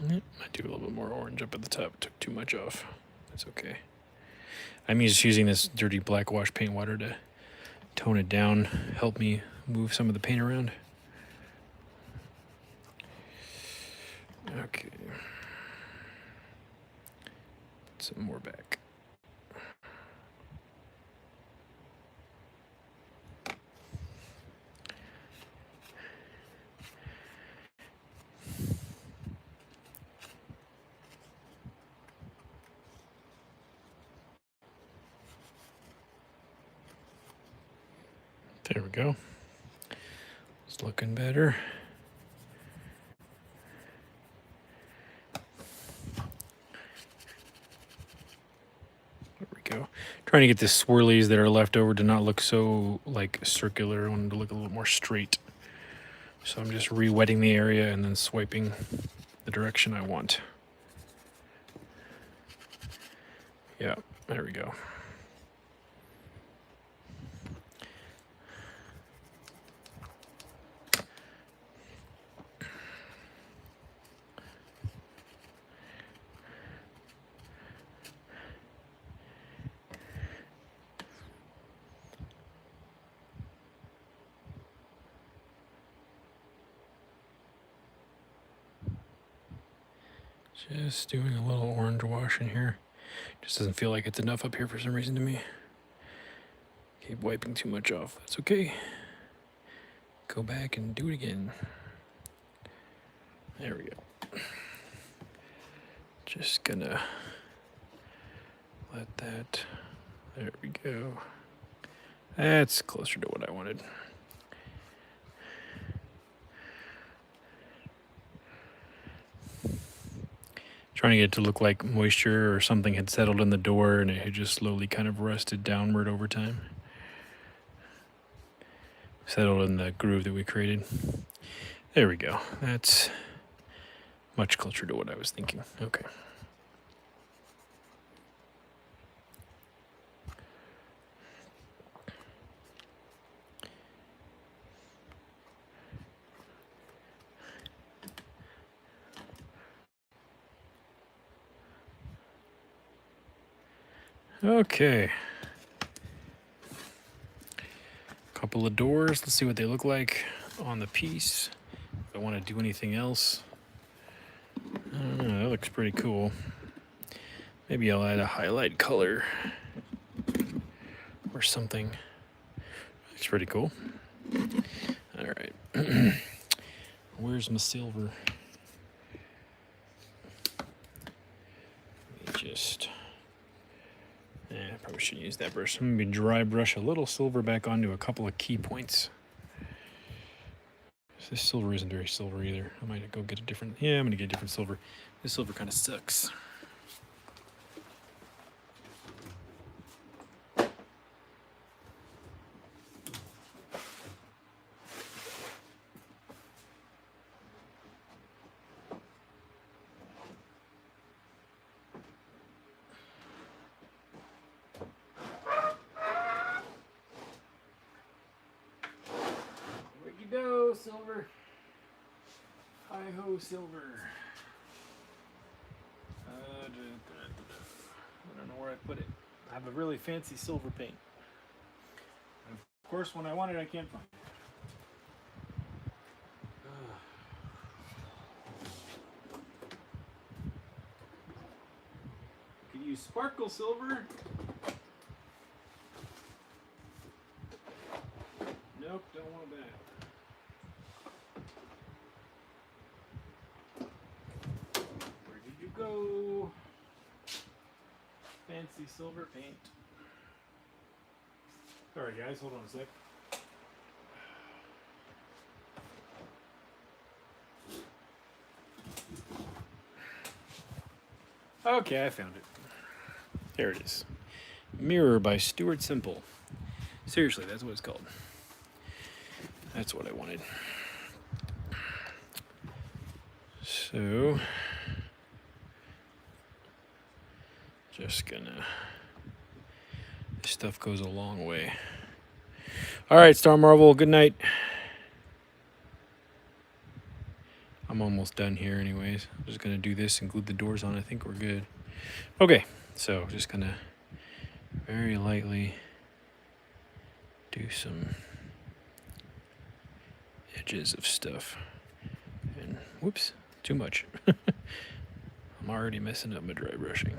Might do a little bit more orange up at the top. Took too much off. That's okay. I'm just using this dirty black wash paint water to tone it down, help me move some of the paint around. Okay. Put some more back. There we go. It's looking better. There we go. Trying to get the swirlies that are left over to not look so like circular. I want them to look a little more straight. So I'm just re-wetting the area and then swiping the direction I want. Yeah, there we go. Just doing a little orange wash in here. Just doesn't feel like it's enough up here for some reason to me. Keep wiping too much off. That's okay. Go back and do it again. There we go. Just gonna let that. There we go. That's closer to what I wanted. Trying to get it to look like moisture or something had settled in the door and it had just slowly kind of rusted downward over time. Settled in the groove that we created. There we go. That's much closer to what I was thinking. Okay. Okay. Couple of doors. Let's see what they look like on the piece. If I want to do anything else. I don't know. That looks pretty cool. Maybe I'll add a highlight color or something. Looks pretty cool. All right. Where's my silver? Let me just... I probably shouldn't use that brush. I'm going to dry brush a little silver back onto a couple of key points. This silver isn't very silver either. I might go get a different... Yeah, I'm going to get a different silver. This silver kind of sucks. Go, silver. Hi-ho, silver. I don't know where I put it. I have a really fancy silver paint. And of course, when I want it, I can't find it. Could use sparkle silver. Nope, don't want that. Go. Fancy silver paint. Sorry guys, hold on a sec. Okay, I found it. There it is. Mirror by Stuart Simple. Seriously, that's what it's called. That's what I wanted. So... just gonna... this stuff goes a long way. All right, Star Marvel, good night. I'm almost done here anyways. I'm just gonna do this and glue the doors on. I think we're good. Okay, so just gonna very lightly do some edges of stuff. And whoops, too much. I'm already messing up my dry brushing.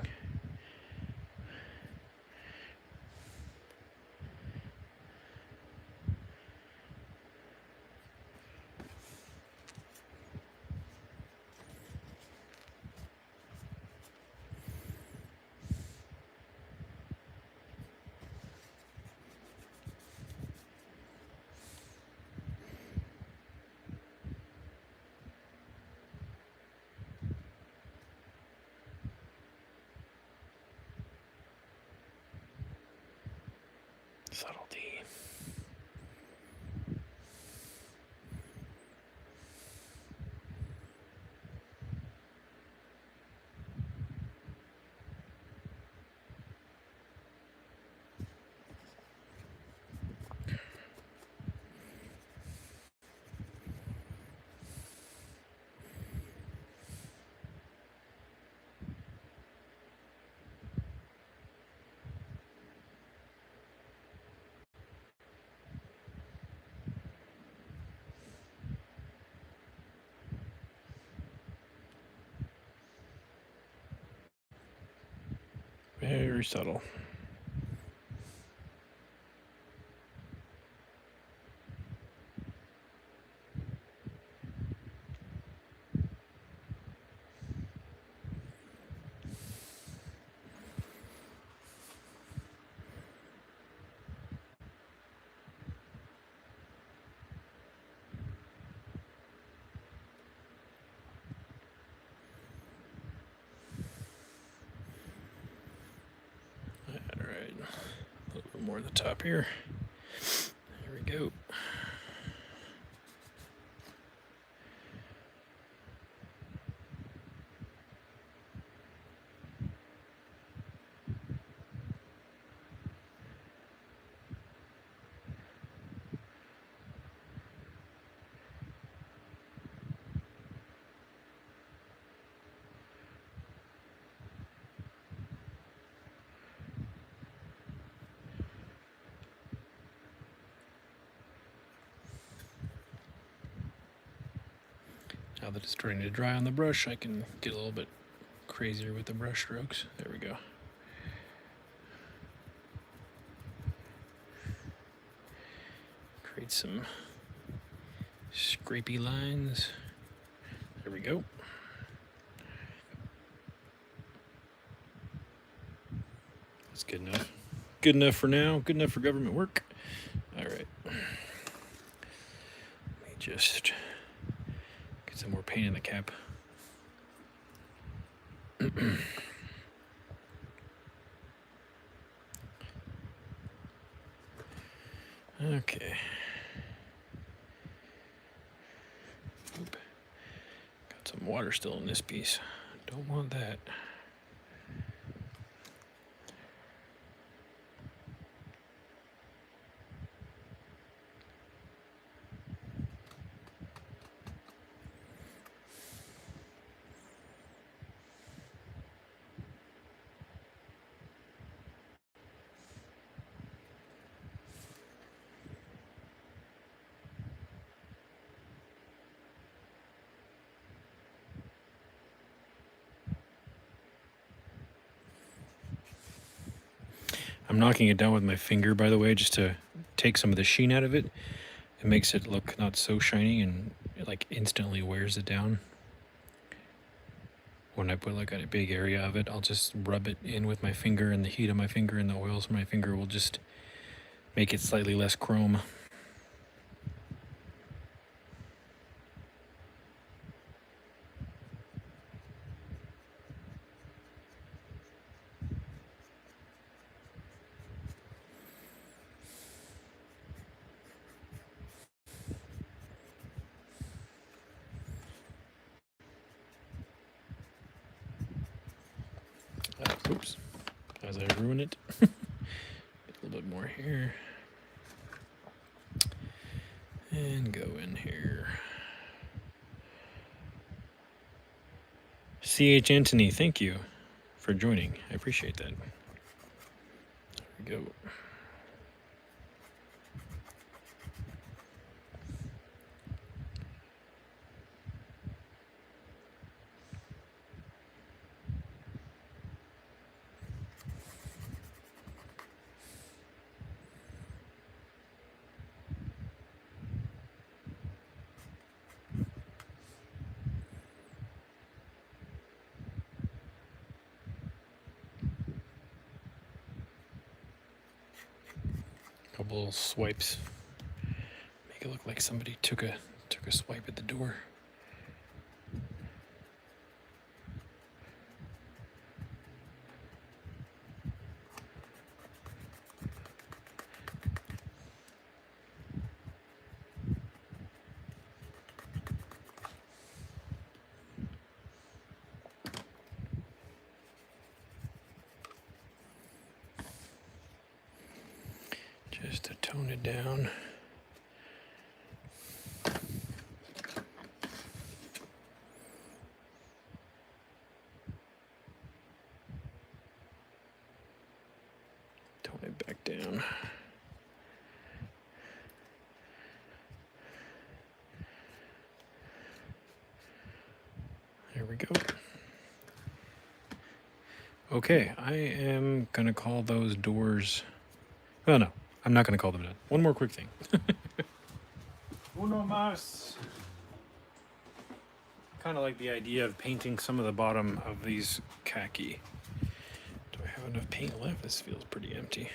Subtlety. Very subtle. Alright, a little bit more at the top here. There we go. Now that it's starting to dry on the brush, I can get a little bit crazier with the brush strokes. There we go. Create some scrapey lines. There we go. That's good enough. Good enough for now. Good enough for government work. All right. Let me just get some more paint in the cap. Okay. Oop. Got some water still in this piece. Don't want that. I'm knocking it down with my finger, by the way, just to take some of the sheen out of it. It makes it look not so shiny, and it like instantly wears it down. When I put like a big area of it, I'll just rub it in with my finger, and the heat of my finger and the oils from my finger will just make it slightly less chrome. Oops, as I ruin it. Get a little bit more here. And go in here. C.H. Anthony, thank you for joining. I appreciate that. There we go. Couple swipes. Make it look like somebody took a swipe at the door. Just to tone it down. Tone it back down. There we go. Okay, I am gonna call those doors. Oh no, I'm not gonna call them done. One more quick thing. Uno más. Kind of like the idea of painting some of the bottom of these khaki. Do I have enough paint left? This feels pretty empty.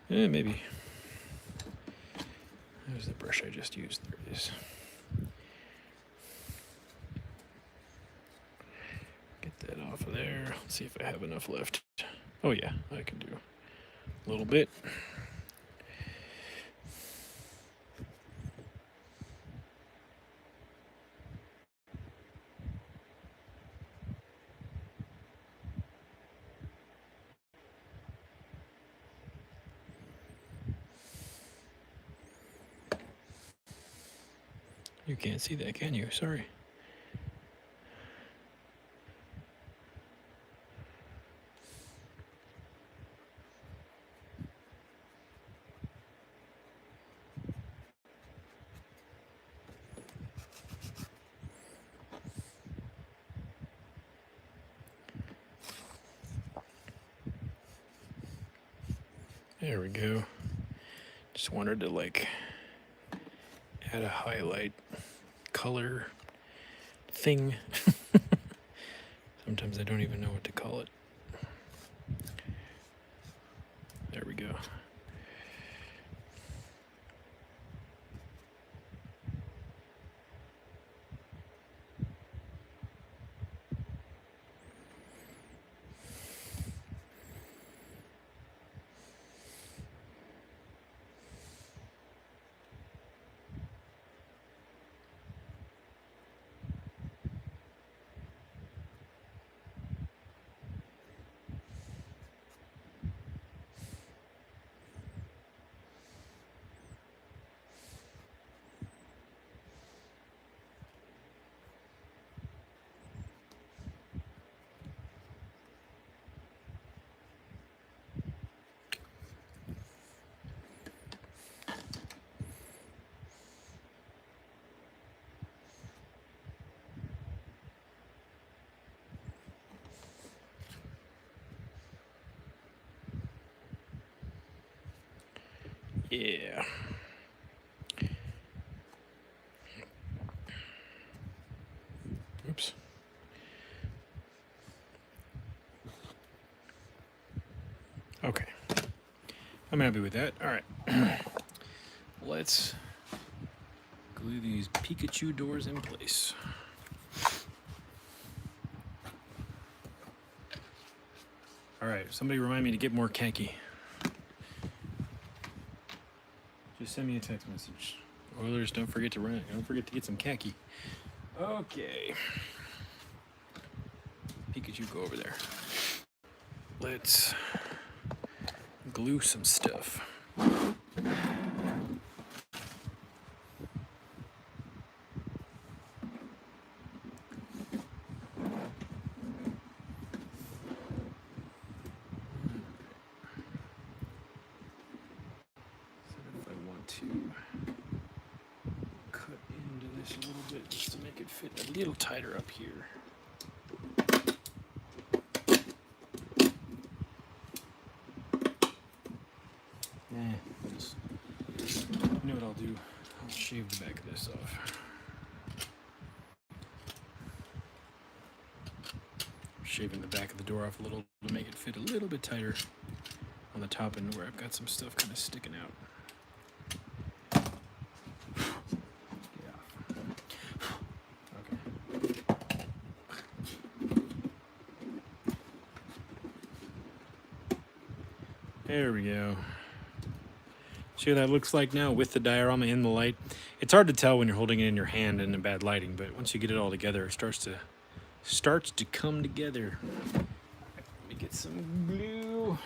Maybe. There's the brush I just used. There it is. Get that off of there. Let's see if I have enough left. Oh yeah, I can do a little bit. You can't see that, can you? Sorry. There we go. Just wanted to like add a highlight color thing. Sometimes I don't even know what to call it. There we go. Yeah. Oops. Okay. I'm happy with that. All right. Let's glue these Pikachu doors in place. All right. Somebody remind me to get more khaki. Just send me a text message. Oilers, don't forget to run. Don't forget to get some khaki. Okay. Pikachu, go over there. Let's glue some stuff. this a little bit just to make it fit a little tighter up here. Just, you know what I'll do? I'll shave the back of this off. Shaving the back of the door off a little to make it fit a little bit tighter on the top end where I've got some stuff kind of sticking out. There we go. See what that looks like now with the diorama in the light? It's hard to tell when you're holding it in your hand in a bad lighting, but once you get it all together, it starts to come together. Let me get some glue.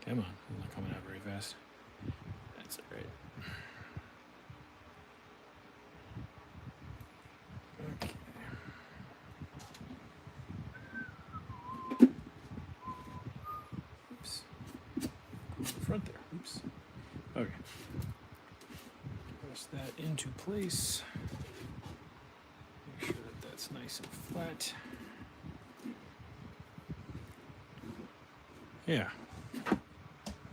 Come on, I'm not coming out very fast. That's all right. Okay. Oops. In front there. Oops. Okay. Press that into place. Make sure that that's nice and flat. Yeah.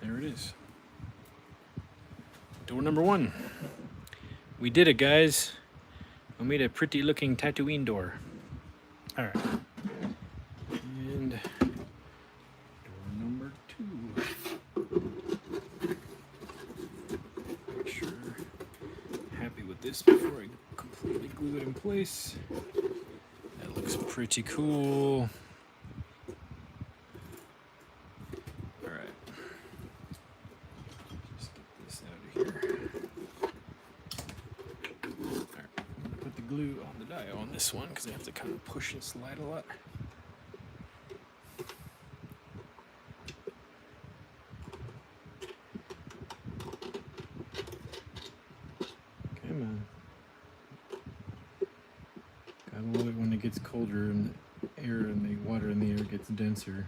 There it is. Door number 1. We did it, guys. We made a pretty looking Tatooine door. All right. And door number 2. Make sure I'm happy with this before I completely glue it in place. That looks pretty cool. Glue on the die on this one because I have to kind of push and slide a lot. Come on. Gotta love it when it gets colder and the air and the water in the air gets denser.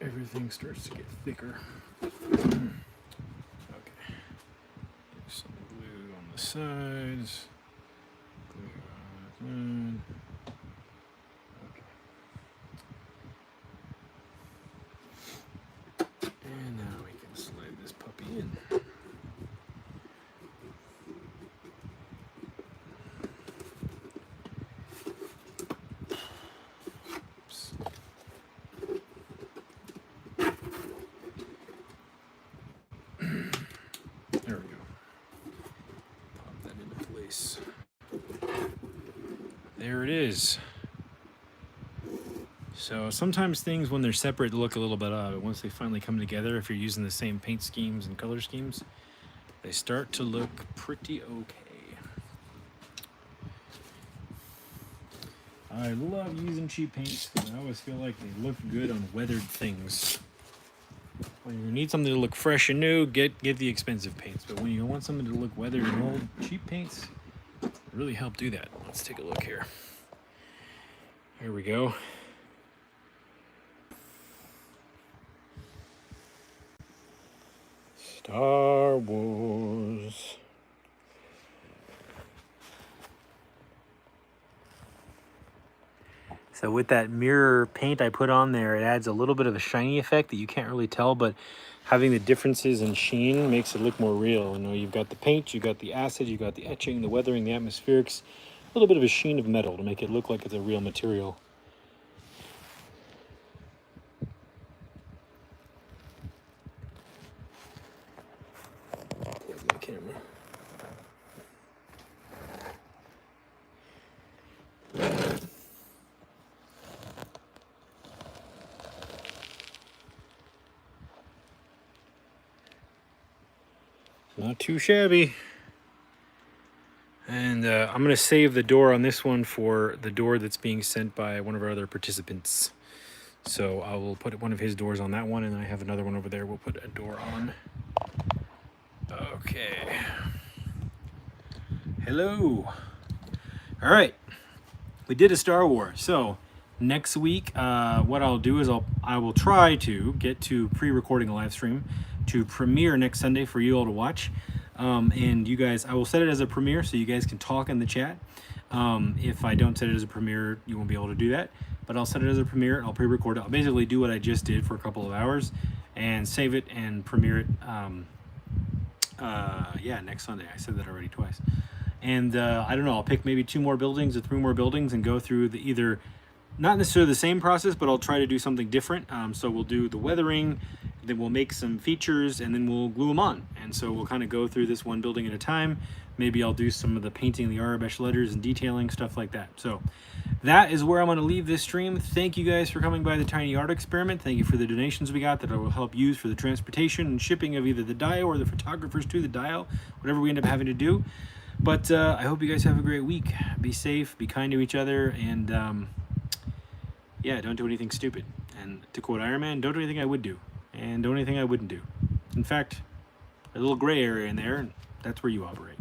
Everything starts to get thicker. Okay. Some glue on the sides. Okay. And now we can slide this puppy in. Oops. There we go. Pop that into place. There it is. So sometimes things when they're separate look a little bit odd, but once they finally come together, if you're using the same paint schemes and color schemes, they start to look pretty okay. I love using cheap paints because I always feel like they look good on weathered things. When you need something to look fresh and new, get the expensive paints. But when you want something to look weathered and old, cheap paints really help do that. Let's take a look here. Here we go. Star Wars. So with that mirror paint I put on there, it adds a little bit of a shiny effect that you can't really tell, but having the differences in sheen makes it look more real. You know, you've got the paint, you've got the acid, you've got the etching, the weathering, the atmospherics, a little bit of a sheen of metal to make it look like it's a real material. Plug my camera. Not too shabby. And I'm going to save the door on this one for the door that's being sent by one of our other participants. So I will put one of his doors on that one, and I have another one over there we'll put a door on. Okay. Hello. All right. we did a Star Wars. So next week, what I'll do is I will try to get to pre-recording a live stream to premiere next Sunday for you all to watch. And you guys, I will set it as a premiere so you guys can talk in the chat. If I don't set it as a premiere, you won't be able to do that. But I'll set it as a premiere. I'll pre-record it. I'll basically do what I just did for a couple of hours and save it and premiere it. Yeah, next Sunday. I said that already twice. And I don't know, I'll pick maybe 2 more buildings or 3 more buildings and go through the either, not necessarily the same process, but I'll try to do something different. So we'll do the weathering, then we'll make some features, and then we'll glue them on. And so we'll kind of go through this one building at a time. Maybe I'll do some of the painting, the Arabic letters and detailing, stuff like that. So that is where I'm going to leave this stream. Thank you guys for coming by the Tiny Art Experiment. Thank you for the donations we got that I will help use for the transportation and shipping of either the dial or the photographers to the dial, whatever we end up having to do. But I hope you guys have a great week. Be safe, be kind to each other, and yeah, don't do anything stupid. And to quote Iron Man, don't do anything I would do, and don't do anything I wouldn't do. In fact, a little gray area in there, and that's where you operate.